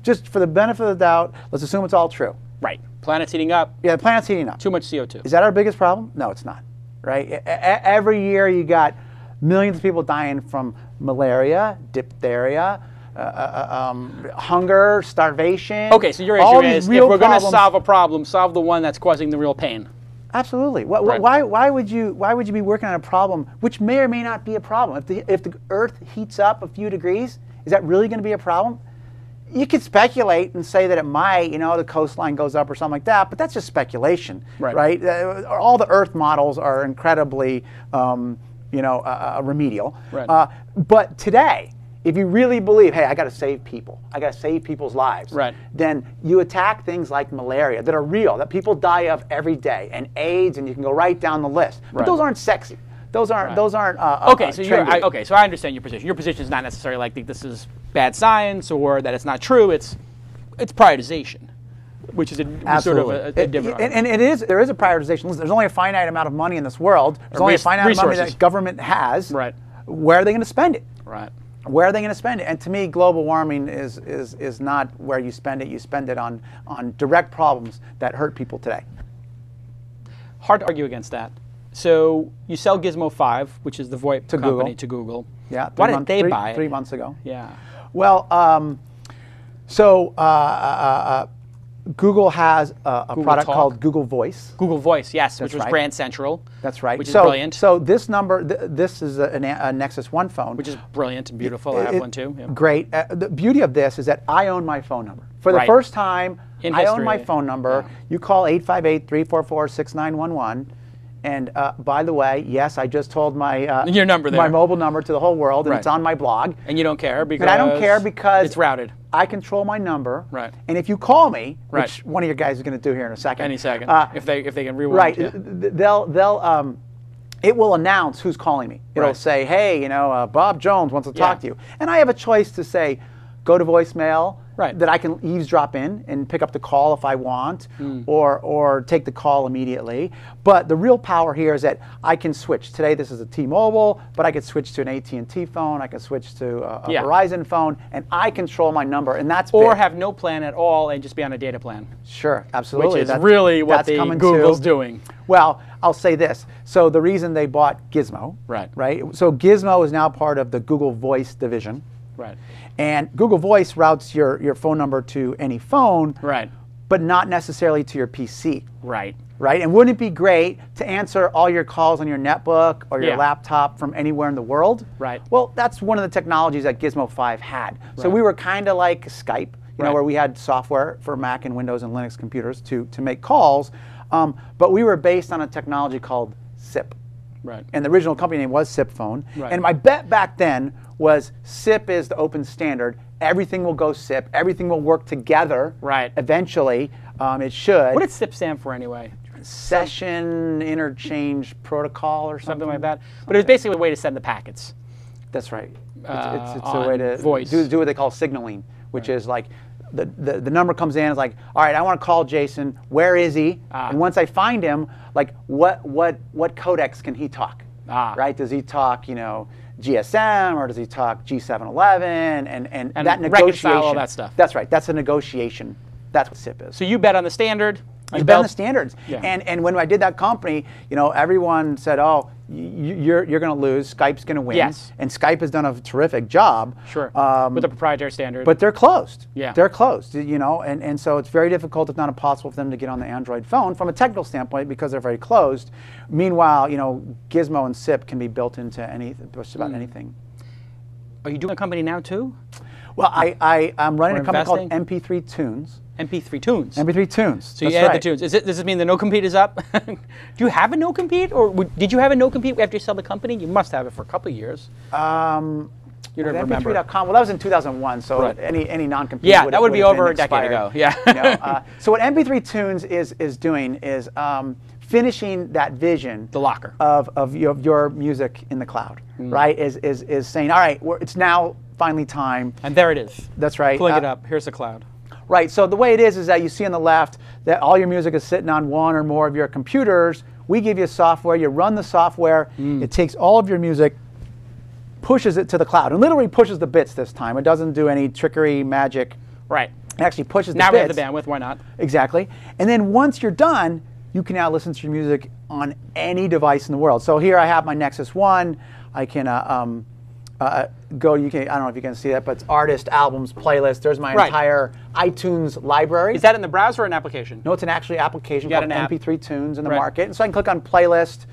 Speaker 4: just for the benefit of the doubt, let's assume it's all true.
Speaker 2: Right. Planet's heating up.
Speaker 4: Yeah, the planet's heating up.
Speaker 2: Too much CO2.
Speaker 4: Is that our biggest problem? No, it's not. Right. Every year you got millions of people dying from malaria, diphtheria, hunger, starvation.
Speaker 2: Okay, so your issue is if we're going to solve a problem, solve the one that's causing the real pain.
Speaker 4: Absolutely. Why would you be working on a problem which may or may not be a problem? If the Earth heats up a few degrees, is that really going to be a problem? You could speculate and say that it might, the coastline goes up or something like that, but that's just speculation, right? All the Earth models are incredibly, remedial.
Speaker 2: Right.
Speaker 4: But today, if you really believe, hey, I got to save people, I got to save people's lives, then you attack things like malaria that are real, that people die of every day, and AIDS, and you can go right down the list. But those aren't sexy. Those aren't.
Speaker 2: Okay, so I understand your position. Your position is not necessarily like this is bad science or that it's not true. It's prioritization, which is sort of a different.
Speaker 4: And it is. There is a prioritization. Listen, there's only a finite amount of money in this world. There's only a finite amount of money that government has.
Speaker 2: Right.
Speaker 4: Where are they going to spend it?
Speaker 2: Right.
Speaker 4: Where are they going to spend it? And to me, global warming is not where you spend it. You spend it on direct problems that hurt people today.
Speaker 2: Hard to argue against that. So you sell Gizmo 5, which is the VoIP company, to Google.
Speaker 4: Yeah.
Speaker 2: Why did they buy it?
Speaker 4: 3 months ago.
Speaker 2: Yeah.
Speaker 4: Well, Google has a product called Google Voice.
Speaker 2: Google Voice, yes, which was
Speaker 4: right.
Speaker 2: Grand Central.
Speaker 4: That's right.
Speaker 2: Which is brilliant.
Speaker 4: So this number, this is a Nexus 1 phone.
Speaker 2: Which is brilliant and beautiful. I have one too. Yeah.
Speaker 4: Great. The beauty of this is that I own my phone number. For the
Speaker 2: Right.
Speaker 4: first time,
Speaker 2: In
Speaker 4: I own
Speaker 2: history.
Speaker 4: my phone number.
Speaker 2: Yeah.
Speaker 4: You call 858-344-6911. And by the way, yes, I just told my
Speaker 2: Your number there.
Speaker 4: my mobile number to the whole world, and
Speaker 2: Right.
Speaker 4: it's on my blog.
Speaker 2: And you don't care because
Speaker 4: But I don't care because
Speaker 2: it's routed.
Speaker 4: I control my number.
Speaker 2: Right.
Speaker 4: And if you call me,
Speaker 2: Right.
Speaker 4: which one of your guys is going to do here in a second.
Speaker 2: Any second, if they can rewind.
Speaker 4: Right.
Speaker 2: Yeah.
Speaker 4: It will announce who's calling me. It'll
Speaker 2: Right.
Speaker 4: say, hey, Bob Jones wants to talk
Speaker 2: Yeah.
Speaker 4: to you. And I have a choice to say, go to voicemail,
Speaker 2: Right.
Speaker 4: that I can eavesdrop in and pick up the call if I want,
Speaker 2: Hmm.
Speaker 4: or take the call immediately. But the real power here is that I can switch. Today this is a T-Mobile, but I could switch to an AT&T phone, I could switch to a
Speaker 2: Yeah.
Speaker 4: Verizon phone, and I control my number, and that's
Speaker 2: Or
Speaker 4: big.
Speaker 2: have no plan at all and just be on a data plan.
Speaker 4: Sure, absolutely.
Speaker 2: Which is really what
Speaker 4: that's
Speaker 2: the
Speaker 4: coming
Speaker 2: Google's
Speaker 4: too.
Speaker 2: doing.
Speaker 4: Well, I'll say this. So the reason they bought Gizmo,
Speaker 2: Right.
Speaker 4: So Gizmo is now part of the Google Voice division.
Speaker 2: Right.
Speaker 4: And Google Voice routes your phone number to any phone,
Speaker 2: Right.
Speaker 4: but not necessarily to your PC.
Speaker 2: Right.
Speaker 4: Right? And wouldn't it be great to answer all your calls on your netbook or your
Speaker 2: Yeah.
Speaker 4: laptop from anywhere in the world?
Speaker 2: Right.
Speaker 4: Well, that's one of the technologies that Gizmo 5 had. So
Speaker 2: Right.
Speaker 4: we were kind of like Skype,
Speaker 2: Right.
Speaker 4: where we had software for Mac and Windows and Linux computers to make calls, but we were based on a technology called SIP.
Speaker 2: Right.
Speaker 4: And the original company name was SIP Phone.
Speaker 2: Right.
Speaker 4: And my bet back then was SIP is the open standard. Everything will go SIP. Everything will work together.
Speaker 2: Right.
Speaker 4: Eventually, it should.
Speaker 2: What did SIP stand for anyway?
Speaker 4: Session Interchange Protocol or something
Speaker 2: Something like that. But it was basically a way to send the packets.
Speaker 4: That's right. It's a
Speaker 2: on
Speaker 4: way to
Speaker 2: voice.
Speaker 4: do what they call signaling, which is like the number comes in. It's like, all right, I want to call Jason. Where is he? And once I find him, like what codecs can he talk? Right? Does he talk GSM or does he talk G711? And that negotiation.
Speaker 2: reconcile all that stuff.
Speaker 4: That's right. That's a negotiation. That's what SIP is.
Speaker 2: So you bet on the standard.
Speaker 4: I bet on the standards.
Speaker 2: Yeah.
Speaker 4: And when I did that company, everyone said, oh, you're going to lose. Skype's going to win.
Speaker 2: Yes.
Speaker 4: And Skype has done a terrific job.
Speaker 2: Sure. With the proprietary standard.
Speaker 4: But they're closed.
Speaker 2: Yeah.
Speaker 4: They're closed, and so it's very difficult, if not impossible, for them to get on the Android phone from a technical standpoint because they're very closed. Meanwhile, Gizmo and SIP can be built into just about anything.
Speaker 2: Are you doing a company now too?
Speaker 4: Well, I'm running
Speaker 2: Or
Speaker 4: a company called
Speaker 2: investing?
Speaker 4: MP3Tunes.
Speaker 2: MP3Tunes.
Speaker 4: MP3Tunes.
Speaker 2: So you added the tunes. Does this mean the no-compete is up? Do you have a no-compete? Or did you have a no-compete after you sell the company? You must have it for a couple of years. You don't remember.
Speaker 4: MP3.com, well, that was in 2001, so
Speaker 2: Right.
Speaker 4: any non-compete
Speaker 2: Yeah, that would be over a
Speaker 4: been
Speaker 2: decade
Speaker 4: expired.
Speaker 2: ago. Yeah.
Speaker 4: So what MP3Tunes is doing is finishing that vision.
Speaker 2: The locker.
Speaker 4: Of your music in the cloud, right? Is saying, all right, it's now finally time.
Speaker 2: And there it is.
Speaker 4: That's right.
Speaker 2: Pulling it up. Here's the cloud.
Speaker 4: Right, so the way it is that you see on the left that all your music is sitting on one or more of your computers. We give you software, you run the software, it takes all of your music, pushes it to the cloud, and literally pushes the bits this time. It doesn't do any trickery, magic.
Speaker 2: Right.
Speaker 4: It actually pushes the
Speaker 2: Now
Speaker 4: bits.
Speaker 2: we have the bandwidth, why not?
Speaker 4: Exactly. And then once you're done, you can now listen to your music on any device in the world. So here I have my Nexus 1. I can I don't know if you can see that, but it's artist, albums, playlist. There's my
Speaker 2: Right.
Speaker 4: entire iTunes library.
Speaker 2: Is that in the browser or an application?
Speaker 4: No, it's an actually application
Speaker 2: You got
Speaker 4: called
Speaker 2: an app.
Speaker 4: MP3Tunes in the
Speaker 2: Right.
Speaker 4: market. And so I can click on playlist.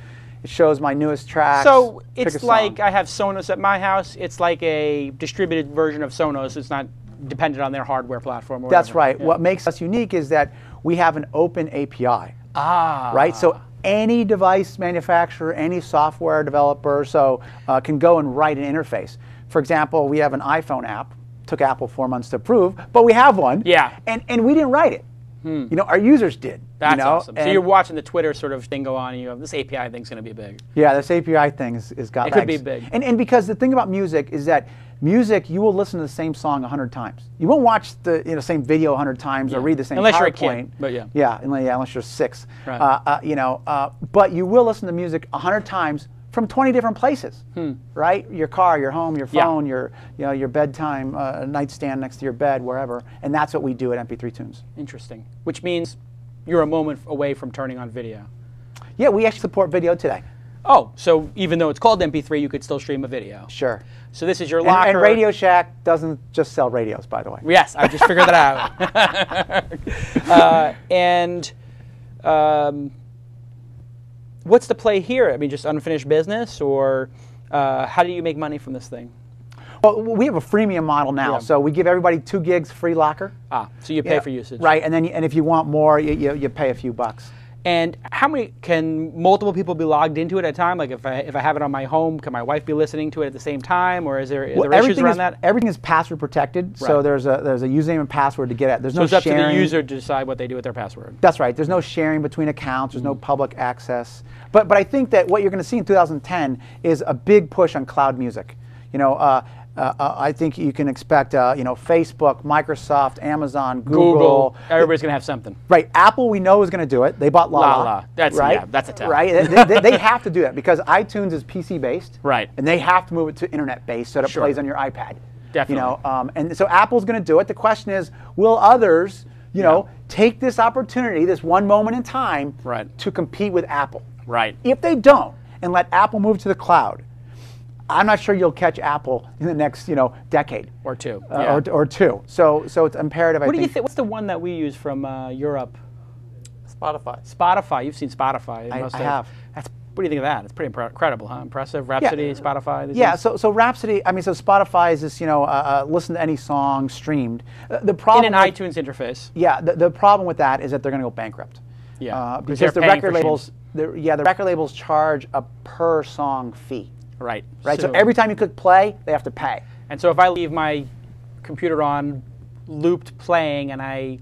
Speaker 4: It shows my newest tracks.
Speaker 2: So
Speaker 4: pick a
Speaker 2: it's
Speaker 4: song.
Speaker 2: like I have Sonos at my house. It's like a distributed version of Sonos. It's not dependent on their hardware platform or whatever.
Speaker 4: That's right.
Speaker 2: Yeah.
Speaker 4: What makes us unique is that we have an open API. Right? So any device manufacturer, any software developer can go and write an interface. For example, we have an iPhone app. Took Apple 4 months to approve, but we have one.
Speaker 2: Yeah.
Speaker 4: And we didn't write it. Our users did.
Speaker 2: That's awesome. So
Speaker 4: and
Speaker 2: you're watching the Twitter sort of thing go on, and you go, this API thing's going to be big.
Speaker 4: Yeah, this API thing is got
Speaker 2: It could
Speaker 4: legs.
Speaker 2: be big.
Speaker 4: And because the thing about music is that music, you will listen to the same song 100 times. You won't watch the same video 100 times or read the same
Speaker 2: Unless you're a
Speaker 4: PowerPoint.
Speaker 2: kid, but yeah.
Speaker 4: Yeah, unless you're 6.
Speaker 2: Right.
Speaker 4: But you will listen to music 100 times from 20 different places, right? Your car, your home, your phone, your bedtime nightstand next to your bed, wherever. And that's what we do at MP3Tunes.
Speaker 2: Interesting. Which means you're a moment away from turning on video.
Speaker 4: Yeah, we actually support video today.
Speaker 2: Oh, so even though it's called MP3, you could still stream a video.
Speaker 4: Sure.
Speaker 2: So this is your locker.
Speaker 4: And Radio Shack doesn't just sell radios, by the way.
Speaker 2: Yes, I just figured that out. What's the play here? I mean, just unfinished business, or how do you make money from this thing?
Speaker 4: Well, we have a freemium model now, so we give everybody 2 gigs free locker.
Speaker 2: So you pay for usage.
Speaker 4: Right, and then and if you want more, you pay a few bucks.
Speaker 2: And how many, can multiple people be logged into it at a time? Like if I have it on my home, can my wife be listening to it at the same time, or is there issues around that?
Speaker 4: Everything is password protected, so there's a username and password to get at. There's no
Speaker 2: so it's
Speaker 4: sharing.
Speaker 2: up to the user to decide what they do with their password.
Speaker 4: That's right. There's no sharing between accounts. There's no public access. But I think that what you're going to see in 2010 is a big push on cloud music. You know, I think you can expect, you know, Facebook, Microsoft, Amazon, Google.
Speaker 2: Everybody's going to have something.
Speaker 4: Right. Apple, we know, is going to do it. They bought Lala.
Speaker 2: That's
Speaker 4: right.
Speaker 2: Yeah, that's a tell.
Speaker 4: Right. they have to do that because iTunes is PC based.
Speaker 2: Right.
Speaker 4: And they have to move it to internet based so that it plays on your iPad.
Speaker 2: Definitely.
Speaker 4: You know, and so Apple's going to do it. The question is, will others, you know, take this opportunity, this one moment in time, to compete with Apple?
Speaker 2: Right.
Speaker 4: If they don't, and let Apple move to the cloud, I'm not sure you'll catch Apple in the next, you know, decade
Speaker 2: or two.
Speaker 4: Or two. So it's imperative.
Speaker 2: What do you think? What's the one that we use from Europe?
Speaker 3: Spotify.
Speaker 2: Spotify. You've seen Spotify.
Speaker 4: I have.
Speaker 2: What do you think of that? It's pretty incredible, huh? Impressive. Rhapsody, Spotify.
Speaker 4: Yeah. So Rhapsody. I mean, so Spotify is this, you know, listen to any song streamed. The problem
Speaker 2: in an iTunes interface.
Speaker 4: Yeah. The problem with that is that they're going to go bankrupt.
Speaker 2: Yeah.
Speaker 4: Because the record labels. The record labels charge a per song fee.
Speaker 2: Right.
Speaker 4: So every time you click play, they have to pay.
Speaker 2: And so if I leave my computer on looped playing and I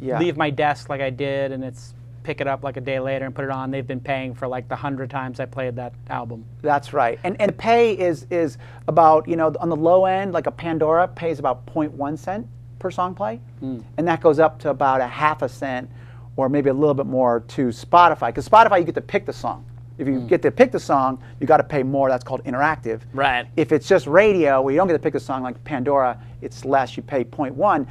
Speaker 2: leave my desk like I did and it's pick it up like a day later and put it on, they've been paying for like the 100 times I played that album. That's right. And the pay is about, you know, on the low end, like a Pandora pays about 0.1 cent per song play. And that goes up to about a half a cent or maybe a little bit more to Spotify. Because Spotify, you get to pick the song. If you get to pick the song, you got to pay more. That's called interactive. Right. If it's just radio, where you don't get to pick the song like Pandora, it's less. You pay 0.1.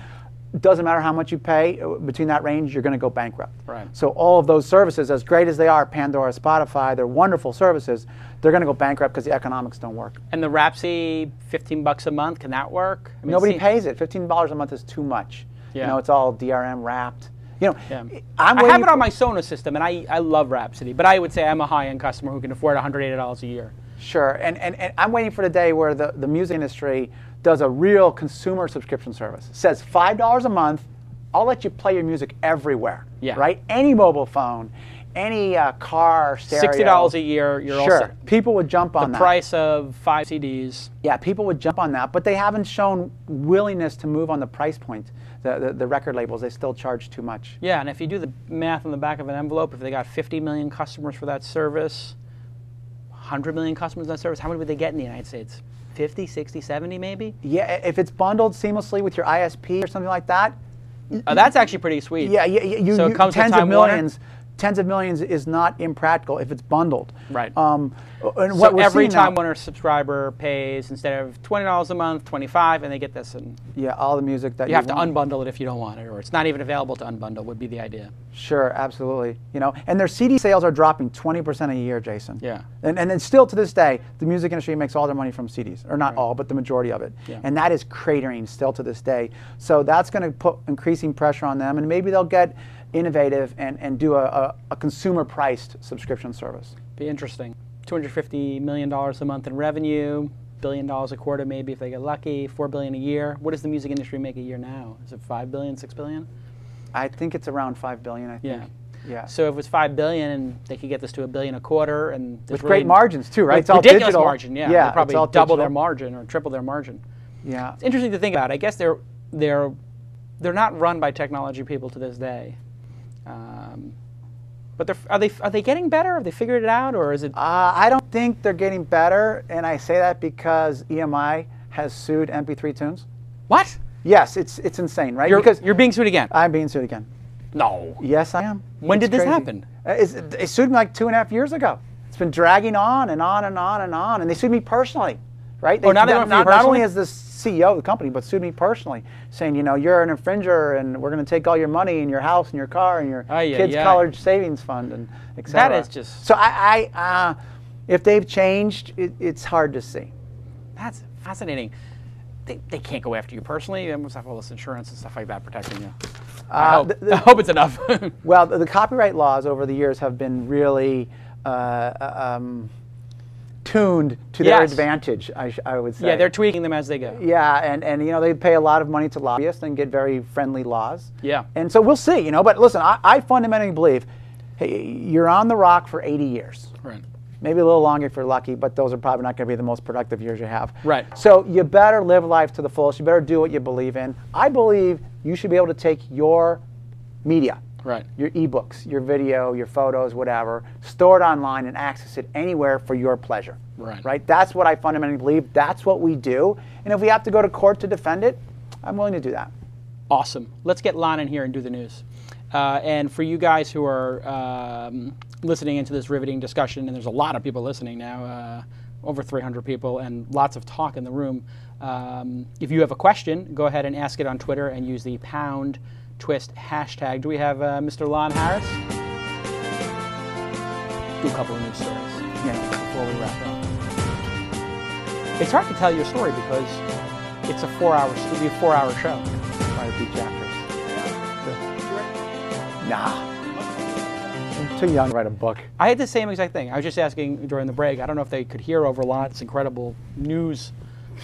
Speaker 2: Doesn't matter how much you pay between that range, you're going to go bankrupt. Right. So all of those services, as great as they are, Pandora, Spotify, they're wonderful services. They're going to go bankrupt because the economics don't work. And the Rhapsody, $15 a month, can that work? I mean, nobody pays it. $15 a month is too much. Yeah. You know, it's all DRM wrapped. You know, I have it on my Sonos system, and I love Rhapsody, but I would say I'm a high-end customer who can afford $180 a year. Sure, and I'm waiting for the day where the music industry does a real consumer subscription service. It says $5 a month, I'll let you play your music everywhere, right? Any mobile phone, any car, stereo. $60 a year, you're all set. People would jump on that. The price of 5 CDs. Yeah, people would jump on that, but they haven't shown willingness to move on the price point. The record labels, they still charge too much. Yeah, and if you do the math on the back of an envelope, if they got 50 million customers for that service, 100 million customers for that service, how many would they get in the United States? 50, 60, 70 maybe? Yeah, if it's bundled seamlessly with your ISP or something like that. That's actually pretty sweet. Yeah, so it comes tens with Time of millions. Warner? Tens of millions is not impractical if it's bundled. Right. And so every Time Warner subscriber pays, instead of $20 a month, $25, and they get this. And yeah, all the music that you have to unbundle it if you don't want it, or it's not even available to unbundle. Would be the idea. Sure, absolutely. You know, and their CD sales are dropping 20% a year, Jason. Yeah. And then still to this day, the music industry makes all their money from CDs, or not all, but the majority of it. Yeah. And that is cratering still to this day. So that's going to put increasing pressure on them, and maybe they'll get innovative and do a consumer-priced subscription service. Be interesting. $250 million a month in revenue, $1 billion a quarter maybe if they get lucky, $4 billion a year. What does the music industry make a year now? Is it $5 billion, $6 billion? I think it's around $5 billion, I think. Yeah. So if it was $5 billion and they could get this to $1 billion a quarter, and with great margins too, right? It's all ridiculous digital margin. Yeah. They probably double their margin or triple their margin. Yeah. It's interesting to think about. I guess they're not run by technology people to this day. But are they getting better? Have they figured it out, or is it? I don't think they're getting better, and I say that because EMI has sued MP3Tunes. What? Yes, it's insane, right? You're being sued again. I'm being sued again. No. Yes, I am. When did this happen? It sued me like 2.5 years ago. It's been dragging on and on and on and on, and they sued me personally.
Speaker 4: right?
Speaker 2: Oh, now they're going for you
Speaker 4: not only
Speaker 2: personally?
Speaker 4: as the CEO of the company, but sued me personally, saying, you know, you're an infringer, and we're going to take all your money and your house and your car and your kids' college savings fund, and et cetera.
Speaker 2: That is just...
Speaker 4: So if they've changed, it's hard to see.
Speaker 2: That's fascinating. They can't go after you personally. They must have all this insurance and stuff like that protecting you. I hope it's enough.
Speaker 4: Well, the copyright laws over the years have been really tuned to their advantage, I would say.
Speaker 2: Yeah, they're tweaking them as they go.
Speaker 4: Yeah, and you know, they pay a lot of money to lobbyists and get very friendly laws.
Speaker 2: Yeah.
Speaker 4: And so we'll see, you know, but listen, I fundamentally believe, hey, you're on the rock for 80 years.
Speaker 2: Right.
Speaker 4: Maybe a little longer if you're lucky, but those are probably not going to be the most productive years you have.
Speaker 2: Right.
Speaker 4: So you better live life to the fullest. You better do what you believe in. I believe you should be able to take your media,
Speaker 2: right,
Speaker 4: your ebooks, your video, your photos, whatever, store it online and access it anywhere for your pleasure.
Speaker 2: Right.
Speaker 4: Right? That's what I fundamentally believe. That's what we do. And if we have to go to court to defend it, I'm willing to do that.
Speaker 2: Awesome. Let's get Lon in here and do the news. And for you guys who are listening into this riveting discussion, and there's a lot of people listening now, over 300 people, and lots of talk in the room. If you have a question, go ahead and ask it on Twitter and use the #twist hashtag. Do we have Mr. Lon Harris? Do a couple of news stories before we wrap up. It's hard to tell your story because it's a 4-hour show. MP3 Chapters. Nah. I'm too young to write a book. I had the same exact thing. I was just asking during the break. I don't know if they could hear over Lon's incredible news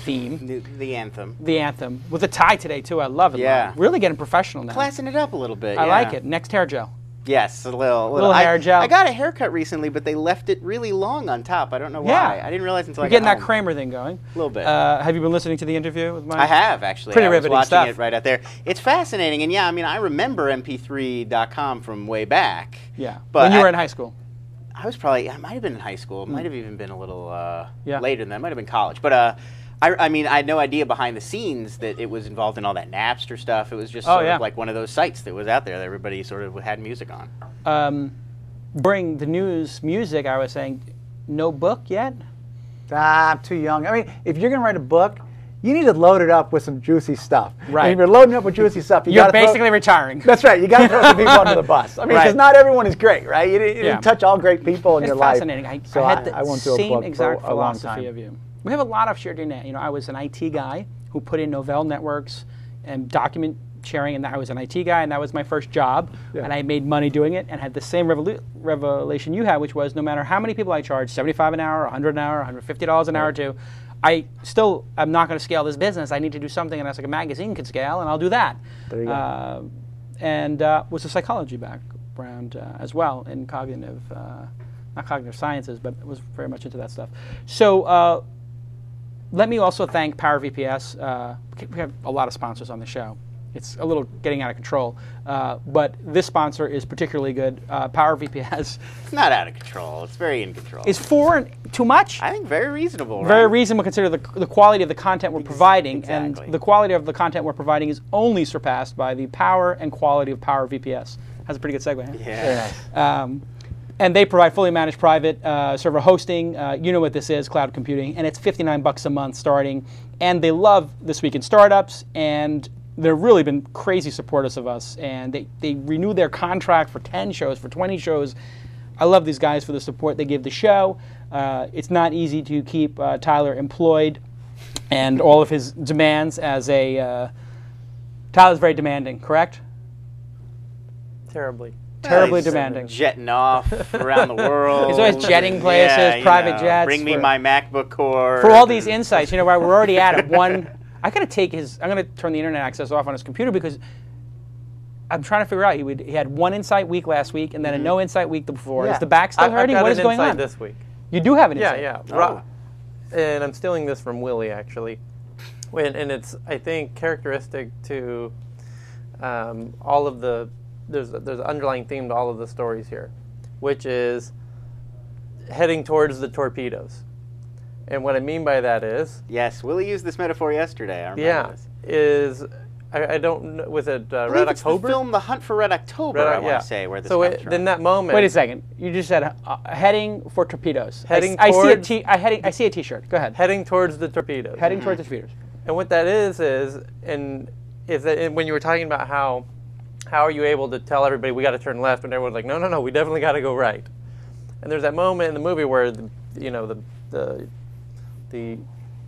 Speaker 2: theme.
Speaker 7: The anthem.
Speaker 2: The anthem. With a tie today, too. I love it.
Speaker 7: Yeah.
Speaker 2: Lon. Really getting professional now.
Speaker 7: Classing it up a little bit.
Speaker 2: I like it. Next hair gel.
Speaker 7: Yes, a little
Speaker 2: hair gel.
Speaker 7: I got a haircut recently, but they left it really long on top. I don't know why.
Speaker 2: Yeah.
Speaker 7: I didn't realize until
Speaker 2: You're
Speaker 7: I got
Speaker 2: getting that
Speaker 7: home.
Speaker 2: Kramer thing going.
Speaker 7: A little bit.
Speaker 2: Have you been listening to the interview with Mike?
Speaker 7: I have, actually.
Speaker 2: Pretty
Speaker 7: I was
Speaker 2: riveting
Speaker 7: watching
Speaker 2: stuff.
Speaker 7: it right out there. It's fascinating, and yeah, I mean, I remember MP3.com from way back.
Speaker 2: Yeah,
Speaker 7: but
Speaker 2: when you were in high school.
Speaker 7: I was probably, I might have been in high school. It might have even been a little
Speaker 2: Yeah.
Speaker 7: later than that. It might have been college. But I mean, I had no idea behind the scenes that it was involved in all that Napster stuff. It was just sort of like one of those sites that was out there that everybody sort of had music on.
Speaker 2: During the news music, I was saying, no book yet?
Speaker 4: I'm too young. I mean, if you're going to write a book, you need to load it up with some juicy stuff.
Speaker 2: Right.
Speaker 4: And if you're loading it up with juicy stuff,
Speaker 2: you're basically retiring.
Speaker 4: That's right. You got to throw some people under the bus. I mean, because not everyone is great, right? You didn't touch all great people in your life.
Speaker 2: It's fascinating. I had the same exact philosophy of you. We have a lot of shared DNA. You know, I was an IT guy who put in Novell networks and document sharing, and I was an IT guy, and that was my first job, and I made money doing it, and had the same revelation you had, which was no matter how many people I charged, $75 an hour, $100 an hour, $150 an hour to, I'm not going to scale this business. I need to do something that's like a magazine could scale, and I'll do that.
Speaker 4: There you go.
Speaker 2: And was a psychology background as well in cognitive, not cognitive sciences, but was very much into that stuff. So let me also thank PowerVPS. We have a lot of sponsors on the show. It's a little getting out of control, but this sponsor is particularly good. PowerVPS.
Speaker 7: It's not out of control. It's very in control.
Speaker 2: Is 4 too much?
Speaker 7: I think very reasonable. Right?
Speaker 2: Very reasonable consider the quality of the content we're providing, and the quality of the content we're providing is only surpassed by the power and quality of PowerVPS. That's a pretty good segue. Huh?
Speaker 7: Yeah.
Speaker 2: And they provide fully managed private server hosting. You know what this is, cloud computing, and it's $59 a month starting. And they love This Week in Startups, and they've really been crazy supporters of us, and they renew their contract for 10 shows, for 20 shows. I love these guys for the support they give the show. It's not easy to keep Tyler employed and all of his demands as a... Tyler's very demanding, correct?
Speaker 3: Terribly.
Speaker 2: Terribly demanding.
Speaker 7: Jetting off around the world.
Speaker 2: He's always jetting places, private jets.
Speaker 7: Bring me my MacBook core.
Speaker 2: For all these insights, you know, we're already at it. I'm going to turn the internet access off on his computer because I'm trying to figure out. He had one insight week last week and then a no insight week the before. Is the back still hurting? What is going on?
Speaker 3: This week.
Speaker 2: You do have an insight?
Speaker 3: Yeah. Oh. And I'm stealing this from Willie, actually. And it's, I think, characteristic to all of the... There's an underlying theme to all of the stories here, which is heading towards the torpedoes. And what I mean by that is...
Speaker 7: Yes, Willie used this metaphor yesterday. I remember this.
Speaker 3: I don't know. Was it
Speaker 7: I
Speaker 3: Red
Speaker 7: believe it's
Speaker 3: October?
Speaker 7: the film The Hunt for Red October, I want to say, where this comes from.
Speaker 3: in that moment...
Speaker 2: Wait a second. You just said heading for torpedoes.
Speaker 3: Heading
Speaker 2: I
Speaker 3: towards...
Speaker 2: I see a T-shirt. Go ahead.
Speaker 3: Heading towards the torpedoes.
Speaker 2: Heading towards the torpedoes.
Speaker 3: And what that is that when you were talking about how are you able to tell everybody we got to turn left, and everyone's like, no, we definitely got to go right. And there's that moment in the movie where the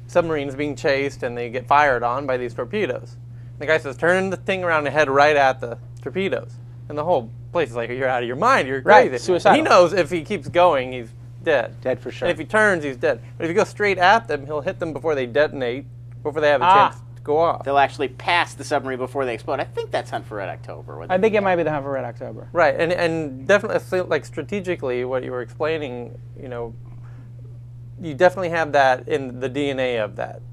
Speaker 3: submarine's being chased and they get fired on by these torpedoes. The guy says, turn the thing around and head right at the torpedoes. And the whole place is like, you're out of your mind, you're crazy.
Speaker 2: Right, suicidal.
Speaker 3: He knows if he keeps going, he's dead.
Speaker 4: Dead for sure.
Speaker 3: And if he turns, he's dead. But if you go straight at them, he'll hit them before they detonate, before they have a chance to go off.
Speaker 7: They'll actually pass the submarine before they explode. I think that's Hunt for Red October.
Speaker 2: I think it might be the Hunt for Red October.
Speaker 3: Right, and definitely, like strategically, what you were explaining, you definitely have that in the DNA of that.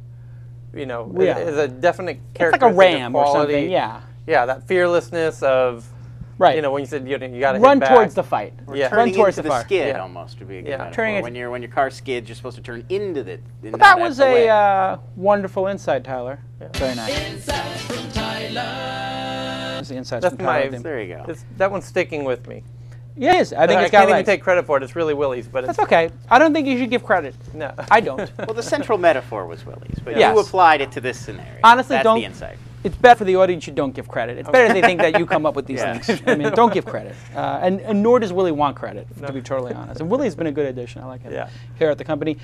Speaker 3: It's a definite characteristic.
Speaker 2: It's like a ram
Speaker 3: quality,
Speaker 2: or something, yeah.
Speaker 3: Yeah, that fearlessness of,
Speaker 2: right.
Speaker 3: When you said you got to
Speaker 2: run
Speaker 3: hit back.
Speaker 2: towards the fight.
Speaker 3: Yeah.
Speaker 7: Turning
Speaker 2: Run towards
Speaker 7: into
Speaker 2: the
Speaker 7: the
Speaker 2: fire.
Speaker 7: skid almost would be a good metaphor. When your car skids, you're supposed to turn into the.
Speaker 2: But that was a wonderful insight, Tyler.
Speaker 3: Yeah.
Speaker 2: Very nice.
Speaker 8: Insight from Tyler.
Speaker 2: That's the insights
Speaker 3: That's
Speaker 2: from Tyler.
Speaker 3: my.
Speaker 7: There you go.
Speaker 3: That one's sticking with me.
Speaker 2: Yeah, it is. I think
Speaker 3: I
Speaker 2: it's got
Speaker 3: can't even
Speaker 2: legs.
Speaker 3: take credit for it. It's really Willie's, but
Speaker 2: That's okay. I don't think you should give credit.
Speaker 3: No,
Speaker 2: I don't.
Speaker 7: Well, the central metaphor was Willie's, but
Speaker 2: Yes.
Speaker 7: you applied it to this scenario.
Speaker 2: Honestly,
Speaker 7: that's
Speaker 2: don't.
Speaker 7: the insight.
Speaker 2: It's better for the audience you don't give credit. It's better if they think that you come up with these
Speaker 7: Yeah.
Speaker 2: things. I mean, don't give credit. And nor does Willie want credit, to be totally honest. And Willie's been a good addition. I like him here at the company.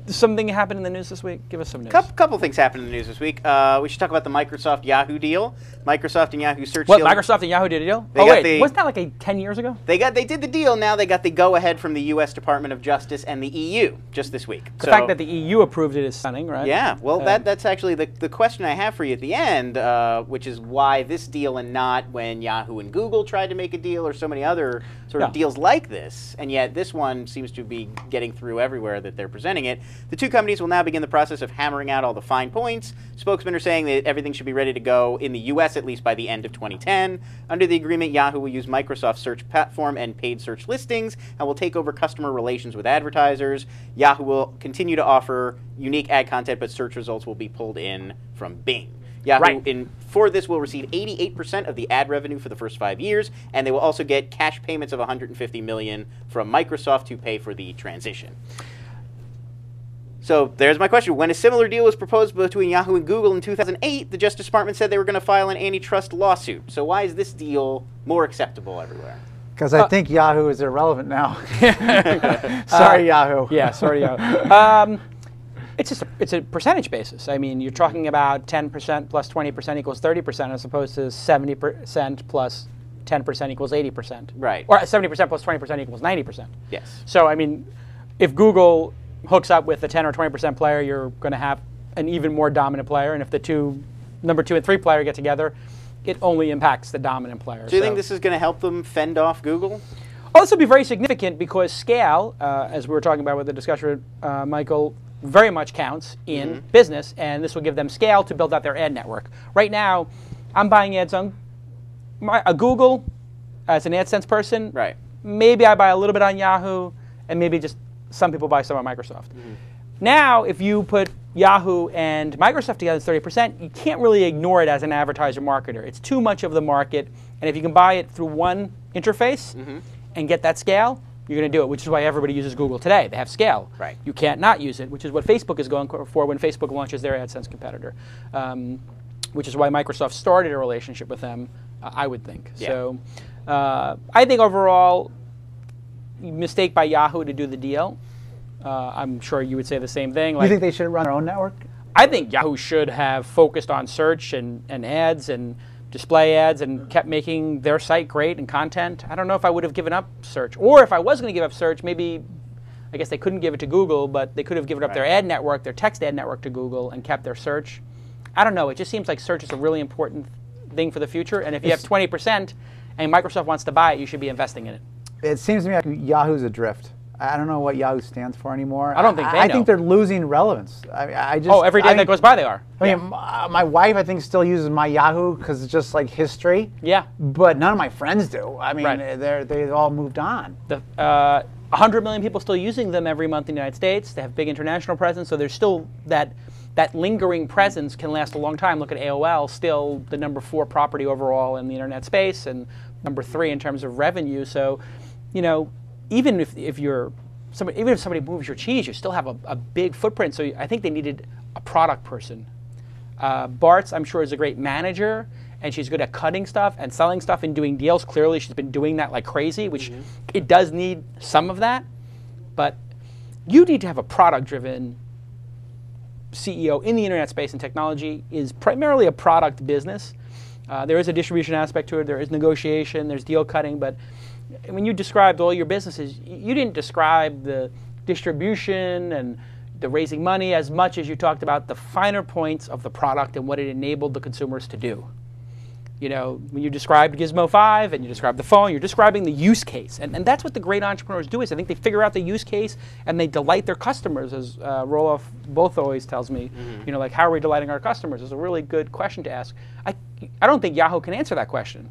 Speaker 2: Something happened in the news this week? Give us some news.
Speaker 7: Couple things happened in the news this week. We should talk about the Microsoft Yahoo deal. Microsoft and Yahoo search deal.
Speaker 2: Microsoft and Yahoo did a deal?
Speaker 7: They got
Speaker 2: wasn't that like 10 years ago?
Speaker 7: They did the deal. Now they got the go-ahead from the U.S. Department of Justice and the EU just this week.
Speaker 2: The fact that the EU approved it is stunning, right?
Speaker 7: Yeah, well, that's actually the question I have for you at the end, which is why this deal and not when Yahoo and Google tried to make a deal or so many other sort of deals like this, and yet this one seems to be getting through everywhere that they're presenting it. The two companies will now begin the process of hammering out all the fine points. Spokesmen are saying that everything should be ready to go in the U.S. at least by the end of 2010. Under the agreement, Yahoo will use Microsoft's search platform and paid search listings and will take over customer relations with advertisers. Yahoo will continue to offer unique ad content, but search results will be pulled in from Bing. Yahoo, for this, will receive 88% of the ad revenue for the first 5 years, and they will also get cash payments of $150 million from Microsoft to pay for the transition. So there's my question. When a similar deal was proposed between Yahoo and Google in 2008, the Justice Department said they were going to file an antitrust lawsuit. So why is this deal more acceptable everywhere?
Speaker 4: Because I think Yahoo is irrelevant now. Sorry, Yahoo.
Speaker 2: Yeah, sorry, Yahoo. It's a percentage basis. I mean, you're talking about 10% plus 20% equals 30%, as opposed to 70% plus 10% equals 80%.
Speaker 7: Right.
Speaker 2: Or 70% plus 20% equals 90%.
Speaker 7: Yes.
Speaker 2: So, I mean, if Google hooks up with a 10 or 20% player, you're going to have an even more dominant player. And if the number 2 and 3 player get together, it only impacts the dominant player.
Speaker 7: Do you think this is going to help them fend off Google?
Speaker 2: Oh, this will be very significant because scale, as we were talking about with the discussion with Michael, very much counts in business, and this will give them scale to build out their ad network. Right now, I'm buying ads on Google as an AdSense person.
Speaker 7: Right.
Speaker 2: Maybe I buy a little bit on Yahoo, and maybe just some people buy some on Microsoft. Now, if you put Yahoo and Microsoft together as 30%, you can't really ignore it as an advertiser marketer. It's too much of the market, and if you can buy it through one interface and get that scale, you're going to do it, which is why everybody uses Google today. They have scale.
Speaker 7: Right.
Speaker 2: You can't not use it, which is what Facebook is going for when Facebook launches their AdSense competitor, which is why Microsoft started a relationship with them, I would think.
Speaker 7: Yeah.
Speaker 2: So I think overall, mistake by Yahoo to do the deal. I'm sure you would say the same thing.
Speaker 4: You think they should run their own network?
Speaker 2: I think Yahoo should have focused on search and ads and display ads and kept making their site great and content. I don't know if I would have given up search. Or if I was going to give up search, maybe, I guess they couldn't give it to Google, but they could have given up their ad network, their text ad network to Google and kept their search. I don't know. It just seems like search is a really important thing for the future. And if you have 20% and Microsoft wants to buy it, you should be investing in it.
Speaker 4: It seems to me like Yahoo's adrift. I don't know what Yahoo stands for anymore.
Speaker 2: I don't think they know.
Speaker 4: I think they're losing relevance. I just,
Speaker 2: every day that goes by they are.
Speaker 4: I mean, my wife, I think, still uses my Yahoo because it's just like history.
Speaker 2: Yeah.
Speaker 4: But none of my friends do. I mean,
Speaker 2: Right.
Speaker 4: they've all moved on.
Speaker 2: 100 million people still using them every month in the United States. They have big international presence, so there's still that that lingering presence can last a long time. Look at AOL, still the number 4 property overall in the internet space, and number 3 in terms of revenue. So, you know, even if you're somebody, even if somebody moves your cheese, you still have a big footprint. So I think they needed a product person. Bart's, I'm sure, is a great manager, and she's good at cutting stuff and selling stuff and doing deals. Clearly, she's been doing that like crazy, which it does need some of that. But you need to have a product-driven CEO in the internet space, and technology is primarily a product business. There is a distribution aspect to it. There is negotiation. There's deal cutting. But when you described all your businesses, you didn't describe the distribution and the raising money as much as you talked about the finer points of the product and what it enabled the consumers to do. You know, when you described Gizmo 5 and you described the phone, you're describing the use case. And that's what the great entrepreneurs do is I think they figure out the use case and they delight their customers, as Roloff both always tells me. You know, like, how are we delighting our customers is a really good question to ask. I don't think Yahoo can answer that question.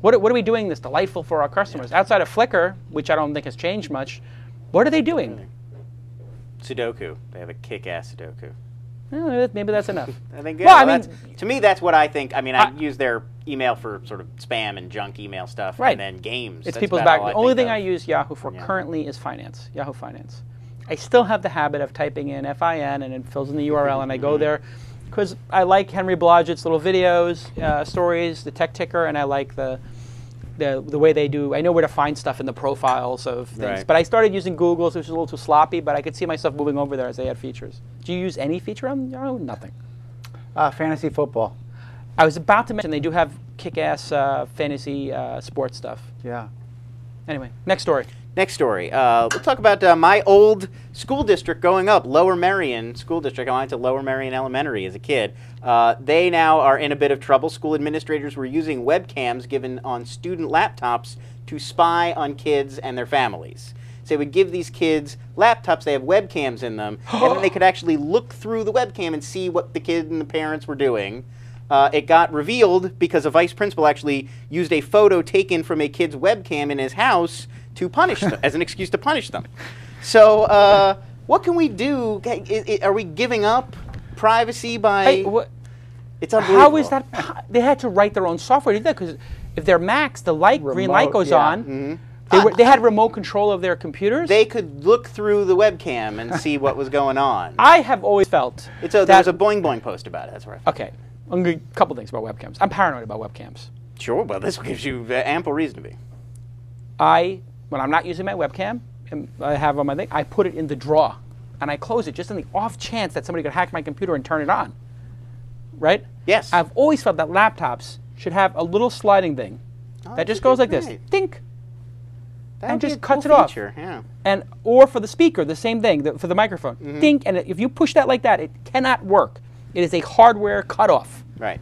Speaker 2: What are we doing that's delightful for our customers? Outside of Flickr, which I don't think has changed much, what are they doing?
Speaker 7: Sudoku. They have a kick-ass Sudoku.
Speaker 2: Well, maybe that's enough.
Speaker 7: I think,
Speaker 2: well, I mean,
Speaker 7: to me, that's what I think. I mean, I use their email for sort of spam and junk email stuff,
Speaker 2: right.
Speaker 7: and then games.
Speaker 2: It's
Speaker 7: that's
Speaker 2: people's back. The only thing
Speaker 7: of.
Speaker 2: I use Yahoo for currently is finance, Yahoo Finance. I still have the habit of typing in FIN and it fills in the URL, and I go there because I like Henry Blodgett's little videos, stories, the tech ticker, and I like the way they do. I know where to find stuff in the profiles of things.
Speaker 7: Right.
Speaker 2: But I started using Google's, which was a little too sloppy, but I could see myself moving over there as they add features. Do you use any feature on Yahoo? Nothing.
Speaker 4: Fantasy football.
Speaker 2: I was about to mention they do have kick-ass fantasy sports stuff.
Speaker 4: Yeah.
Speaker 2: Anyway, next story.
Speaker 7: Next story. We'll talk about my old school district growing up, Lower Merion School District. I went to Lower Merion Elementary as a kid. They now are in a bit of trouble. School administrators were using webcams given on student laptops to spy on kids and their families. So they would give these kids laptops, they have webcams in them, and then they could actually look through the webcam and see what the kid and the parents were doing. It got revealed because a vice principal actually used a photo taken from a kid's webcam in his house to punish them, as an excuse to punish them. So what can we do? Are we giving up privacy by... It's unbelievable.
Speaker 2: How is that? They had to write their own software to do that, because if they're Macs, the green light goes on. They had remote control of their computers.
Speaker 7: They could look through the webcam and see what was going on.
Speaker 2: I have always felt
Speaker 7: there's a Boing Boing post about it. That's right.
Speaker 2: Okay. A couple things about webcams. I'm paranoid about webcams.
Speaker 7: Sure, well, this gives you ample reason to be.
Speaker 2: When I'm not using my webcam, and I have on my thing, I put it in the drawer, and I close it just in the off chance that somebody could hack my computer and turn it on. Right?
Speaker 7: Yes.
Speaker 2: I've always felt that laptops should have a little sliding thing that just goes like this, dink, and just cuts it off.
Speaker 7: Yeah.
Speaker 2: And or for the speaker, the same thing for the microphone, dink, and if you push that like that, it cannot work. It is a hardware cutoff.
Speaker 7: Right.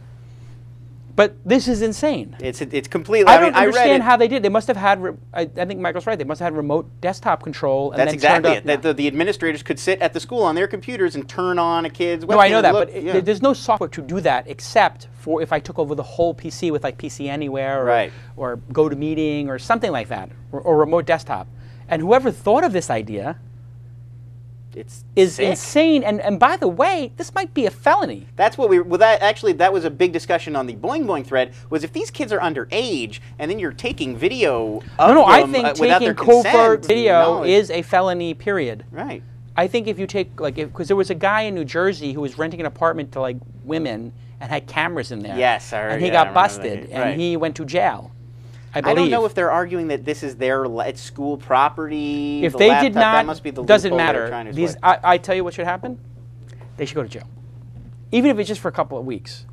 Speaker 2: But this is insane.
Speaker 7: It's completely.
Speaker 2: I don't understand how they did. They must have had. I think Michael's right. They must have had remote desktop control. And
Speaker 7: That's
Speaker 2: then
Speaker 7: exactly
Speaker 2: turned
Speaker 7: it. The administrators could sit at the school on their computers and turn on a kid's webcam.
Speaker 2: No, I know that, but there's no software to do that except for if I took over the whole PC with like PC Anywhere or GoToMeeting or something like that, or remote desktop. And whoever thought of this idea is
Speaker 7: sick.
Speaker 2: insane. And by the way, this might be a felony.
Speaker 7: That's what that was a big discussion on the Boing Boing thread, was if these kids are underage and then you're taking video of them
Speaker 2: I think
Speaker 7: without their
Speaker 2: taking covert
Speaker 7: consent,
Speaker 2: video is a felony, period.
Speaker 7: Right.
Speaker 2: I think if you take, because there was a guy in New Jersey who was renting an apartment to women and had cameras in there.
Speaker 7: Yes, I heard.
Speaker 2: And he got busted, and he went to jail. I believe.
Speaker 7: I don't know if they're arguing that this is it's school property.
Speaker 2: If they did not,
Speaker 7: that must be the
Speaker 2: doesn't
Speaker 7: loophole
Speaker 2: matter.
Speaker 7: they're trying to exploit.
Speaker 2: I tell you what should happen. They should go to jail, even if it's just for a couple of weeks,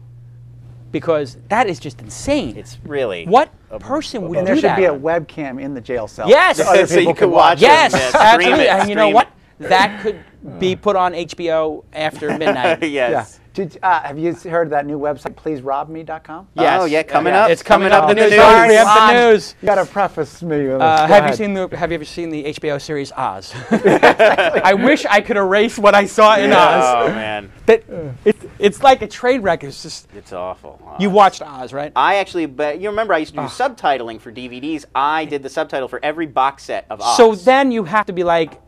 Speaker 2: because that is just insane.
Speaker 7: It's really
Speaker 2: what person would do that?
Speaker 4: And there should be a webcam in the jail cell.
Speaker 2: Yes,
Speaker 7: so you could watch.
Speaker 2: Yes, absolutely.
Speaker 7: It,
Speaker 2: and you know what? That could be put on HBO after midnight.
Speaker 7: Yes.
Speaker 4: Yeah. Have you heard of that new website, pleaseRobMe.com?
Speaker 7: Yes. Oh, yeah, coming up.
Speaker 2: It's coming up.
Speaker 7: The
Speaker 2: news.
Speaker 7: news.
Speaker 2: Sorry, we have the news.
Speaker 4: You got to preface me with this.
Speaker 2: Have you ever seen the HBO series Oz? I wish I could erase what I saw in Oz.
Speaker 7: Oh man,
Speaker 2: it's like a train wreck. It's
Speaker 7: awful.
Speaker 2: You watched Oz, right?
Speaker 7: I actually, but you remember I used to do subtitling for DVDs. I did the subtitle for every box set of Oz.
Speaker 2: So then you have to be like,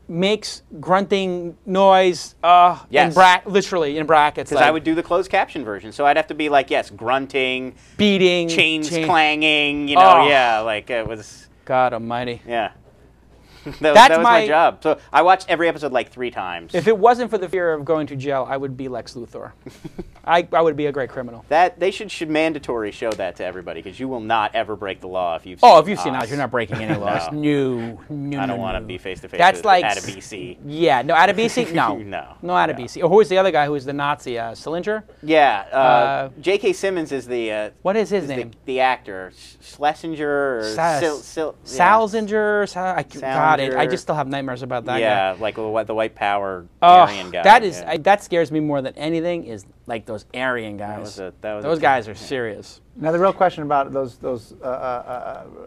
Speaker 2: makes grunting noise
Speaker 7: Yes.
Speaker 2: literally in brackets.
Speaker 7: Because I would do the closed caption version, so I'd have to be like, yes, grunting,
Speaker 2: beating,
Speaker 7: chains clanging, you know, yeah, like it was.
Speaker 2: God almighty.
Speaker 7: Yeah. that was my job. So I watched every episode like 3 times.
Speaker 2: If it wasn't for the fear of going to jail, I would be Lex Luthor. I would be a great criminal.
Speaker 7: That they should mandatory show that to everybody, because you will not ever break the law if you've.
Speaker 2: If you've seen us, you're not breaking any laws.
Speaker 7: No.
Speaker 2: No.
Speaker 7: I don't want to be face to face.
Speaker 2: That's
Speaker 7: with
Speaker 2: like
Speaker 7: Adebisi.
Speaker 2: Yeah, no Adebisi. No,
Speaker 7: No.
Speaker 2: Adebisi. Or who was the other guy who was the Nazi? Salinger.
Speaker 7: Yeah. J.K. Simmons is the.
Speaker 2: What is his name?
Speaker 7: The actor Schlesinger or
Speaker 2: Salzinger. God, I just still have nightmares about that guy.
Speaker 7: Yeah, like the white power Aryan guy.
Speaker 2: That scares me more than anything. Is like those Aryan guys. Those guys are serious.
Speaker 4: Now the real question about those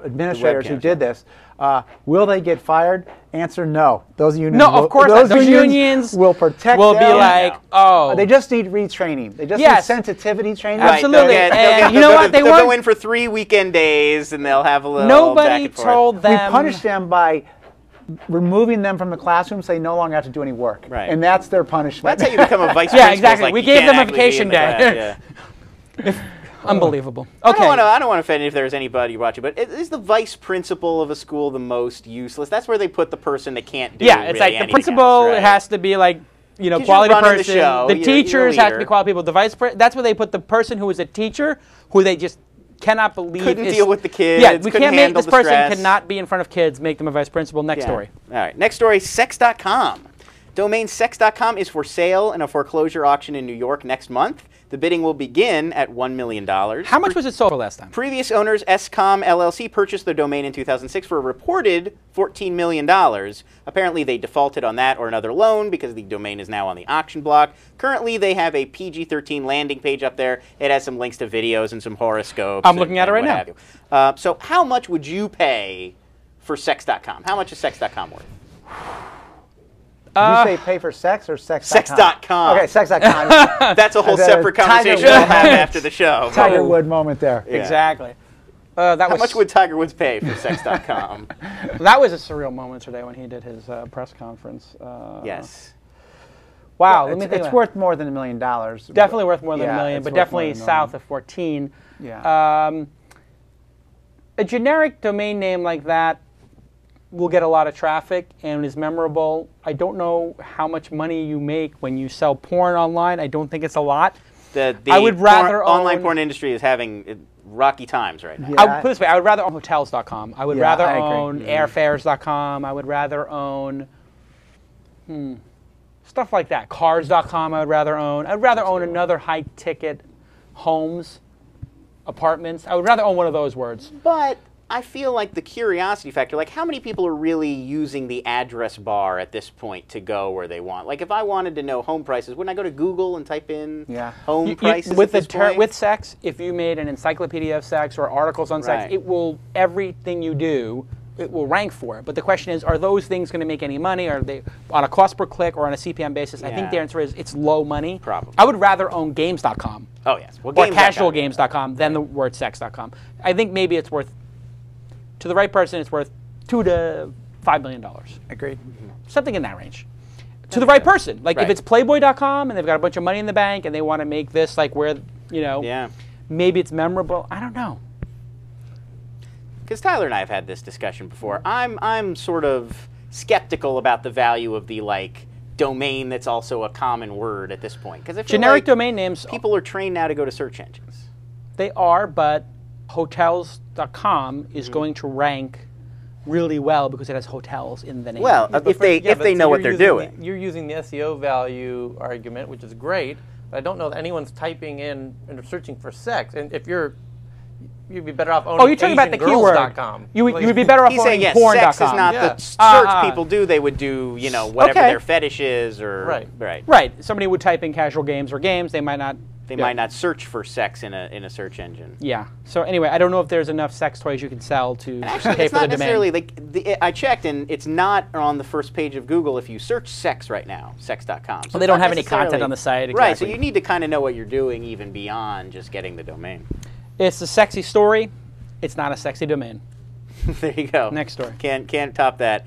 Speaker 4: administrators who did this, will they get fired? Answer: no. Those unions.
Speaker 2: No, of course not. Those unions
Speaker 4: will protect.
Speaker 2: Will be like,
Speaker 4: they just need retraining. They just need sensitivity training.
Speaker 2: Absolutely.
Speaker 7: And
Speaker 2: you know what?
Speaker 7: They'll go in for 3 weekend days, and they'll have a little.
Speaker 2: Nobody told them.
Speaker 4: We punish them by removing them from the classroom, so they no longer have to do any work.
Speaker 7: Right.
Speaker 4: And that's their punishment.
Speaker 7: That's how you become a vice principal.
Speaker 2: Yeah, exactly.
Speaker 7: Like,
Speaker 2: we gave them a vacation day.
Speaker 7: Yeah.
Speaker 2: Unbelievable. Okay.
Speaker 7: I don't want to offend if there's anybody watching, but is the vice principal of a school the most useless? That's where they put the person that can't do.
Speaker 2: Yeah, it's
Speaker 7: really
Speaker 2: like the principal has to be like, quality person. The teachers have to be quality people. The that's where they put the person who is a teacher, who they just cannot believe
Speaker 7: couldn't deal with the kids.
Speaker 2: Yeah, we can't make this person
Speaker 7: stress.
Speaker 2: cannot be in front of kids. Make them a vice principal. Next story.
Speaker 7: All right. Next story. Sex.com. Domain sex.com is for sale in a foreclosure auction in New York next month. The bidding will begin at $1 million.
Speaker 2: How much was it sold for last time?
Speaker 7: Previous owners, Scom LLC, purchased the domain in 2006 for a reported $14 million. Apparently, they defaulted on that or another loan because the domain is now on the auction block. Currently, they have a PG-13 landing page up there. It has some links to videos and some horoscopes.
Speaker 2: I'm looking at it right
Speaker 7: now. So how much would you pay for Sex.com? How much is Sex.com worth?
Speaker 4: Did you say pay for sex or sex.com?
Speaker 7: Sex.com.
Speaker 4: Okay, sex.com.
Speaker 7: That's a whole separate conversation we'll have after the show.
Speaker 4: Tiger Wood moment there.
Speaker 7: Yeah.
Speaker 2: Exactly.
Speaker 7: How much would Tiger Woods pay for Sex.com?
Speaker 2: That was a surreal moment today when he did his press conference.
Speaker 7: Yes.
Speaker 2: Wow.
Speaker 4: Well, it's worth more than $1 million.
Speaker 2: Definitely worth more than $1 million, but definitely south of 14.
Speaker 4: Yeah.
Speaker 2: A generic domain name like that will get a lot of traffic and is memorable. I don't know how much money you make when you sell porn online. I don't think it's a lot.
Speaker 7: I would rather online porn industry is having rocky times right now.
Speaker 2: Yeah. I would put it this way: I would rather own hotels.com. I would rather own airfares.com. I would rather own stuff like that. Cars.com. I would rather own. I'd rather own another high-ticket homes, apartments. I would rather own one of those words.
Speaker 7: But I feel like the curiosity factor, like how many people are really using the address bar at this point to go where they want? Like if I wanted to know home prices, wouldn't I go to Google and type in home prices
Speaker 2: with
Speaker 7: at this point?
Speaker 2: With sex, if you made an encyclopedia of sex or articles on sex, it will, everything you do, it will rank for it. But the question is, are those things going to make any money? Are they on a cost per click or on a CPM basis? I think the answer is it's low money.
Speaker 7: Probably.
Speaker 2: I would rather own games.com.
Speaker 7: Oh, yes. Well,
Speaker 2: or casualgames.com than the word sex.com. I think maybe it's worth, to the right person, it's worth $2 to $5 million.
Speaker 4: Agreed.
Speaker 2: Something in that range. To the right person. Like if it's playboy.com and they've got a bunch of money in the bank and they want to make this like where, maybe it's memorable. I don't know.
Speaker 7: Because Tyler and I have had this discussion before. I'm sort of skeptical about the value of the domain that's also a common word at this point. Because
Speaker 2: generic domain names,
Speaker 7: people are trained now to go to search engines.
Speaker 2: They are, but hotels.com is going to rank really well because it has hotels in the name.
Speaker 7: Well, if they know what they're doing.
Speaker 3: You're using the SEO value argument, which is great. But I don't know that anyone's typing in and searching for sex. And if you'd be better off owning
Speaker 2: you're talking about the keyword. You would be better off owning
Speaker 7: saying,
Speaker 2: porn.com.
Speaker 7: Sex is not the search people do. They would do, whatever their fetish is or
Speaker 2: Right. Somebody would type in casual games or games. They might not
Speaker 7: search for sex in a search engine.
Speaker 2: Yeah. So anyway, I don't know if there's enough sex toys you can sell to
Speaker 7: actually,
Speaker 2: pay
Speaker 7: it's
Speaker 2: for
Speaker 7: not
Speaker 2: the
Speaker 7: necessarily I checked and it's not on the first page of Google if you search sex right now, sex.com.
Speaker 2: So they don't have any content on the site. Exactly.
Speaker 7: Right. So you need to kind of know what you're doing even beyond just getting the domain.
Speaker 2: It's a sexy story. It's not a sexy domain.
Speaker 7: There you go.
Speaker 2: Next story.
Speaker 7: Can't top that.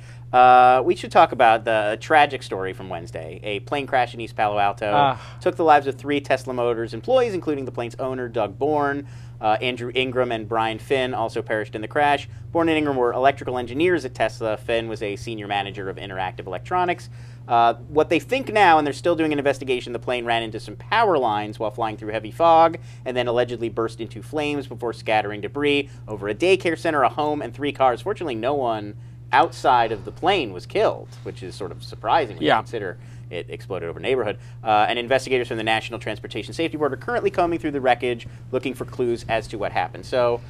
Speaker 7: We should talk about the tragic story from Wednesday. A plane crash in East Palo Alto took the lives of 3 Tesla Motors employees, including the plane's owner, Doug Bourne. Andrew Ingram and Brian Finn also perished in the crash. Bourne and Ingram were electrical engineers at Tesla. Finn was a senior manager of interactive electronics. What they think now, and they're still doing an investigation, the plane ran into some power lines while flying through heavy fog and then allegedly burst into flames before scattering debris over a daycare center, a home, and 3 cars. Fortunately, no one outside of the plane was killed, which is sort of surprising when you consider it exploded over a neighborhood. And investigators from the National Transportation Safety Board are currently combing through the wreckage, looking for clues as to what happened. So,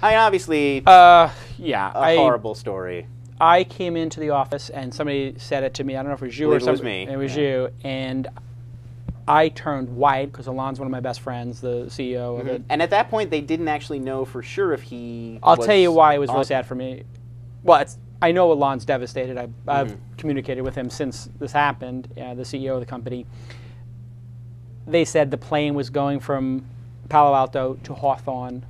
Speaker 7: I mean, obviously, a horrible story.
Speaker 2: I came into the office and somebody said it to me. I don't know if it was you or somebody.
Speaker 7: It was me.
Speaker 2: It was you. And I turned white because Alon's one of my best friends, the CEO of it.
Speaker 7: And at that point, they didn't actually know for sure if he
Speaker 2: I'll tell you why it was really sad for me. Well, I know Alon's devastated. I've communicated with him since this happened, the CEO of the company. They said the plane was going from Palo Alto to Hawthorne.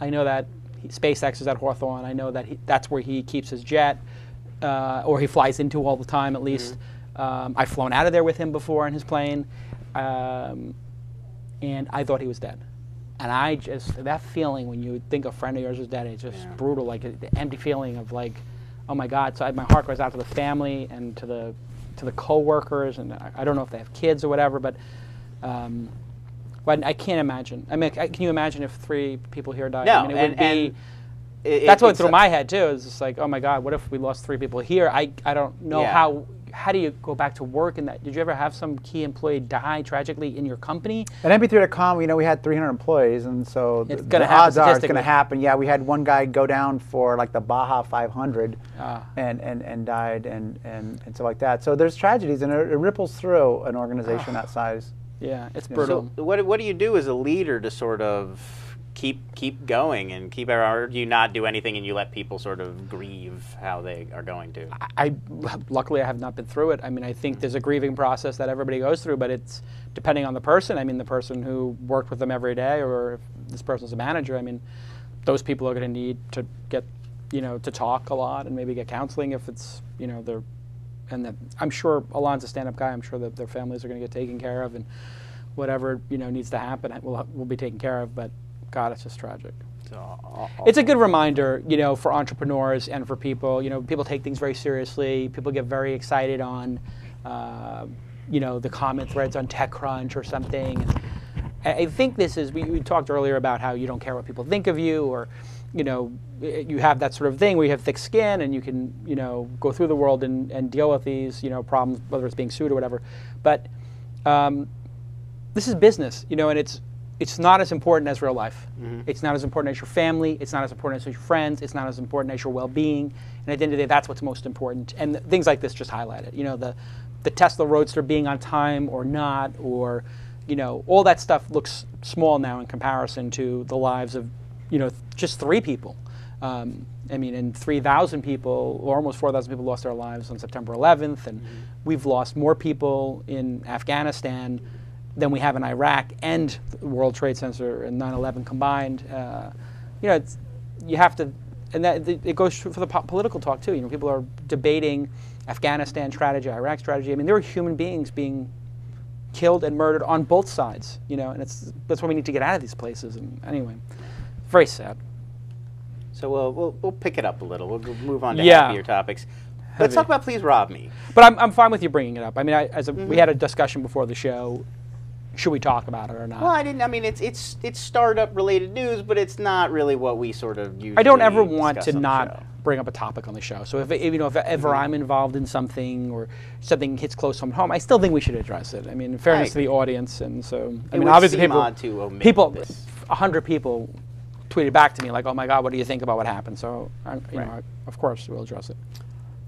Speaker 2: I know that SpaceX is at Hawthorne. I know that that's where he keeps his jet, or he flies into all the time at least. I've flown out of there with him before in his plane, and I thought he was dead. And I just, that feeling when you think a friend of yours is dead, it's just brutal, like the empty feeling of like, oh my God. So my heart goes out to the family and to the co-workers, and I don't know if they have kids or whatever, but I can't imagine. I mean, can you imagine if 3 people here died?
Speaker 7: No,
Speaker 2: I mean, it would be. That's what went through my head too. It's just like, oh my God, what if we lost 3 people here? I don't know how do you go back to work in that? Did you ever have some key employee die tragically in your company?
Speaker 4: At MP3.com, we had 300 employees, and so the odds are it's going to happen. Yeah, we had one guy go down for like the Baja 500 and died and stuff like that. So there's tragedies, and it ripples through an organization that size.
Speaker 2: Yeah, it's brutal.
Speaker 7: So what do you do as a leader to sort of keep going and or do you not do anything and you let people sort of grieve how they are going to?
Speaker 2: Luckily I have not been through it. I mean, I think there's a grieving process that everybody goes through, but it's depending on the person. I mean, the person who worked with them every day, or if this person's a manager, I mean, those people are going to need to get, to talk a lot and maybe get counseling if it's, I'm sure Alon's a stand-up guy. I'm sure that their families are going to get taken care of, and whatever, needs to happen will be taken care of, but God, it's just tragic. It's a good reminder, for entrepreneurs and for people. People take things very seriously. People get very excited on, the comment threads on TechCrunch or something. I think this is, we talked earlier about how you don't care what people think of you, or, you have that sort of thing where you have thick skin and you can, go through the world and deal with these, problems, whether it's being sued or whatever. But this is business, and it's not as important as real life. It's not as important as your family. It's not as important as your friends. It's not as important as your well-being. And at the end of the day, that's what's most important. And things like this just highlight it. The Tesla Roadster being on time or not, or all that stuff looks small now in comparison to the lives of just 3 people. I mean, and 3,000 people, or almost 4,000 people, lost their lives on September 11th, and we've lost more people in Afghanistan than we have in Iraq and the World Trade Center and 9/11 combined. You have to, and that it goes for the political talk too. People are debating Afghanistan strategy, Iraq strategy. I mean, there are human beings being killed and murdered on both sides. And that's why we need to get out of these places. And anyway, very sad. So
Speaker 7: we'll pick it up a little. We'll move on to happier topics. Let's talk about Please Rob Me.
Speaker 2: But I'm fine with you bringing it up. I mean, we had a discussion before the show. Should we talk about it or not?
Speaker 7: Well, I mean, it's startup related news, but it's not really what we sort of usually.
Speaker 2: I don't ever want to not bring up a topic on the show. So if ever I'm involved in something or something hits close to home, I still think we should address it. I mean, in fairness to the audience, and so I mean, obviously people, 100 people tweeted back to me like, "Oh my God, what do you think about what happened?" So of course we'll address it.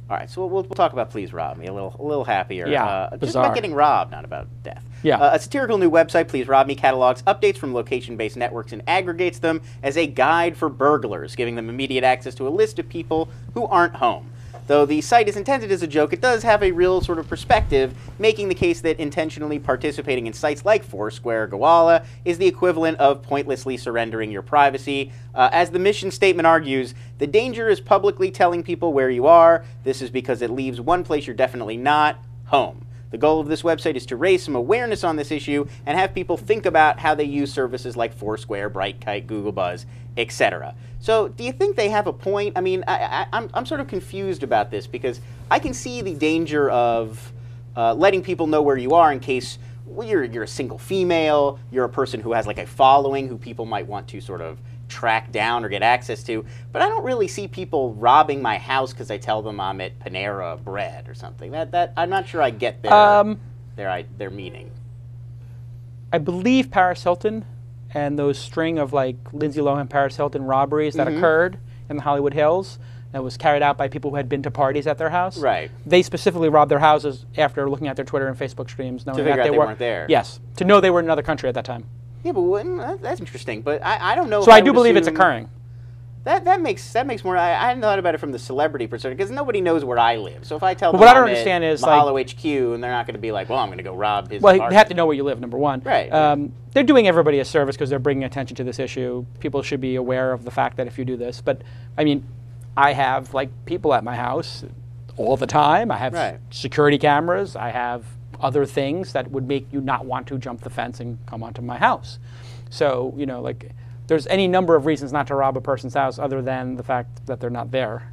Speaker 7: All right, so we'll talk about Please Rob Me, a little happier.
Speaker 2: Yeah,
Speaker 7: just about getting robbed, not about death.
Speaker 2: Yeah.
Speaker 7: A satirical new website, Please Rob Me, catalogs updates from location-based networks and aggregates them as a guide for burglars, giving them immediate access to a list of people who aren't home. Though the site is intended as a joke, it does have a real sort of perspective, making the case that intentionally participating in sites like Foursquare or Gowalla is the equivalent of pointlessly surrendering your privacy. As the mission statement argues, the danger is publicly telling people where you are. This is because it leaves one place you're definitely not, home. The goal of this website is to raise some awareness on this issue and have people think about how they use services like Foursquare, Brightkite, Google Buzz, etc. So do you think they have a point? I mean, I'm sort of confused about this because I can see the danger of letting people know where you are in case you're a single female, you're a person who has like a following who people might want to sort of track down or get access to, but I don't really see people robbing my house because I tell them I'm at Panera Bread or something. That I'm not sure I get their meaning.
Speaker 2: I believe Paris Hilton and those string of like Lindsay Lohan, Paris Hilton robberies that occurred in the Hollywood Hills that was carried out by people who had been to parties at their house.
Speaker 7: Right.
Speaker 2: They specifically robbed their houses after looking at their Twitter and Facebook streams, knowing
Speaker 7: that
Speaker 2: they
Speaker 7: weren't there.
Speaker 2: Yes, to know they were in another country at that time.
Speaker 7: Yeah, but that's interesting. But I don't know.
Speaker 2: So I do believe it's occurring.
Speaker 7: That makes more. I hadn't thought about it from the celebrity perspective because nobody knows where I live. So if I tell them
Speaker 2: what I don't understand is
Speaker 7: Mahalo HQ, and they're not going to be like, well, I'm going to go rob his.
Speaker 2: Well, they have to know where you live. Number one,
Speaker 7: right?
Speaker 2: They're doing everybody a service because they're bringing attention to this issue. People should be aware of the fact that if you do this, but I mean, I have like people at my house all the time. I have security cameras. I have other things that would make you not want to jump the fence and come onto my house. So, you know, like, there's any number of reasons not to rob a person's house other than the fact that they're not there.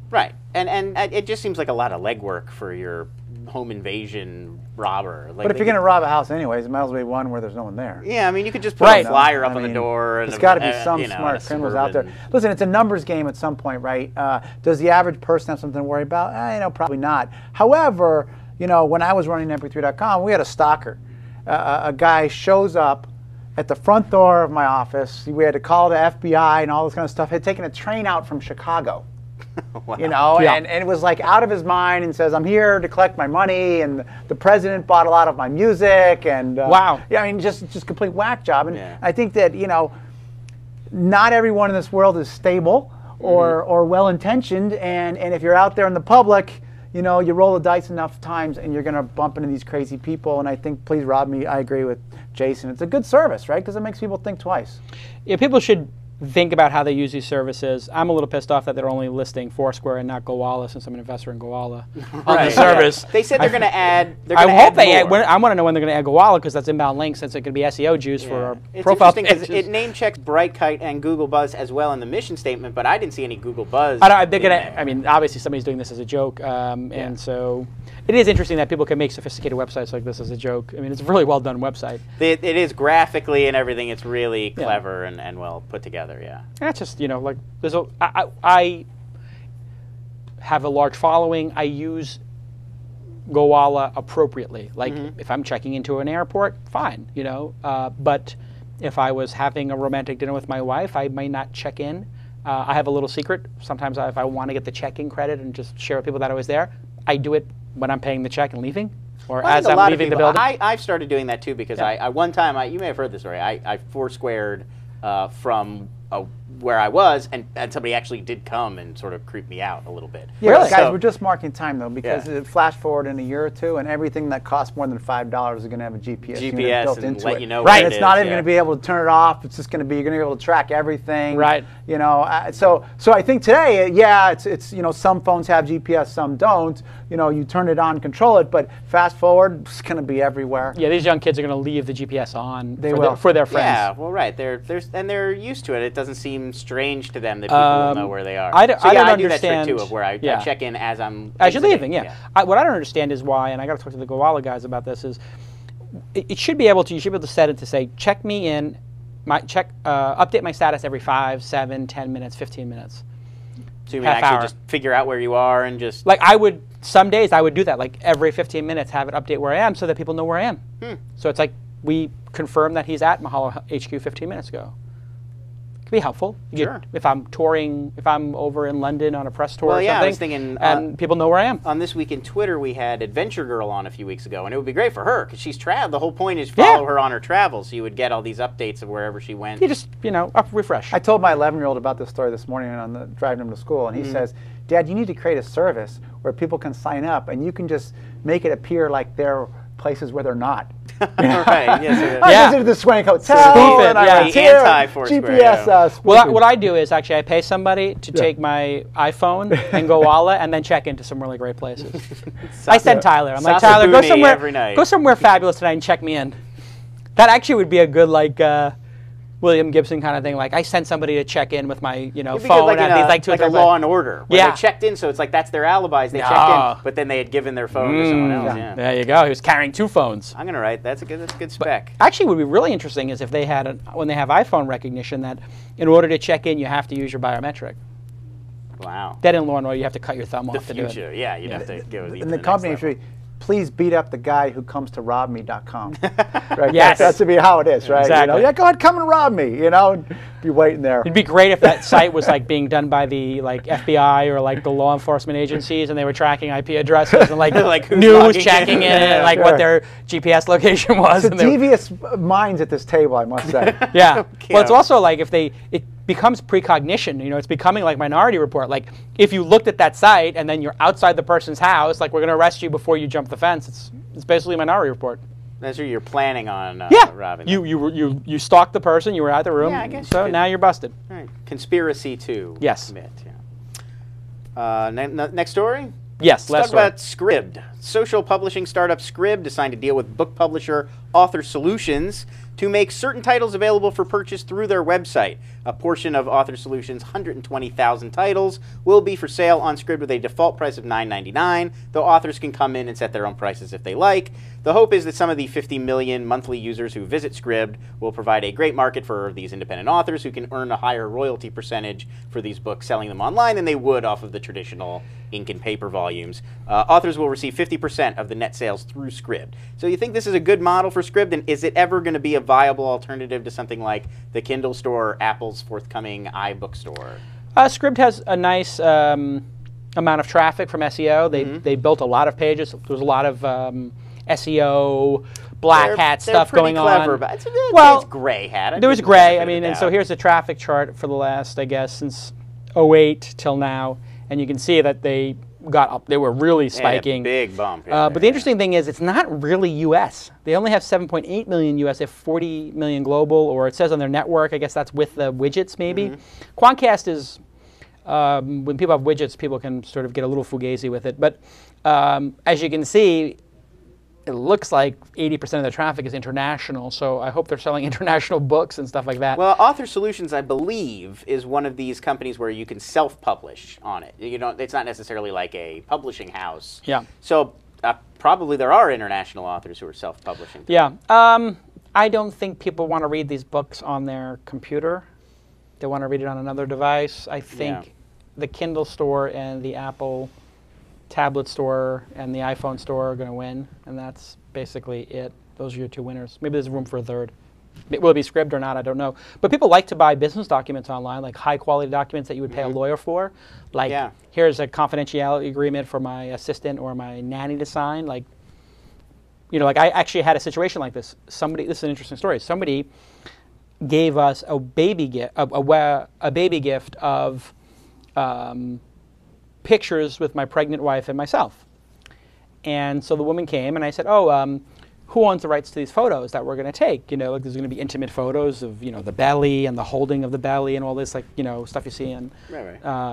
Speaker 7: Right. And it just seems like a lot of legwork for your home invasion robber. Like,
Speaker 4: but if you're going to rob a house anyways, it might as well be one where there's no one there.
Speaker 7: Yeah, I mean, you could just put a flyer up on the door.
Speaker 4: There's got to be some smart criminals out there. Listen, it's a numbers game at some point, right? Does the average person have something to worry about? You know, probably not. However, you know, when I was running MP3.com, we had a stalker. A guy shows up at the front door of my office. We had to call the FBI and all this kind of stuff. He had taken a train out from Chicago. Wow. You know, and it was like out of his mind and says, I'm here to collect my money, and the president bought a lot of my music, and
Speaker 2: wow.
Speaker 4: Yeah, I mean, just complete whack job. And I think that, you know, not everyone in this world is stable or well-intentioned, and if you're out there in the public, you know, you roll the dice enough times and you're going to bump into these crazy people. And I think, please rob me, I agree with Jason. It's a good service, right? Because it makes people think twice.
Speaker 2: Yeah, people should think about how they use these services. I'm a little pissed off that they're only listing Foursquare and not Gowalla, since I'm an investor in Gowalla on the service.
Speaker 7: They said they're going to add.
Speaker 2: I hope they add. I want to know when they're going to add Gowalla, because that's inbound links, since it could be SEO juice for our profile pages.
Speaker 7: It name checks Brightkite and Google Buzz as well in the mission statement, but I didn't see any Google Buzz.
Speaker 2: I mean, obviously somebody's doing this as a joke, and so it is interesting that people can make sophisticated websites like this as a joke. I mean, it's a really well done website.
Speaker 7: It is graphically and everything. It's really clever and well put together. Yeah.
Speaker 2: That's just, you know, like, I have a large following. I use Gowalla appropriately. Like, if I'm checking into an airport, fine, you know. But if I was having a romantic dinner with my wife, I might not check in. I have a little secret. Sometimes if I want to get the check-in credit and just share with people that I was there, I do it when I'm paying the check and leaving, or as I'm leaving the building.
Speaker 7: I've started doing that too, because I one time, you may have heard this story, I Foursquared from where I was, and somebody actually did come and sort of creep me out a little bit.
Speaker 4: Yeah, really? Guys, we're just marking time though, because flash forward in a year or two, and everything that costs more than $5 is going to have a GPS unit built into it.
Speaker 7: You know,
Speaker 4: right? It's not even going to be able to turn it off. It's just going to be, you're going to be able to track everything.
Speaker 2: Right.
Speaker 4: You know, so I think today, it's you know, some phones have GPS, some don't. You know, you turn it on, control it, but fast forward, it's going to be everywhere.
Speaker 2: Yeah, these young kids are going to leave the GPS on
Speaker 4: for
Speaker 2: their friends.
Speaker 7: Yeah, well, right. They're used to it. It doesn't seem strange to them that people will know where they are.
Speaker 2: I don't
Speaker 7: understand.
Speaker 2: do that trick
Speaker 7: too, of where I check in as I'm
Speaker 2: you're leaving. Yeah. What I don't understand is why, and I got to talk to the Gowalla guys about this. Is you should be able to set it to say, check me in, update my status every 5, 7, 10 minutes, 15 minutes.
Speaker 7: So you can actually just figure out where you are and just
Speaker 2: like some days I would do that, like every 15 minutes, have it update where I am so that people know where I am. So it's like we confirm that he's at Mahalo HQ 15 minutes ago. It'd be helpful.
Speaker 7: Sure.
Speaker 2: If I'm touring, if I'm over in London on a press tour or
Speaker 7: yeah,
Speaker 2: something,
Speaker 7: I was thinking,
Speaker 2: and people know where I am.
Speaker 7: On This Week in Twitter, we had Adventure Girl on a few weeks ago, and it would be great for her, because she's the whole point is follow her on her travels, so you would get all these updates of wherever she went.
Speaker 2: You just, refresh.
Speaker 4: I told my 11-year-old about this story this morning on the driving him to school, and he says, Dad, you need to create a service where people can sign up, and you can just make it appear like they're places where they're not.
Speaker 7: Right, yes,
Speaker 4: I visited the Swank Hotel, and I went here, GPS.
Speaker 2: Well, what I do is actually I pay somebody to take my iPhone and go Walla and then check into some really great places. I send Tyler. I'm like, Tyler, go somewhere fabulous tonight and check me in. That actually would be a good William Gibson kind of thing. Like I sent somebody to check in with my phone.
Speaker 7: Like
Speaker 2: a
Speaker 7: Law and Order. Where they checked in, so it's like that's their alibis. They checked in, but then they had given their phone to someone else. Yeah.
Speaker 2: There you go. He was carrying 2 phones.
Speaker 7: I'm gonna write. That's a good spec.
Speaker 2: But actually, what would be really interesting is if they had when they have iPhone recognition that in order to check in, you have to use your biometric.
Speaker 7: Wow.
Speaker 2: That in Law and Order, you have to cut your thumb off to do it.
Speaker 7: Yeah, you'd have to go.
Speaker 4: And the company should please beat up the guy who comes to rob me.com. Right?
Speaker 2: Yes.
Speaker 4: That should be how it is, right?
Speaker 2: Exactly.
Speaker 4: Yeah, go ahead, come and rob me, and be waiting there.
Speaker 2: It'd be great if that site was being done by the FBI or the law enforcement agencies, and they were tracking IP addresses and news checking in, what their GPS location was.
Speaker 4: It's devious minds at this table, I must say.
Speaker 2: Yeah. Well, it's also if it becomes precognition. It's becoming like Minority Report. Like if you looked at that site and then you're outside the person's house, we're going to arrest you before you jump the fence. It's basically Minority Report.
Speaker 7: That's what you're planning on robbing them.
Speaker 2: You stalked the person, you were out of the room, so now you're busted.
Speaker 7: All right. Conspiracy to commit. Yeah. Next story?
Speaker 2: Yes,
Speaker 7: let's talk about Scribd. Social publishing startup Scribd signed a deal with book publisher Author Solutions to make certain titles available for purchase through their website. A portion of Author Solutions' 120,000 titles will be for sale on Scribd with a default price of $9.99, though authors can come in and set their own prices if they like. The hope is that some of the 50 million monthly users who visit Scribd will provide a great market for these independent authors who can earn a higher royalty percentage for these books selling them online than they would off of the traditional ink and paper volumes. Authors will receive 50% of the net sales through Scribd. So you think this is a good model for Scribd, and is it ever going to be a viable alternative to something like the Kindle store or Apple's forthcoming iBook store?
Speaker 2: Scribd has a nice amount of traffic from SEO. They built a lot of pages. There was a lot of SEO, black hat stuff going
Speaker 7: clever,
Speaker 2: on.
Speaker 7: But it's gray hat.
Speaker 2: There was gray. And so here's the traffic chart for the last, since 2008 till now, and you can see that they got up. They were really spiking.
Speaker 7: Big bump.
Speaker 2: But the interesting thing is it's not really U.S. They only have 7.8 million U.S. They have 40 million global, or it says on their network. I guess that's with the widgets, maybe. Quantcast is, when people have widgets, people can sort of get a little fugazi with it. But as you can see, it looks like 80% of the traffic is international, so I hope they're selling international books and stuff like that.
Speaker 7: Well, Author Solutions, I believe, is one of these companies where you can self-publish on it. It's not necessarily like a publishing house.
Speaker 2: Yeah.
Speaker 7: So probably there are international authors who are self-publishing.
Speaker 2: Yeah. I don't think people want to read these books on their computer. They want to read it on another device. I think the Kindle store and the Apple tablet store and the iPhone store are going to win, and that's basically it. Those are your 2 winners. Maybe there's room for a third. Will it be Scribd or not? I don't know. But people like to buy business documents online, like high-quality documents that you would pay a lawyer for. Here's a confidentiality agreement for my assistant or my nanny to sign. I actually had a situation like this. This is an interesting story. Somebody gave us a baby gift, a baby gift of pictures with my pregnant wife and myself. And so the woman came and I said, who owns the rights to these photos that we're going to take? There's going to be intimate photos of, the belly and the holding of the belly and all this, stuff you see in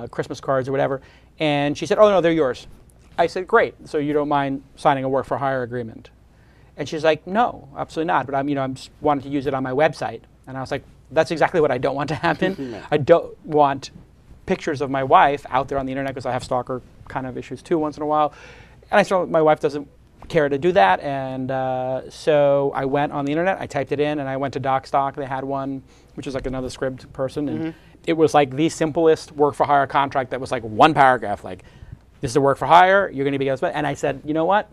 Speaker 2: Christmas cards or whatever. And she said, oh, no, they're yours. I said, great. So you don't mind signing a work for hire agreement? And she's like, no, absolutely not. But I'm just wanting to use it on my website. And I was like, that's exactly what I don't want to happen. I don't want pictures of my wife out there on the internet because I have stalker kind of issues too once in a while. And I saw my wife doesn't care to do that. And so I went on the internet, I typed it in, and I went to DocStock. They had one, which is like another Scribd person. And it was like the simplest work for hire contract that was like 1 paragraph. Like, this is a work for hire, you're going to be getting. And I said, you know what?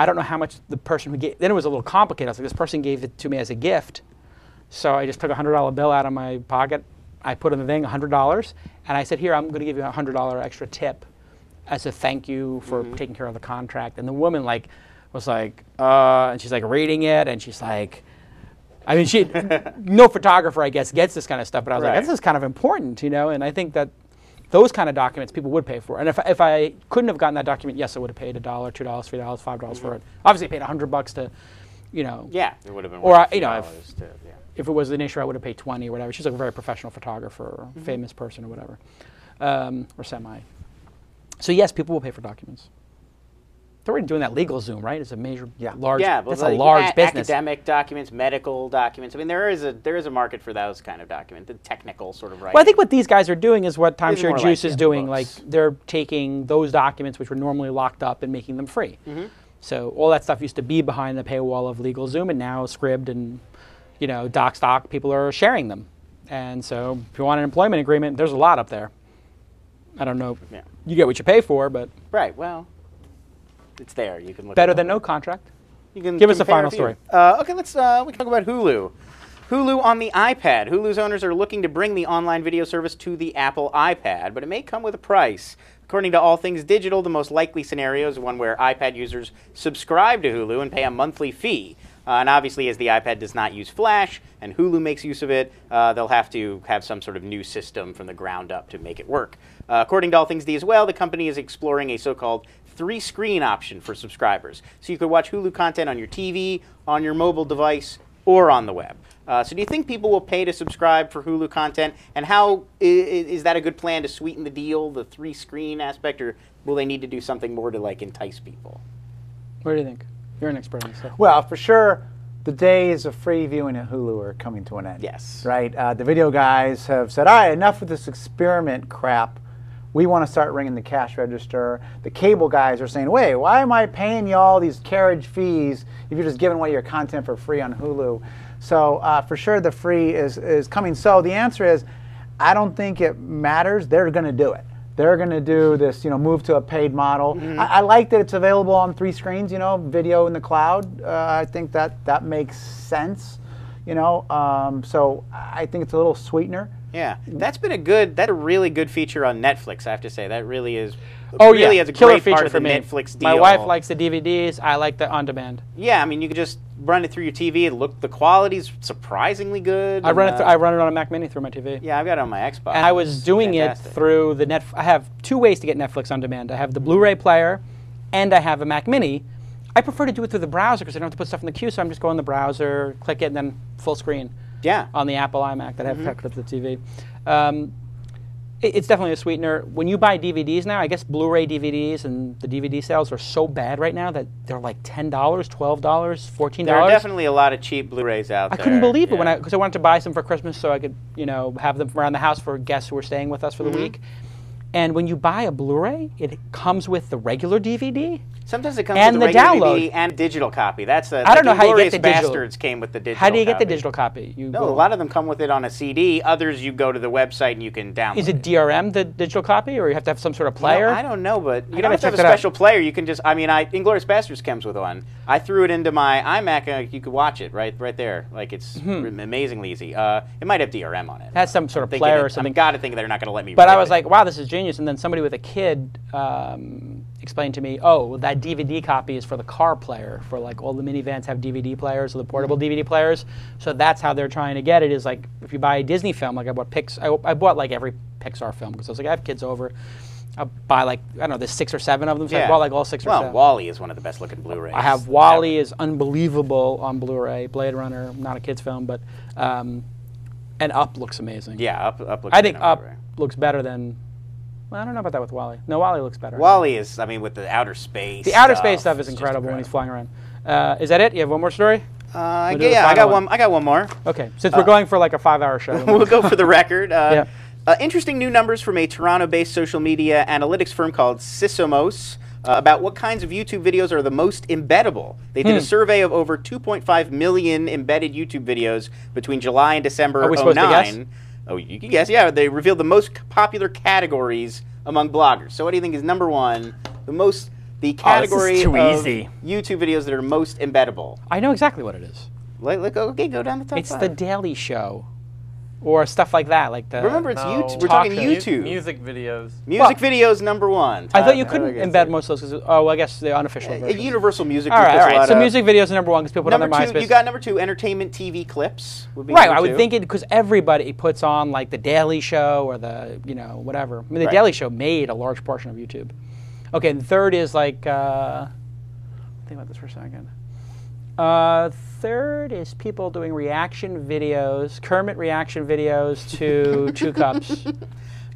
Speaker 2: I don't know how much the person who gave, then it was a little complicated. I was like, this person gave it to me as a gift. So I just took a $100 bill out of my pocket, I put in the thing $100, and I said, here, I'm going to give you a $100 extra tip as a thank you for taking care of the contract. And the woman was like, and she's like reading it, and she's like, I mean, no photographer, I guess, gets this kind of stuff, but I was like, this is kind of important, you know, and I think that those kind of documents people would pay for. And if I couldn't have gotten that document, yes, I would have paid $1, $2, $3, $5 for it. Obviously, I paid $100 to, you know.
Speaker 7: Yeah, it would have been.
Speaker 2: Or you know, if it was an issue, I would have paid 20 or whatever. She's like a very professional photographer or famous person or whatever, or semi. So yes, people will pay for documents. They're already doing that legal Zoom, right? It's a major, large.
Speaker 7: Yeah,
Speaker 2: that's a large business.
Speaker 7: Academic documents, medical documents. I mean, there is a market for those kind of documents, the technical sort of writing.
Speaker 2: Well, I think what these guys are doing is what Timeshare
Speaker 7: more
Speaker 2: Juice
Speaker 7: like
Speaker 2: is doing.
Speaker 7: books.
Speaker 2: Like they're taking those documents which were normally locked up and making them free. So all that stuff used to be behind the paywall of LegalZoom, and now Scribd and DocStock, people are sharing them. And so if you want an employment agreement, there's a lot up there. I don't know. Yeah. You get what you pay for, but
Speaker 7: right. Well, it's there. You can look.
Speaker 2: Better than no contract.
Speaker 7: You can
Speaker 2: give us a final story.
Speaker 7: Okay, let's we can talk about Hulu. Hulu on the iPad. Hulu's owners are looking to bring the online video service to the Apple iPad, but it may come with a price. According to All Things Digital, the most likely scenario is one where iPad users subscribe to Hulu and pay a monthly fee. And obviously, as the iPad does not use Flash and Hulu makes use of it, they'll have to have some sort of new system from the ground up to make it work. According to All Things D as well, the company is exploring a so-called 3-screen option for subscribers. So you could watch Hulu content on your TV, on your mobile device, or on the web. So do you think people will pay to subscribe for Hulu content? And how is that a good plan to sweeten the deal, the 3-screen aspect, or will they need to do something more to like entice people?
Speaker 2: What do you think? You're an expert on this stuff.
Speaker 4: Well, for sure, the days of free viewing at Hulu are coming to an end.
Speaker 7: Yes.
Speaker 4: Right? The video guys have said, all right, enough with this experiment crap. We want to start ringing the cash register. The cable guys are saying, wait, why am I paying you all these carriage fees if you're just giving away your content for free on Hulu? So for sure the free is coming. So the answer is, I don't think it matters. They're going to do it. They're going to do this, move to a paid model. I like that it's available on 3 screens, video in the cloud. I think that makes sense, so I think it's a little sweetener.
Speaker 7: Yeah, that's a really good feature on Netflix, I have to say. That really is.
Speaker 2: Oh,
Speaker 7: really
Speaker 2: yeah.
Speaker 7: is a
Speaker 2: Killer
Speaker 7: great
Speaker 2: feature
Speaker 7: part of
Speaker 2: for
Speaker 7: the
Speaker 2: me.
Speaker 7: Netflix deal.
Speaker 2: My wife likes the DVDs. I like the on-demand.
Speaker 7: Yeah, I mean, you could just run it through your TV. The quality's surprisingly good.
Speaker 2: I run it on a Mac Mini through my TV.
Speaker 7: Yeah, I've got it on my Xbox.
Speaker 2: And I was doing it through the I have 2 ways to get Netflix on demand. I have the Blu-ray player, and I have a Mac Mini. I prefer to do it through the browser because I don't have to put stuff in the queue. So I'm just going in the browser, click it, and then full screen.
Speaker 7: Yeah.
Speaker 2: On the Apple iMac that I have hooked up to the TV. It's definitely a sweetener. When you buy DVDs now, I guess Blu-ray DVDs and the DVD sales are so bad right now that they're like $10, $12, $14.
Speaker 7: There are definitely a lot of cheap Blu-rays out there.
Speaker 2: I couldn't believe it because I wanted to buy some for Christmas so I could, have them around the house for guests who were staying with us for the week. And when you buy a Blu-ray, it comes with the regular DVD.
Speaker 7: Sometimes it comes
Speaker 2: and
Speaker 7: with the
Speaker 2: regular
Speaker 7: download.
Speaker 2: DVD
Speaker 7: and digital copy. That's
Speaker 2: I don't know how you get the digital.
Speaker 7: Bastards came with the digital.
Speaker 2: How do you get
Speaker 7: copy.
Speaker 2: the digital copy?
Speaker 7: No, a lot of them come with it on a CD. Others, you go to the website and you can download.
Speaker 2: Is it DRM, the digital copy, or you have to have some sort of player?
Speaker 7: I don't know, but you don't have to have a special player. You can just. I mean, Inglourious Bastards comes with one. I threw it into my iMac. You could watch it right there. Like it's amazingly easy. It might have DRM on it.
Speaker 2: It has some sort of player or something.
Speaker 7: I've got to think they're not going to let me.
Speaker 2: But I was like, wow, this is genius. And then somebody with a kid explained to me, oh, that DVD copy is for the car player, for like all the minivans have DVD players or the portable DVD players. So that's how they're trying to get it, is like if you buy a Disney film, like I bought like every Pixar film because I was like, I have kids over. I'll buy like, I don't know, there's 6 or 7 of them, so I bought like all 6 or 7.
Speaker 7: Well, WALL-E is one of the best looking Blu-rays.
Speaker 2: I have WALL-E is unbelievable on Blu-ray. Blade Runner, not a kid's film, but and Up looks amazing.
Speaker 7: Yeah, Up looks
Speaker 2: I think Up looks better than. Well, I don't know about that with WALL-E. No, WALL-E looks better.
Speaker 7: WALL-E is, I mean, with the outer space.
Speaker 2: The outer space stuff is incredible when he's flying around. Is that it? You have one more story?
Speaker 7: Yeah, I got one more.
Speaker 2: Okay, since we're going for like a 5-hour show.
Speaker 7: We'll go for the record. Interesting new numbers from a Toronto-based social media analytics firm called Sysomos about what kinds of YouTube videos are the most embeddable. They did a survey of over 2.5 million embedded YouTube videos between July and December
Speaker 2: of 2009.
Speaker 7: Are we supposed to guess? Oh, you can guess. Yeah, they revealed the most popular categories among bloggers. So what do you think is number 1, the category of YouTube videos that are most embeddable?
Speaker 2: I know exactly what it is.
Speaker 7: Okay, go down the top 5.
Speaker 2: It's The Daily Show. or stuff like that, like the.
Speaker 7: Remember, it's
Speaker 3: No.
Speaker 7: YouTube. We're
Speaker 2: Talk
Speaker 7: talking
Speaker 2: shows.
Speaker 7: YouTube.
Speaker 3: Music videos.
Speaker 7: Music videos #1.
Speaker 2: I thought you
Speaker 7: Tyler
Speaker 2: couldn't
Speaker 7: gets
Speaker 2: embed
Speaker 7: it.
Speaker 2: most of those because I guess the unofficial version.
Speaker 7: Universal Music.
Speaker 2: All
Speaker 7: Group
Speaker 2: right,
Speaker 7: puts
Speaker 2: all
Speaker 7: a
Speaker 2: right.
Speaker 7: lot
Speaker 2: So
Speaker 7: of-
Speaker 2: music videos are #1 because people put on their
Speaker 7: Number 2,
Speaker 2: MySpace.
Speaker 7: you got number 2, entertainment TV clips. Would be
Speaker 2: Right,
Speaker 7: number
Speaker 2: I would
Speaker 7: 2.
Speaker 2: think it because everybody puts on like the Daily Show or the whatever. I mean, the
Speaker 7: Right.
Speaker 2: Daily Show made a large portion of YouTube. Okay, and third is like think about this for a second. Third is people doing reaction videos, Kermit reaction videos to 2 Cups.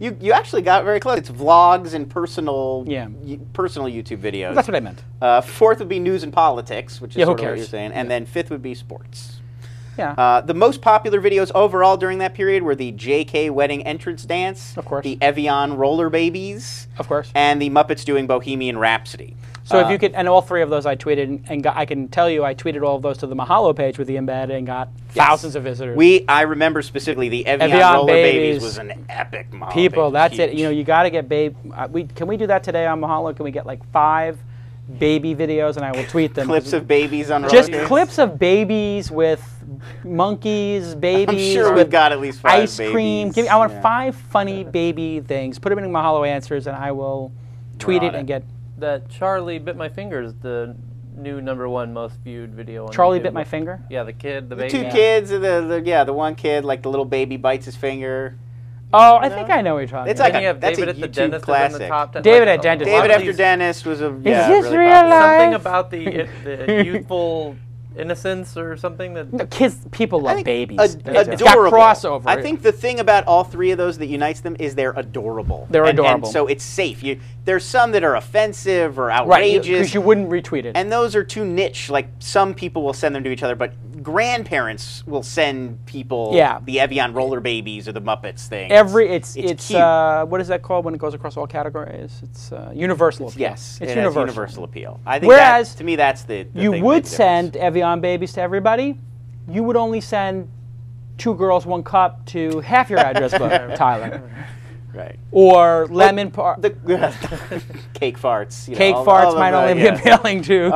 Speaker 7: You actually got very close. It's vlogs and personal
Speaker 2: Yeah.
Speaker 7: personal YouTube videos.
Speaker 2: That's what I meant.
Speaker 7: 4th would be news and politics, which is
Speaker 2: Yeah, who
Speaker 7: sort of what
Speaker 2: cares?
Speaker 7: you're saying. And then 5th would be sports.
Speaker 2: Yeah.
Speaker 7: The most popular videos overall during that period were the JK wedding entrance dance,
Speaker 2: Of course.
Speaker 7: the Evian roller babies,
Speaker 2: Of course.
Speaker 7: and the Muppets doing Bohemian Rhapsody.
Speaker 2: So if you could, and all 3 of those I tweeted, and got, I can tell you I tweeted all of those to the Mahalo page with the embed and got thousands of visitors.
Speaker 7: I remember specifically the Evian
Speaker 2: Evian
Speaker 7: roller babies
Speaker 2: babies.
Speaker 7: was an epic Mahalo
Speaker 2: People,
Speaker 7: page.
Speaker 2: that's
Speaker 7: Huge.
Speaker 2: it. You got to get babe. Can we do that today on Mahalo? Can we get like 5 baby videos and I will tweet them?
Speaker 7: Clips of babies on
Speaker 2: just
Speaker 7: roller
Speaker 2: clips of babies with monkeys, babies.
Speaker 7: I'm sure
Speaker 2: with
Speaker 7: we've got at least 5
Speaker 2: ice
Speaker 7: babies.
Speaker 2: cream. I want
Speaker 7: Yeah.
Speaker 2: 5 funny baby things. Put them in Mahalo answers and I will tweet
Speaker 7: We're
Speaker 2: it
Speaker 7: on
Speaker 2: and
Speaker 7: it.
Speaker 2: get.
Speaker 3: That Charlie Bit My Finger is the new #1 most viewed video on
Speaker 2: Charlie
Speaker 3: YouTube.
Speaker 2: Bit My Finger?
Speaker 3: Yeah, the kid, the
Speaker 7: The
Speaker 3: baby.
Speaker 7: 2 kids, the one kid, like the little baby bites his finger.
Speaker 2: Oh, I think I know what you're talking
Speaker 7: It's
Speaker 2: about.
Speaker 7: like
Speaker 3: Then you have
Speaker 7: that's
Speaker 3: David
Speaker 7: a
Speaker 3: at the
Speaker 7: YouTube
Speaker 3: dentist is in
Speaker 7: classic.
Speaker 3: the top 10.
Speaker 2: David at dentist.
Speaker 3: a lot
Speaker 7: David
Speaker 3: of
Speaker 7: After
Speaker 3: these-
Speaker 7: Dentist was a
Speaker 2: this
Speaker 7: really
Speaker 2: real
Speaker 7: popular.
Speaker 2: life?
Speaker 3: Something about the youthful innocence or something that.
Speaker 2: No, kids, people love babies. It's got
Speaker 7: adorable.
Speaker 2: crossover.
Speaker 7: I think the thing about all 3 of those that unites them is they're adorable.
Speaker 2: They're
Speaker 7: And
Speaker 2: adorable.
Speaker 7: so it's safe. There's some that are offensive or
Speaker 2: right,
Speaker 7: outrageous.
Speaker 2: because you wouldn't retweet it.
Speaker 7: And those are too niche. Like some people will send them to each other, but grandparents will send people the Evian roller babies or the Muppets thing.
Speaker 2: It's
Speaker 7: cute.
Speaker 2: what is that called when it goes across all categories? It's universal appeal.
Speaker 7: Yes,
Speaker 2: it's
Speaker 7: it has
Speaker 2: universal.
Speaker 7: universal appeal. I think
Speaker 2: Whereas
Speaker 7: to me that's the
Speaker 2: you
Speaker 7: thing
Speaker 2: would
Speaker 7: that
Speaker 2: send Evian babies to everybody. You would only send 2 girls, 1 cup to half your address book, Tyler.
Speaker 7: Right.
Speaker 2: Or lemon par.
Speaker 7: The cake farts.
Speaker 2: Cake farts might only be appealing to.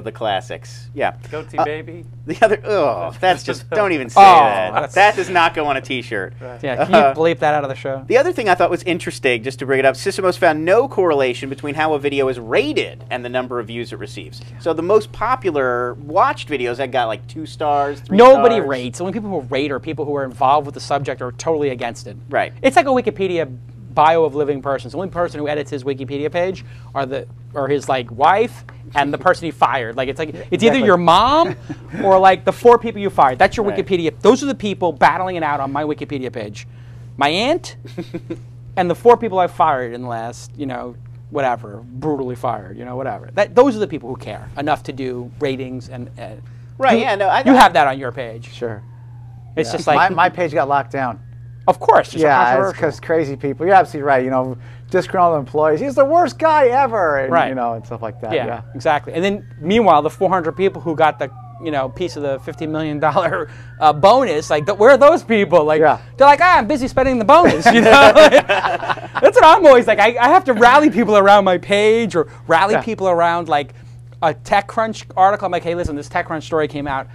Speaker 7: The classics. Yeah.
Speaker 3: Goatee baby.
Speaker 7: The other, that's just, don't even say that. That does not go on a t-shirt.
Speaker 2: Yeah, can you bleep that out of the show?
Speaker 7: The other thing I thought was interesting, just to bring it up, Sysomos found no correlation between how a video is rated and the number of views it receives. So the most popular watched videos that got like 2 stars, 3
Speaker 2: Nobody
Speaker 7: stars.
Speaker 2: rates. The only people who rate are people who are involved with the subject or are totally against it.
Speaker 7: Right.
Speaker 2: It's like a Wikipedia bio of living persons. The only person who edits his Wikipedia page are his like wife and the person he fired. Like it's either your mom or like the 4 people you fired. That's your Wikipedia. Those are the people battling it out on my Wikipedia page. My aunt and the 4 people I fired in the last, whatever, brutally fired, whatever. Those are the people who care enough to do ratings and.
Speaker 7: Right.
Speaker 2: You have that on your page.
Speaker 4: Sure.
Speaker 2: It's just like
Speaker 4: my page got locked down.
Speaker 2: Of course, it's
Speaker 4: Yeah, it's
Speaker 2: controversial.
Speaker 4: because crazy people. You're absolutely right. Disgruntled employees. He's the worst guy ever. And,
Speaker 2: Right.
Speaker 4: and stuff like that.
Speaker 2: Yeah, exactly. And then meanwhile, the 400 people who got the piece of the $50 million bonus, like where are those people? Like they're like, I'm busy spending the bonus. That's what I'm always like. I have to rally people around my page or rally people around like a TechCrunch article. I'm like, hey, listen, this TechCrunch story came out.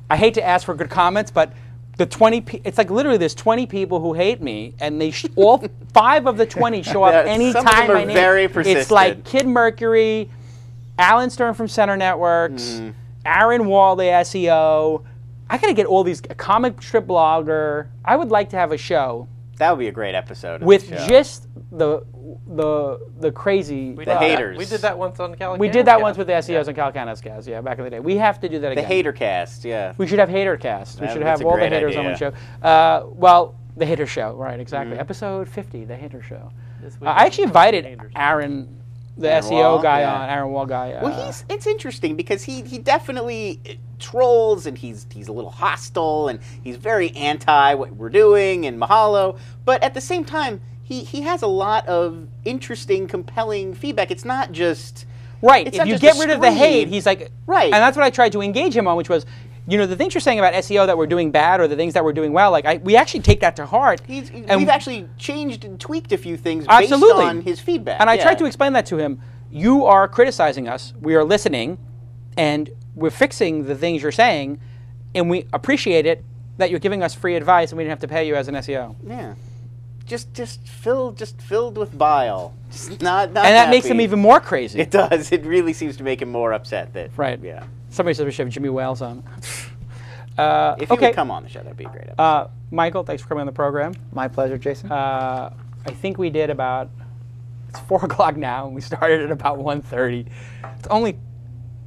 Speaker 2: I hate to ask for good comments, but it's like literally there's 20 people who hate me, and they all 5 of the 20 show up any
Speaker 7: some of
Speaker 2: time
Speaker 7: them are
Speaker 2: my name.
Speaker 7: very persistent.
Speaker 2: It's like Kid Mercury, Alan Stern from Center Networks, Aaron Wall, the SEO. I gotta get all these comic strip blogger. I would like to have a show.
Speaker 7: That would be a great episode.
Speaker 2: With just the crazy
Speaker 7: haters.
Speaker 3: We did that once on Calacanis.
Speaker 2: We did that once with the SEOs and Calacanis guys, back in the day. We have to do that
Speaker 7: The
Speaker 2: again.
Speaker 7: hater cast, yeah.
Speaker 2: We should have hater cast. We should have
Speaker 7: that's a
Speaker 2: all the
Speaker 7: great
Speaker 2: haters on one
Speaker 7: idea.
Speaker 2: show. Well, the hater show, right? Exactly. Episode 50, the hater show. I actually invited Aaron, the
Speaker 7: Aaron
Speaker 2: SEO
Speaker 7: Wall,
Speaker 2: guy
Speaker 7: yeah.
Speaker 2: on, Aaron Wall guy.
Speaker 7: Well, it's interesting because he definitely trolls and he's a little hostile and he's very anti what we're doing and Mahalo, but at the same time he has a lot of interesting, compelling feedback. It's not just
Speaker 2: right.
Speaker 7: It's
Speaker 2: If
Speaker 7: not
Speaker 2: you
Speaker 7: just
Speaker 2: get
Speaker 7: a
Speaker 2: rid of the
Speaker 7: scream.
Speaker 2: hate, he's like
Speaker 7: Right.
Speaker 2: and that's what I tried to engage him on, which was, the things you're saying about SEO that we're doing bad or the things that we're doing well, like we actually take that to heart.
Speaker 7: We've actually changed and tweaked a few things
Speaker 2: Absolutely.
Speaker 7: based on his feedback.
Speaker 2: And I tried to explain that to him. You are criticizing us. We are listening, and we're fixing the things you're saying, and we appreciate it. that you're giving us free advice and we didn't have to pay you as an SEO.
Speaker 7: Yeah. Just filled with bile. Just not
Speaker 2: and that makes
Speaker 7: happy.
Speaker 2: him even more crazy.
Speaker 7: It does. It really seems to make him more upset. That
Speaker 2: Right.
Speaker 7: Yeah.
Speaker 2: Somebody says we should have Jimmy Wales on.
Speaker 7: If you
Speaker 2: okay.
Speaker 7: could come on the show, that'd be a great episode.
Speaker 2: Michael, thanks for coming on the program.
Speaker 4: My pleasure, Jason.
Speaker 2: I think we did about, it's 4 o'clock now, and we started at about 1:30. It's only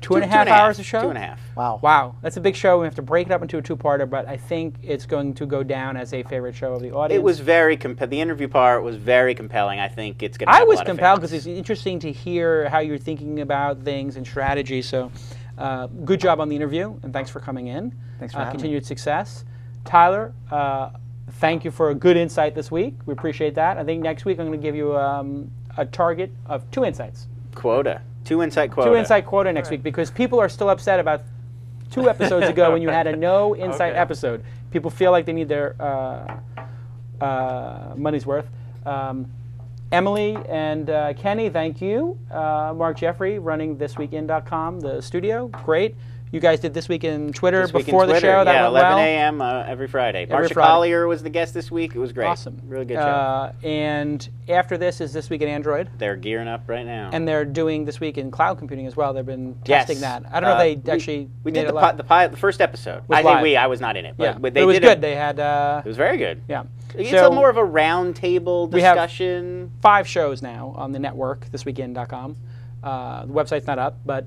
Speaker 2: two and a half hours of show?
Speaker 7: 2.5.
Speaker 4: Wow.
Speaker 2: Wow, that's a big show. We have to break it up into a two-parter, but I think it's going to go down as a favorite show of the audience.
Speaker 7: It was very the interview part was very compelling. I think it's going to.
Speaker 2: I was compelled because it's interesting to hear how you're thinking about things and strategy. So, good job on the interview, and thanks for coming in.
Speaker 4: Thanks for having
Speaker 2: continued success, Tyler. Thank you for a good insight this week. We appreciate that. I think next week I'm going to give you a target of 2 insights.
Speaker 7: Quota. 2 insight quota.
Speaker 2: 2 insight quota next week because people are still upset about 2 episodes ago when you had a no insight episode. People feel like they need their money's worth. Emily and Kenny, thank you. Mark Jeffrey running thisweekin.com, the studio. Great. You guys did This Week in Twitter before the show. That went
Speaker 7: 11
Speaker 2: well.
Speaker 7: a.m. Every Friday. Marcia Collier was the guest this week. It was great.
Speaker 2: Awesome.
Speaker 7: Really good show.
Speaker 2: And after this is This Week in Android.
Speaker 7: They're gearing up right now.
Speaker 2: And they're doing This Week in Cloud Computing as well. They've been testing that. I don't know if they actually
Speaker 7: we
Speaker 2: made
Speaker 7: did
Speaker 2: it
Speaker 7: the first episode. I was not in it. But
Speaker 2: it was good. They had.
Speaker 7: It was very good.
Speaker 2: Yeah.
Speaker 7: It's more of a round table discussion.
Speaker 2: We have 5 shows now on the network, thisweekin.com. The website's not up, but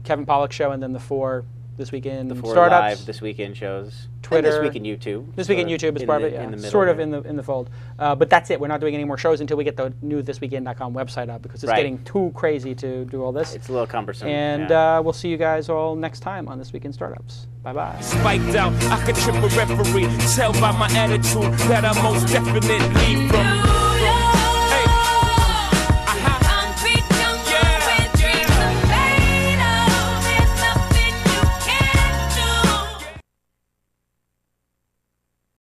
Speaker 2: Kevin Pollak's show and then the 4 This Week in
Speaker 7: the 4
Speaker 2: startups,
Speaker 7: live This Weekend shows,
Speaker 2: Twitter,
Speaker 7: and This Week in YouTube.
Speaker 2: This Week in YouTube is part of it, yeah. Sort of in the fold. But that's it. We're not doing any more shows until we get the new thisweekin.com website up because it's getting too crazy to do all this.
Speaker 7: It's a little cumbersome.
Speaker 2: And we'll see you guys all next time on This Week in Startups. Bye-bye.
Speaker 1: Spiked out, I could trip a referee. Tell by my attitude that I most definitely from.